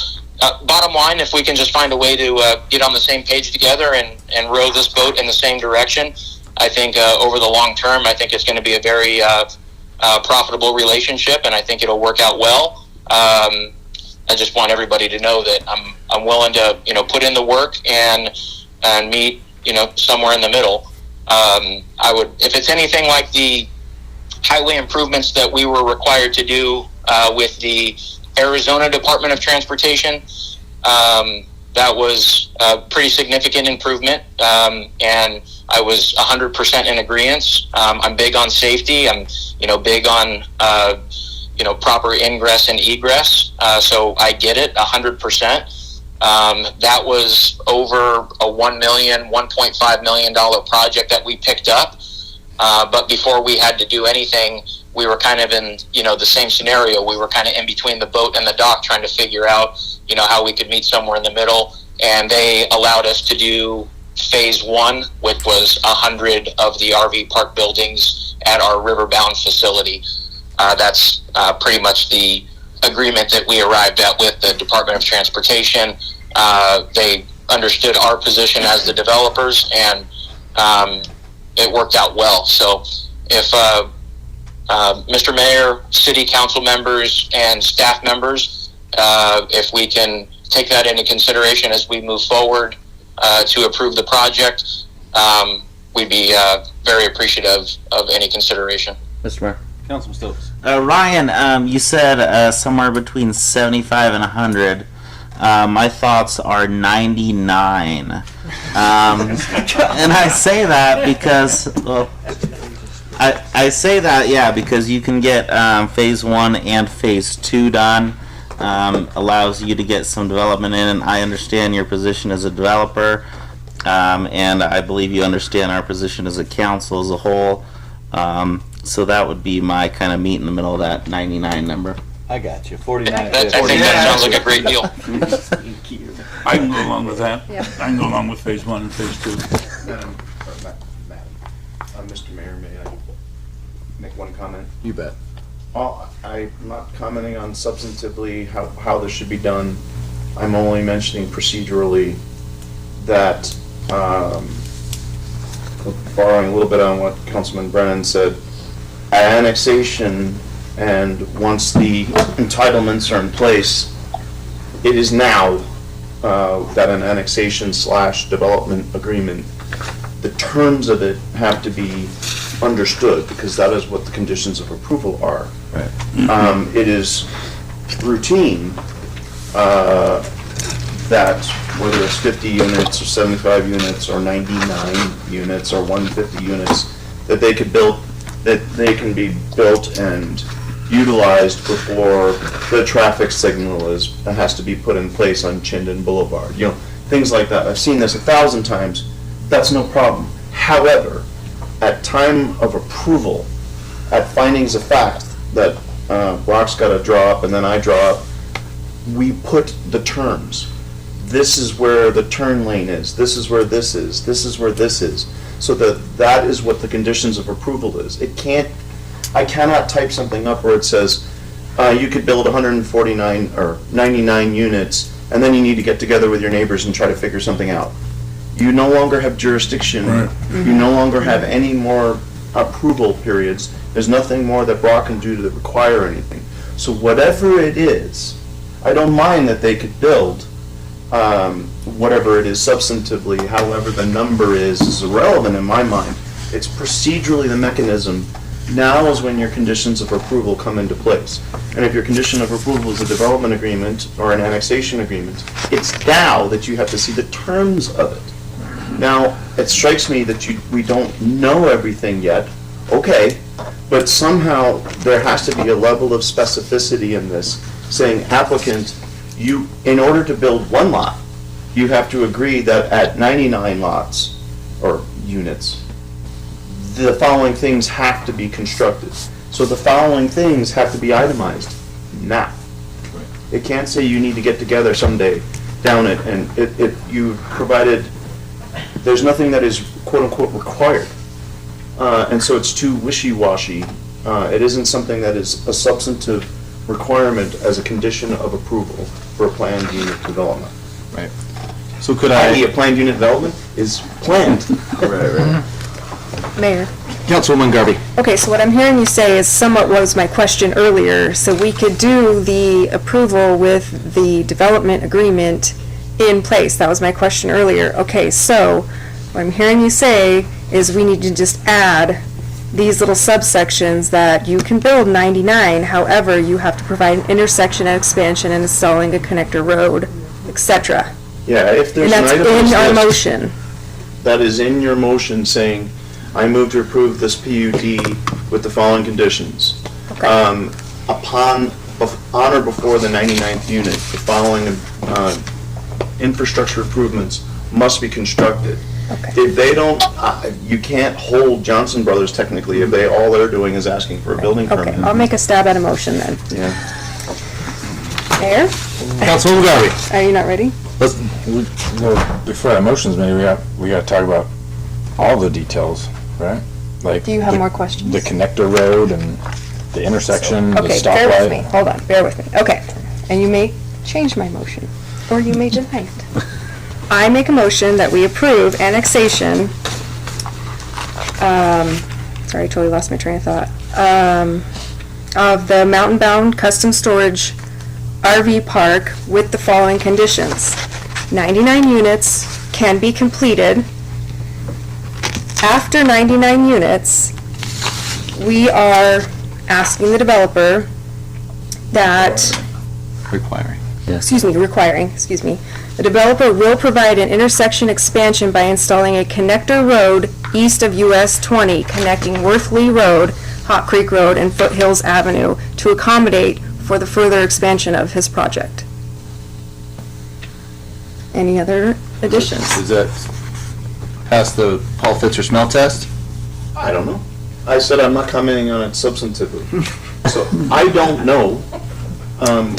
bottom line, if we can just find a way to get on the same page together and row this boat in the same direction, I think over the long term, I think it's going to be a very profitable relationship, and I think it'll work out well. I just want everybody to know that I'm willing to, you know, put in the work and meet, you know, somewhere in the middle. I would, if it's anything like the highway improvements that we were required to do with the Arizona Department of Transportation, that was a pretty significant improvement, and I was 100% in agreement. I'm big on safety. I'm, you know, big on proper ingress and egress. So I get it 100%. That was over a $1.5 million project that we picked up. But before we had to do anything, we were kind of in, the same scenario. We were kind of in between the boat and the dock trying to figure out, how we could meet somewhere in the middle. And they allowed us to do phase 1, which was 100 of the RV park buildings at our Riverbound facility. That's pretty much the agreement that we arrived at with the Department of Transportation. They understood our position as the developers, and it worked out well. So if Mr. Mayor, City Council members, and staff members, if we can take that into consideration as we move forward to approve the project, we'd be very appreciative of any consideration. Mr. Mayor. Councilman Stokes. Ryan, you said somewhere between 75 and 100. My thoughts are 99. And I say that because, I say that, because you can get phase 1 and phase 2 done. Allows you to get some development in, and I understand your position as a developer, and I believe you understand our position as a council as a whole. So that would be my kind of meet in the middle of that 99 number. I got you. 49. I think that sounds like a great deal. I can go along with that. Yeah. I can go along with phase 1 and phase 2. Mr. Mayor, may I make one comment? You bet. I'm not commenting on substantively how this should be done. I'm only mentioning procedurally that, borrowing a little bit on what Councilman Brennan said, annexation, and once the entitlements are in place, it is now that an annexation / development agreement, the terms of it have to be understood, because that is what the conditions of approval are. Right. It is routine that whether it's 50 units or 75 units or 99 units or 150 units, that they could build, that they can be built and utilized before the traffic signal has to be put in place on Chinden Boulevard. Things like that. I've seen this 1,000 times. That's no problem. However, at time of approval, at findings of fact that Brock's got to draw up and then I draw up, we put the terms. This is where the turn lane is. This is where this is. This is where this is. So that is what the conditions of approval is. I cannot type something up where it says you could build 149 or 99 units, and then you need to get together with your neighbors and try to figure something out. You no longer have jurisdiction. Right. You no longer have any more approval periods. There's nothing more that Brock can do to require anything. So whatever it is, I don't mind that they could build whatever it is substantively. However the number is irrelevant in my mind. It's procedurally the mechanism. Now is when your conditions of approval come into place. And if your condition of approval is a development agreement or an annexation agreement, it's now that you have to see the terms of it. Now, it strikes me that we don't know everything yet, okay, but somehow there has to be a level of specificity in this, saying, applicant, in order to build one lot, you have to agree that at 99 lots, or units, the following things have to be constructed. So the following things have to be itemized now. It can't say you need to get together someday down it, and you provided, there's nothing that is quote-unquote required. And so it's too wishy-washy. It isn't something that is a substantive requirement as a condition of approval for a planned unit development. Right. So could I... i.e. a planned unit development is planned. Right. Mayor. Councilwoman Garvey. Okay, so what I'm hearing you say is somewhat was my question earlier. So we could do the approval with the development agreement in place. That was my question earlier. Okay, so what I'm hearing you say is we need to just add these little subsections that you can build 99, however, you have to provide an intersection and expansion and installing a connector road, etc. Yeah, if there's And an that's item in our list motion. that is in your motion saying, I move to approve this PUD with the following conditions. Okay. on or before the 99th unit, the following infrastructure improvements must be constructed. If they don't, you can't hold Johnson Brothers technically if all they're doing is asking for a building permit. Okay, I'll make a stab at a motion then. Yeah. Mayor, Councilwoman Garvey. are you not ready? Well, before that motion's made, we got to talk about all the details, right? Like. Do you have more questions? The connector road and the intersection, the Okay, bear with me, stoplight. hold on, bear with me. Okay, and you may change my motion, or you may deny it. I make a motion that we approve annexation, sorry, I totally lost my train of thought, of the Mountain Bound Custom Storage RV Park with the following conditions. 99 units can be completed. After 99 units, we are asking the developer that, Requiring. requiring, the developer will provide an intersection expansion by installing a connector road east of US 20 connecting Worthley Road, Hot Creek Road, and Foothills Avenue to accommodate for the further expansion of his project. Any other additions? Does that pass the Paul Fitzer smell test? I don't know. I said I'm not commenting on it substantively. So I don't know.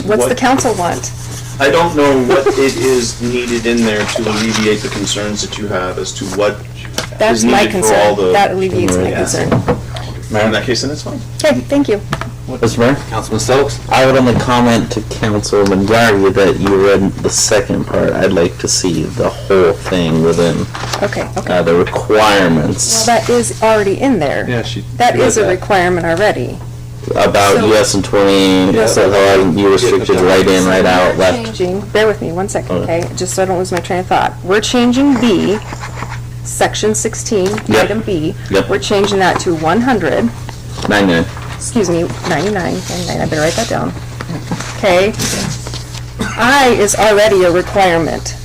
What's the council want? I don't know what it is needed in there to alleviate the concerns that you have as to what That's is my needed for all concern. the. That alleviates my Yeah. concern. In that case, then it's fine. Okay, thank you. Mr. Mayor? Councilman Stokes? I would only comment to Councilman Garvey that you read the second part. I'd like to see the whole thing within Okay, the requirements Well, that is already in there. Yeah, she. That is a requirement already. about So- US and 20, Yes. so how you restricted right in, right out, We're left. changing, bear with me one second, okay, just so I don't lose my train of thought. We're changing B, section 16, Yep. item B. Yep. We're changing that to 100, 99. excuse me, 99, I better write that down. Okay. I is already a requirement.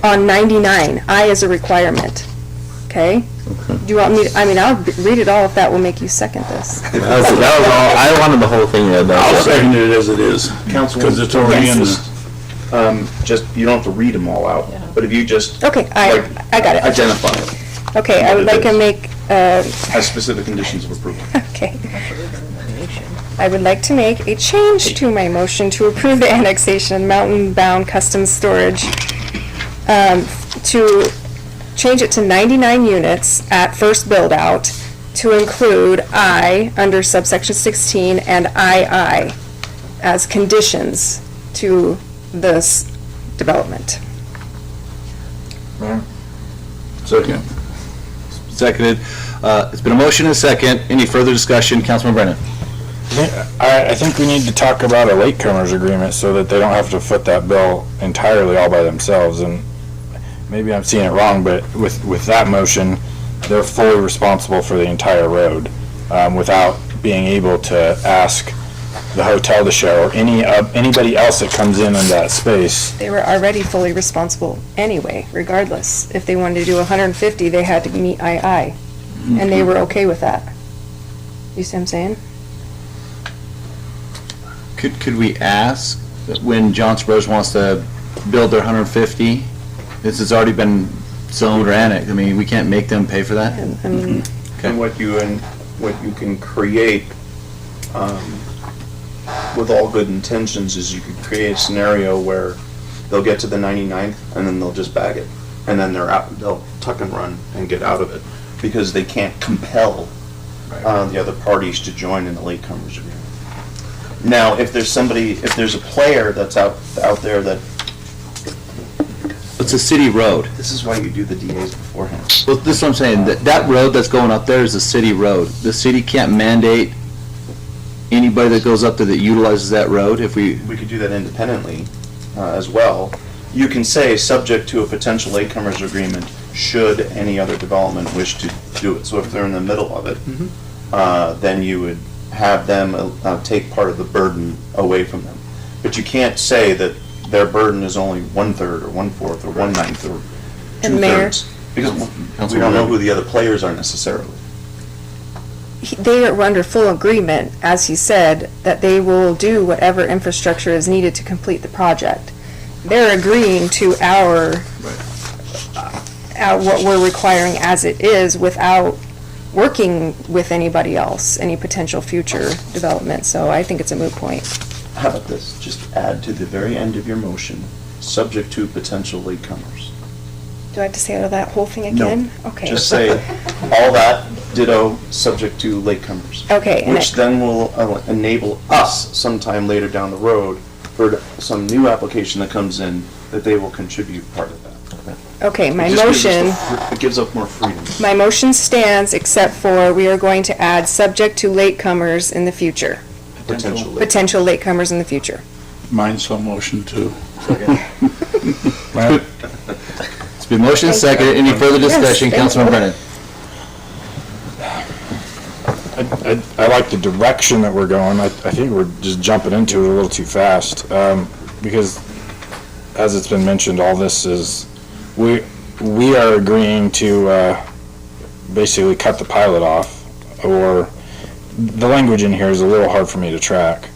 On 99, I is a requirement, okay? Do you want me, I'll read it all if that will make you second this. That was all, I wanted the whole thing read. I'll second it as it is, Councilman. because it's already in Just, just, you don't have to read them all out, but if you just. Okay, I got it. Identify Okay, I would like to make, as specific conditions of approval. okay. I would like to make a change to my motion to approve the annexation of Mountain Bound Custom Storage, to change it to 99 units at first build-out, to include I under subsection 16 and II as conditions to this development. Second. Seconded. It's been a motion and a second. Any further discussion? Councilman Brennan? I think we need to talk about a latecomers agreement so that they don't have to foot that bill entirely all by themselves. And maybe I'm seeing it wrong, but with that motion, they're fully responsible for the entire road without being able to ask the hotel to share or anybody else that comes in that space. They were already fully responsible anyway, regardless. If they wanted to do 150, they had to meet II, and they were okay with that. You see what I'm saying? Could we ask that when Johnson Brothers wants to build their 150, this has already been zoned or annexed? I mean, we can't make them pay for that? I mean, And what you can create, with all good intentions, is you could create a scenario where they'll get to the 99th and then they'll just bag it. And then they'll tuck and run and get out of it because they can't compel the other parties to join in the latecomers agreement. Now, if there's a player that's out there that. It's a city road. This is why you do the DAs beforehand. Well, this is what I'm saying. That road that's going up there is a city road. The city can't mandate anybody that goes up there that utilizes that road if we. We could do that independently as well. You can say, subject to a potential latecomers agreement, should any other development wish to do it. So if they're in the middle of it, then you would have them take part of the burden away from them. But you can't say that their burden is only 1/3 or 1/4 or 1/9 or 2/3. And Mayor? Because we don't know who the other players are necessarily. they are under full agreement, as he said, that they will do whatever infrastructure is needed to complete the project. They're agreeing to what we're requiring as it is without working with anybody else, any potential future development, so I think it's a moot point. How about this? Just add to the very end of your motion, subject to potential latecomers. Do I have to say that whole thing No. again? Okay. Just say, all that, ditto, subject to latecomers. Okay, and Which then will enable us sometime later down the road for some new application that comes in, that they will contribute part of that. Okay, my It just gives us motion, it gives up more freedom. my motion stands except for we are going to add subject to latecomers in the future. Potential. Potential latecomers in the future. Mine's so motion too. It's been motion second. Any further discussion? Yes, thank Councilman you. Brennan? I like the direction that we're going. I think we're just jumping into it a little too fast, because, as it's been mentioned, all this is, we are agreeing to basically cut the pilot off, or the language in here is a little hard for me to track,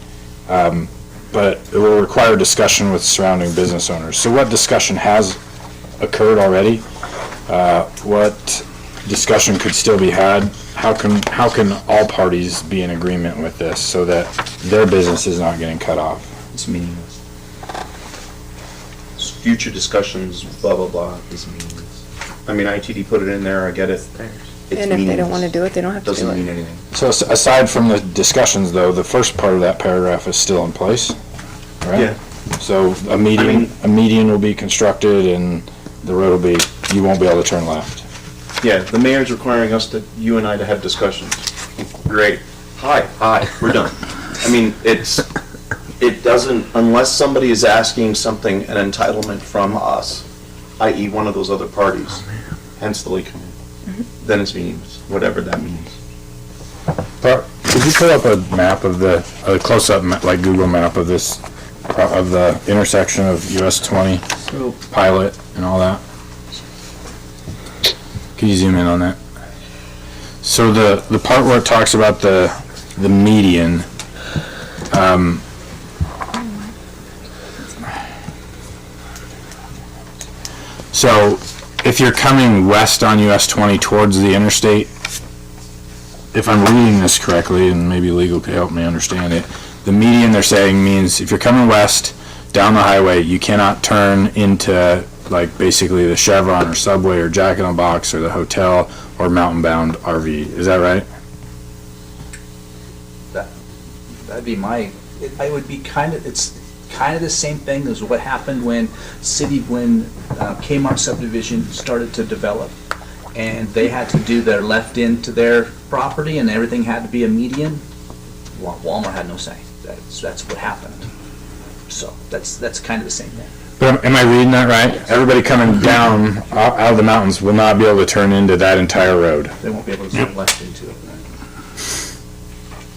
but it will require discussion with surrounding business owners. So what discussion has occurred already? What discussion could still be had? How can all parties be in agreement with this so that their business is not getting cut off? It's meaningless. Future discussions, blah, blah, blah, is meaningless. I mean, ITD put it in there, I get it. It's And if they don't meaningless. want to do it, they don't have to do Doesn't mean it. anything. So aside from the discussions, though, the first part of that paragraph is still in place, right? Yeah. So a median will be constructed and the road will be, you won't be able to turn left. Yeah, the mayor's requiring us to, you and I to have discussions. Great. Hi, we're done. I mean, it doesn't, unless somebody is asking something, an entitlement from us, i.e. one of those other parties, hence the late command, then it's meaningless, whatever that means. But could you pull up a map of a close-up, like Google map of this, of the intersection of US 20, Pilot, and all that? Can you zoom in on that? So the part where it talks about the median, so if you're coming west on US 20 towards the interstate, if I'm reading this correctly, and maybe legal could help me understand it, the median they're saying means if you're coming west down the highway, you cannot turn into like basically the Chevron or Subway or Jack in the Box or the hotel or Mountain Bound RV. Is that right? That'd be my, it would be it's kind of the same thing as what happened when Kmart subdivision started to develop. And they had to do their left into their property and everything had to be a median. Walmart had no say. That's what happened. So that's kind of the same thing. But am I reading that right? Everybody coming down out of the mountains will not be able to turn into that entire road. They won't be able to turn left into it.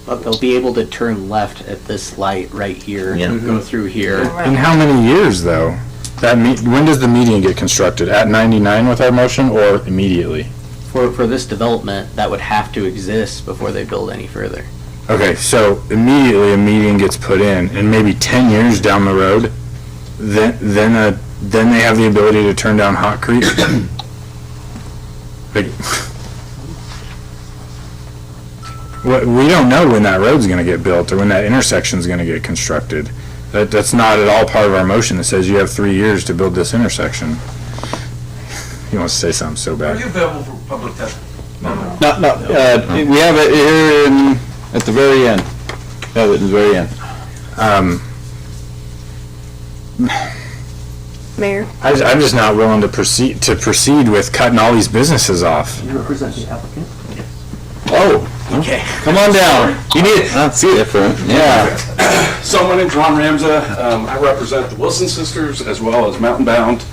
But they'll be able to turn left at this light right here, and go through here. In how many years, though? When does the median get constructed? At 99 with our motion, or immediately? For this development, that would have to exist before they build any further. Okay, so immediately a median gets put in, and maybe 10 years down the road, then they have the ability to turn down Hot Creek. We don't know when that road's going to get built or when that intersection's going to get constructed. That's not at all part of our motion that says you have 3 years to build this intersection. He wants to say something so bad. Are you available for public testimony? No, we have it here at the very end. Have it at the very end. Mayor? I'm just not willing to proceed with cutting all these businesses off. You represent the applicant? Oh, okay. Come on down. You need it. That's different. Yeah. So my name's Ron Ramza. I represent the Wilson Sisters as well as Mountain Bound.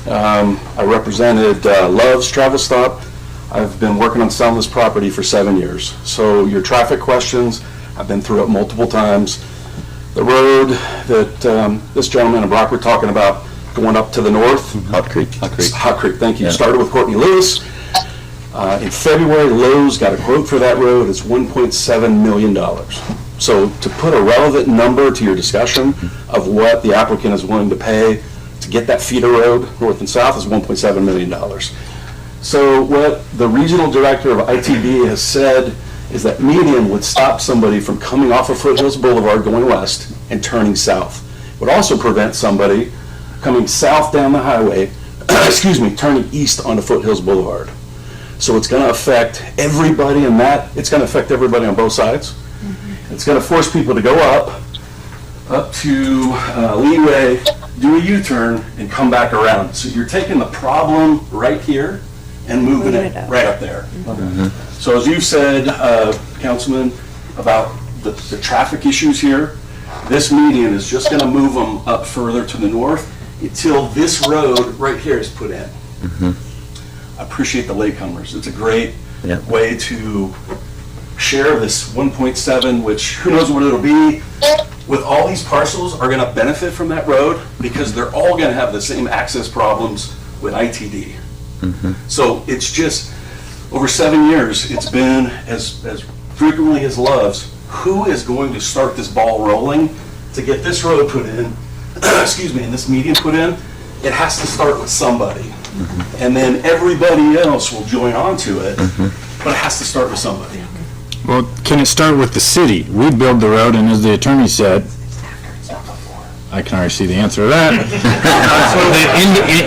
I represented Love's Travel Stop. I've been working on selling this property for 7 years. So your traffic questions, I've been through it multiple times. The road that this gentleman and Brock were talking about going up to the north. Hot Creek. Hot Creek, thank you. Yeah. Started with Courtney Lewis. In February, Lowe's got a quote for that road, it's $1.7 million. So to put a relevant number to your discussion of what the applicant is willing to pay to get that feeder road north and south is $1.7 million. So what the regional director of ITD has said is that median would stop somebody from coming off of Foothills Boulevard going west and turning south. Would also prevent somebody coming south down the highway, turning east onto Foothills Boulevard. So it's going to affect everybody in that, it's going to affect everybody on both sides. It's going to force people to go up to Leeway, do a U-turn, and come back around. So you're taking the problem right here and moving it right up there. So as you said, Councilman, about the traffic issues here, this median is just going to move them up further to the north until this road right here is put in. I appreciate the latecomers. It's a great way to share this 1.7, which who knows what it'll be. With all these parcels are going to benefit from that road because they're all going to have the same access problems with ITD. So it's just, over 7 years, it's been as frequently as Love's, who is going to start this ball rolling to get this road put in, and this median put in? It has to start with somebody. And then everybody else will join onto it, but it has to start with somebody. Well, can it start with the city? We build the road, and as the attorney said, I can already see the answer to that.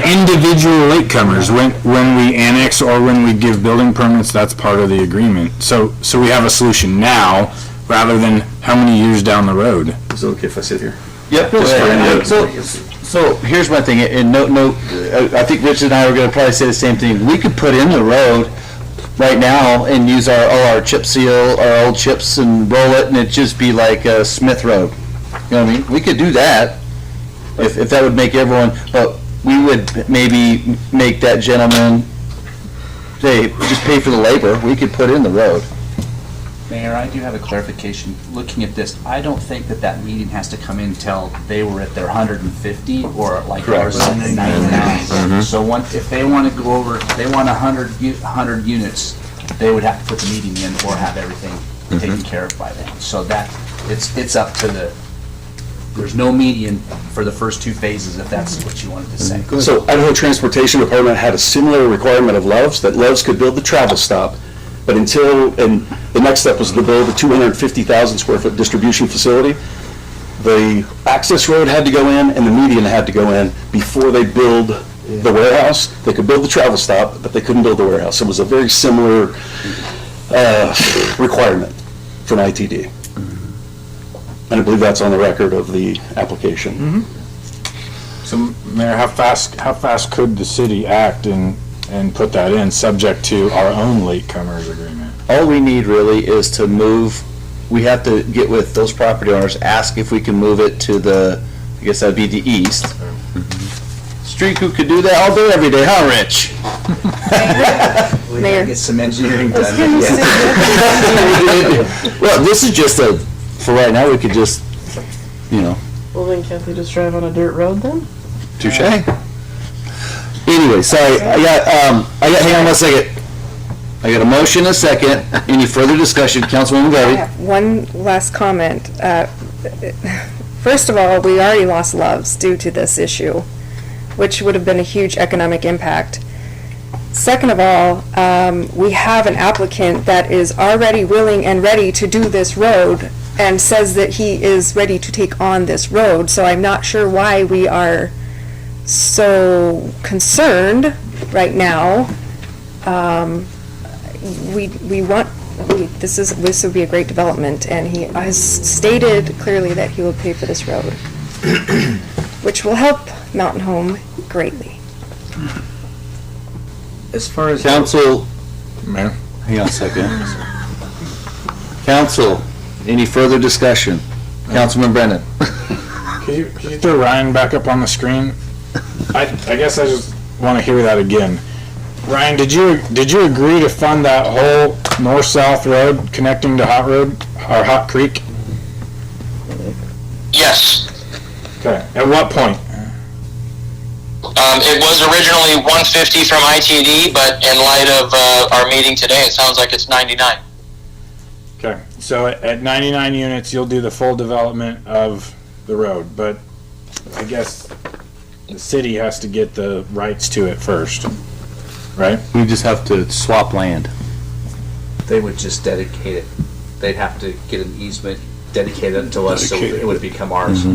Individual latecomers, when we annex or when we give building permits, that's part of the agreement. So we have a solution now, rather than how many years down the road. Is it okay if I sit here? Yep. So here's my thing, and I think Rich and I are going to probably say the same thing. We could put in the road right now and use our chip seal, our old chips, and roll it, and it'd just be like Smith Road. You know what I mean? We could do that if that would make everyone. But we would maybe make that gentleman say, just pay for the labor. We could put in the road. Mayor, I do have a clarification. Looking at this, I don't think that meeting has to come in until they were at their 150 or like ours at 99. So if they want to go over, they want 100 units, they would have to put the meeting in or have everything taken care of by then. So that it's up to there's no median for the first two phases if that's what you wanted to say. So Idaho Transportation Department had a similar requirement of Love's, that Love's could build the travel stop, but and the next step was to build a 250,000 square foot distribution facility. The access road had to go in and the median had to go in before they build the warehouse. They could build the travel stop, but they couldn't build the warehouse. It was a very similar requirement from ITD. And I believe that's on the record of the application. So, Mayor, how fast could the city act and put that in, subject to our own latecomers agreement? All we need really is to move, we have to get with those property owners, ask if we can move it to the, I guess that'd be the east. Street crew could do that all day, every day, huh, Rich? We gotta get some engineering done. Well, this is just for right now, we could just, Well, then can't they just drive on a dirt road then? touche. Anyway, sorry, hang on one second. I got a motion and a second. Any further discussion? Councilwoman I Garvey? have one last comment. First of all, we already lost Loves due to this issue, which would have been a huge economic impact. Second of all, we have an applicant that is already willing and ready to do this road and says that he is ready to take on this road, so I'm not sure why we are so concerned right now. This would be a great development, and he has stated clearly that he will pay for this road, which will help Mountain Home greatly. As far as council, Mayor? Hang on a second. Council, any further discussion? Councilman Brennan? Can you throw Ryan back up on the screen? I guess I just want to hear that again. Ryan, did you agree to fund that whole north-south road connecting to Hot Creek? Yes. Okay. At what point? It was originally 150 from ITD, but in light of our meeting today, it sounds like it's 99. Okay, so at 99 units, you'll do the full development of the road, but I guess the city has to get the rights to it first, right? We just have to swap land. They would just dedicate it. They'd have to get an easement dedicated to us, so it would become ours.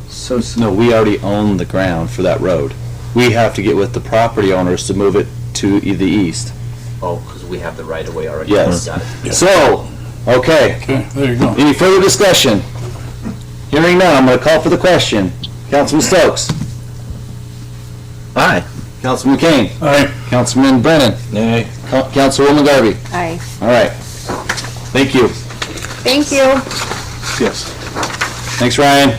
So no, we already own the ground for that road. We have to get with the property owners to move it to the east. Oh, because we have the right of way already. Yes. Got it. So, okay. Okay, there you go. Any further discussion? Hearing none, I'm going to call for the question. Councilman Stokes. Aye. Councilman Kane. Aye. Councilman Brennan. Nay. Councilwoman Garvey. Aye. All right. Thank you. Thank you. Yes. Thanks, Ryan. All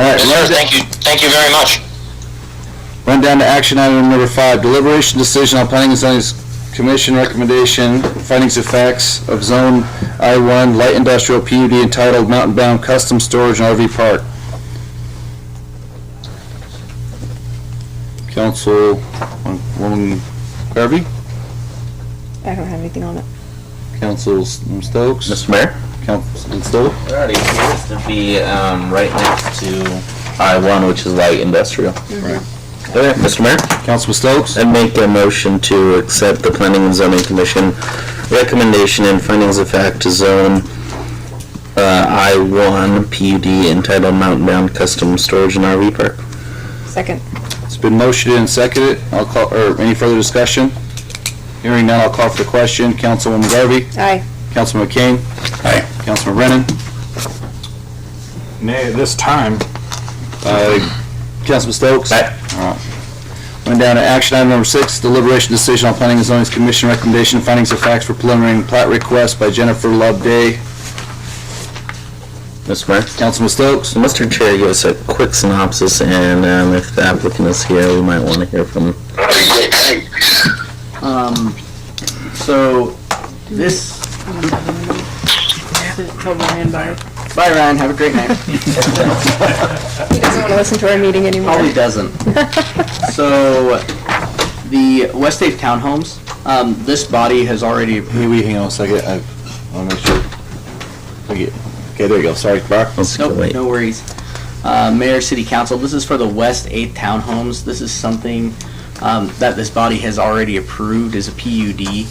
right. Yes, sir. Thank you very much. Run down to action item number 5, deliberation decision on planning and zoning commission recommendation, findings of facts of zone I-1 light industrial PUD entitled Mountain Bound Custom Storage and RV Park. Councilwoman Garvey, I don't have anything on it. Councilman Stokes. Mr. Mayor? Councilman Stokes. It already appears to be right next to I-1, which is light industrial. Right. Okay, Mr. Mayor? Councilman Stokes. I'd make a motion to accept the Planning and Zoning Commission recommendation and findings of fact to zone I-1 PUD entitled Mountain Bound Custom Storage and RV Park. Second. It's been motioned and seconded. I'll call, or any further discussion? Hearing none, I'll call for the question. Councilwoman Garvey. Aye. Councilman McCain. Aye. Councilman Brennan. Nay, at this time. Councilman Stokes. Aye. All right. Went down to action item number 6, deliberation decision on planning and zoning commission recommendation, findings of facts for preliminary plat request by Jennifer Loveday. Mr. Mayor? Councilman Stokes. Mr. Chair, give us a quick synopsis, and if the applicant is here, we might want to hear from him. So this. Tell Ryan bye. Bye, Ryan. Have a great night. He doesn't want to listen to our meeting anymore. Probably doesn't. So, the West Haven Townhomes, this body has already. Hey, we hang on a second. I want to make sure. Okay, there you go. Sorry, Bar. Nope, no worries. Mayor, City Council, this is for the West 8th Townhomes. This is something that this body has already approved as a PUD.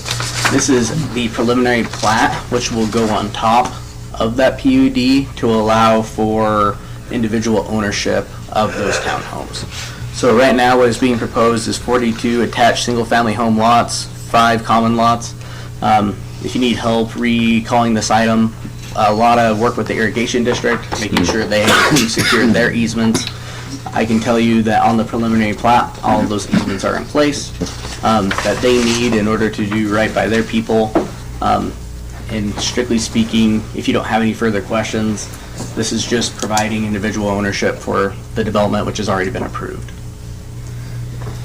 This is the preliminary plat, which will go on top of that PUD to allow for individual ownership of those townhomes. So right now what is being proposed is 42 attached single-family home lots, 5 common lots. If you need help recalling this item, a lot of work with the irrigation district, making sure they secure their easements. I can tell you that on the preliminary plat, all of those easements are in place that they need in order to do right by their people. And strictly speaking, if you don't have any further questions, this is just providing individual ownership for the development which has already been approved.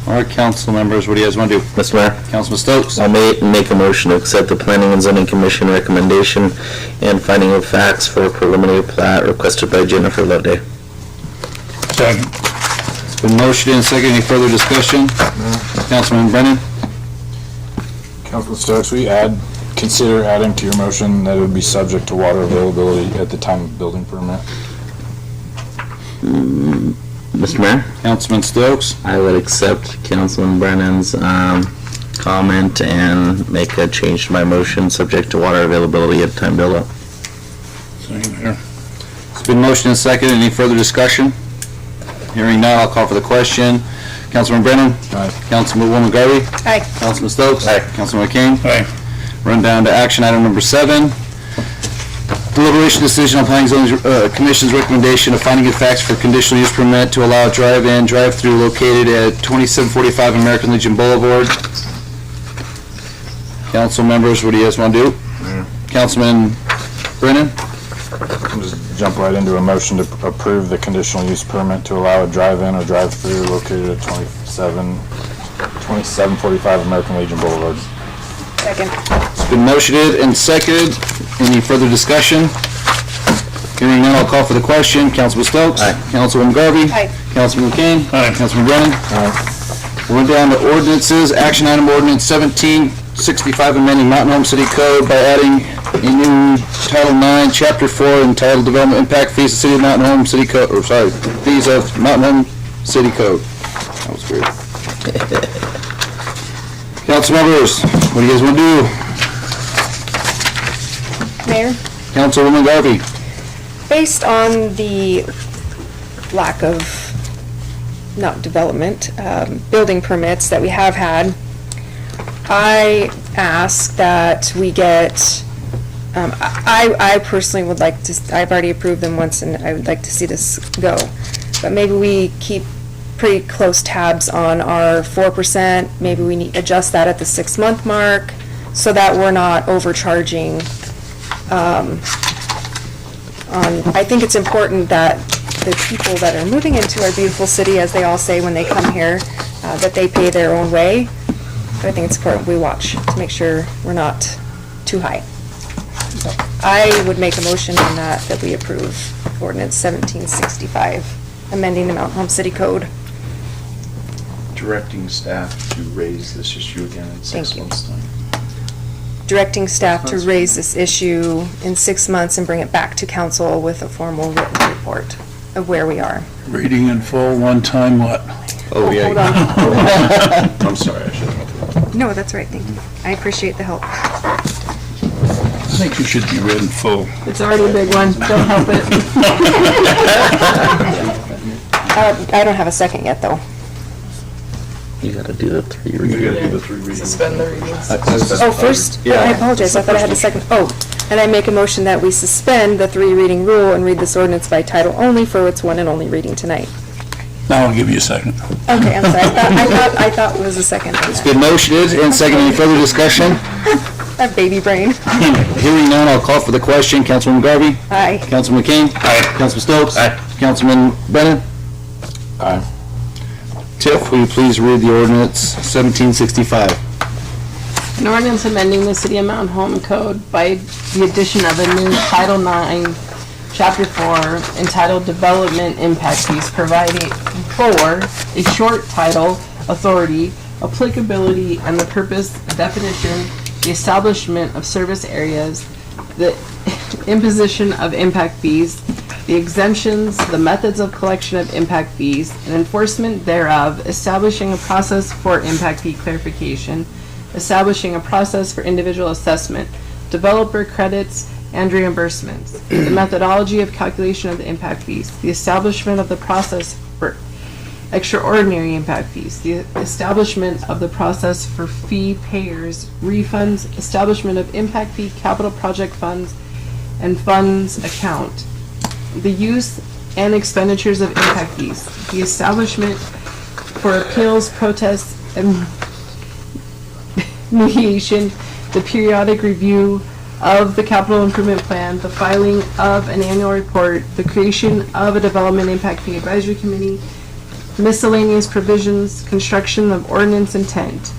All right, council members, what do you guys want to do? Mr. Mayor? Councilman Stokes. I'll make a motion to accept the Planning and Zoning Commission recommendation and finding of facts for a preliminary plat requested by Jennifer Loveday. Second. It's been motioned and seconded. Any further discussion? Councilman Brennan. Councilman Stokes, we consider adding to your motion that it would be subject to water availability at the time of building permit. Mr. Mayor? Councilman Stokes. I would accept Councilman Brennan's comment and make a change to my motion subject to water availability at the time build up. Same here. It's been motioned and seconded. Any further discussion? Hearing none, I'll call for the question. Councilman Brennan. Aye. Councilwoman Garvey. Aye. Councilman Stokes. Aye. Councilman McCain. Aye. Run down to action item number 7. Deliberation decision on Planning and Zoning Commission's recommendation of finding of facts for conditional use permit to allow drive-in, drive-through located at 2745 American Legion Boulevard. Council members, what do you guys want to do? Councilman Brennan? I'll just jump right into a motion to approve the conditional use permit to allow a drive-in or drive-through located at 2745 American Legion Boulevard. Second. It's been motioned and seconded. Any further discussion? Hearing none, I'll call for the question. Councilman Stokes? Aye. Councilwoman Garvey? Aye. Councilman McCain? Aye. Councilman Brennan? Aye. We're down to ordinances. Action item ordinance 1765, amending Mountain Home City Code by adding a new Title 9, Chapter 4, entitled Development Impact Fees of City of Mountain Home City Code, or sorry, Fees of Mountain Home City Code. That was weird. Council members, what do you guys want to do? Mayor? Councilwoman Garvey? Based on the lack of, not development, building permits that we have had, I ask that we get, I personally would like to, I've already approved them once and I would like to see this go. But maybe we keep pretty close tabs on our 4%, maybe we need, adjust that at the 6-month mark so that we're not overcharging. I think it's important that the people that are moving into our beautiful city, as they all say when they come here, that they pay their own way. But I think it's important we watch to make sure we're not too high. So I would make a motion on that we approve ordinance 1765, amending the Mountain Home City Code. Directing staff to raise this issue again in 6 months' time. Directing staff to raise this issue in 6 months and bring it back to council with a formal written report of where we are. Reading in full, one time what? Oh, yeah. Hold on. I'm sorry, I should have. No, that's right, thank you. I appreciate the help. I think you should be read in full. It's already a big one, don't help it. I don't have a second yet, though. You gotta do the 3 readings. You gotta do the 3 readings. Suspend the readings. Oh, first? Yeah. I apologize, I thought I had a second. Oh, and I make a motion that we suspend the 3 reading rule and read this ordinance by title only for its one and only reading tonight. Now I'll give you a second. Okay, I'm sorry. I thought it was a second. It's been motioned and seconded. Any further discussion? That baby brain. Hearing none, I'll call for the question. Councilwoman Garvey? Aye. Councilman McCain? Aye. Councilman Stokes? Aye. Councilman Brennan? Aye. Tiff, will you please read the ordinance 1765? An ordinance amending the City of Mountain Home Code by the addition of a new Title 9, Chapter 4, entitled Development Impact Fees, providing for a short title, authority, applicability, and the purpose, definition, the establishment of service areas, the imposition of impact fees, the exemptions, the methods of collection of impact fees, and enforcement thereof, establishing a process for impact fee clarification, establishing a process for individual assessment, developer credits, and reimbursements, the methodology of calculation of the impact fees, the establishment of the process for extraordinary impact fees, the establishment of the process for fee payers, refunds, establishment of impact fee capital project funds, and funds account, the use and expenditures of impact fees, the establishment for appeals, protests, and mediation, the periodic review of the capital improvement plan, the filing of an annual report, the creation of a development impact fee advisory committee, miscellaneous provisions, construction of ordinance intent.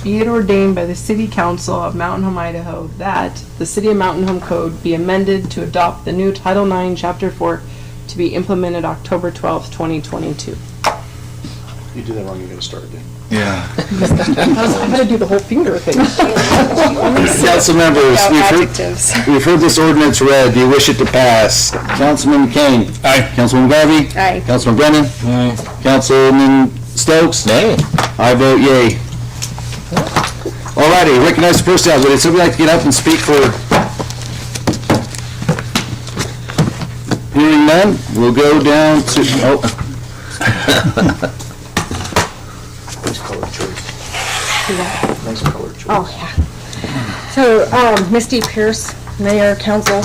Be it ordained by the City Council of Mountain Home, Idaho, that the City of Mountain Home Code be amended to adopt the new Title 9, Chapter 4, to be implemented October 12th, 2022. You do that wrong, you gotta start again. Yeah. I had to do the whole finger thing. Council members, we've heard this ordinance read. Do you wish it to pass? Councilman McCain? Aye. Councilwoman Garvey? Aye. Councilman Brennan? Aye. Councilman Stokes? Nay. I vote yea. Alrighty, recognize the personnel. Would somebody like to get up and speak for? Hearing none, we'll go down to, Nice color choice. Nice color choice. Oh, yeah. So, Misty Pierce, Mayor, Council.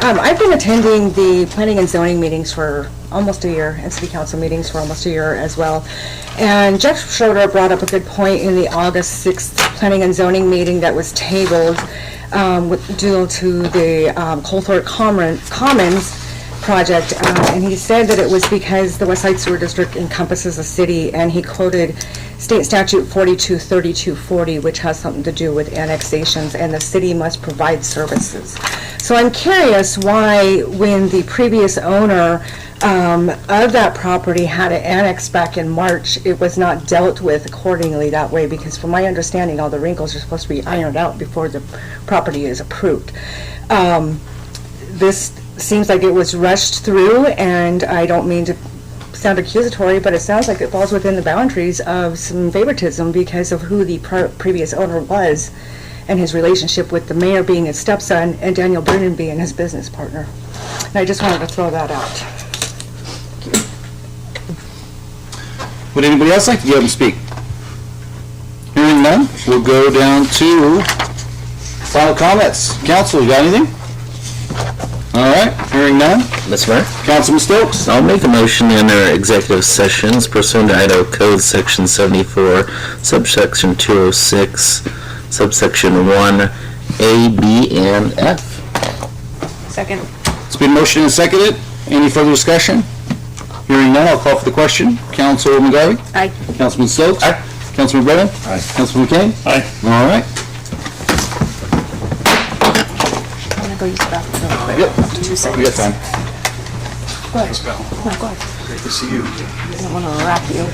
I've been attending the planning and zoning meetings for almost a year, and city council meetings for almost a year as well. And Jeff Schroeder brought up a good point in the August 6th planning and zoning meeting that was tabled due to the Colthorpe Commons. project, and he said that it was because the West Side Sewer District encompasses a city, and he quoted State Statute 423240, which has something to do with annexations, and the city must provide services. So I'm curious why, when the previous owner of that property had it annexed back in March, it was not dealt with accordingly that way, because from my understanding, all the wrinkles are supposed to be ironed out before the property is approved. This seems like it was rushed through, and I don't mean to sound accusatory, but it sounds like it falls within the boundaries of some favoritism because of who the previous owner was and his relationship with the mayor being his stepson and Daniel Brennan being his business partner. And I just wanted to throw that out. Would anybody else like to get up and speak? Hearing none, we'll go down to final comments. Council, you got anything? All right, hearing none. Mr. Mayor? Councilman Stokes? I'll make a motion to enter executive sessions pursuant to Idaho Code Section 74, subsection 206, subsection 1A, B, and F. Second. It's been motioned and seconded. Any further discussion? Hearing none, I'll call for the question. Councilwoman Garvey? Aye. Councilman Stokes? Aye. Councilman Brennan? Aye. Councilman McCain? Aye. All right. I'm gonna go use the bathroom. Yep. 2 seconds. We got time. Go ahead. No, go ahead. Great to see you. I don't want to wrap you.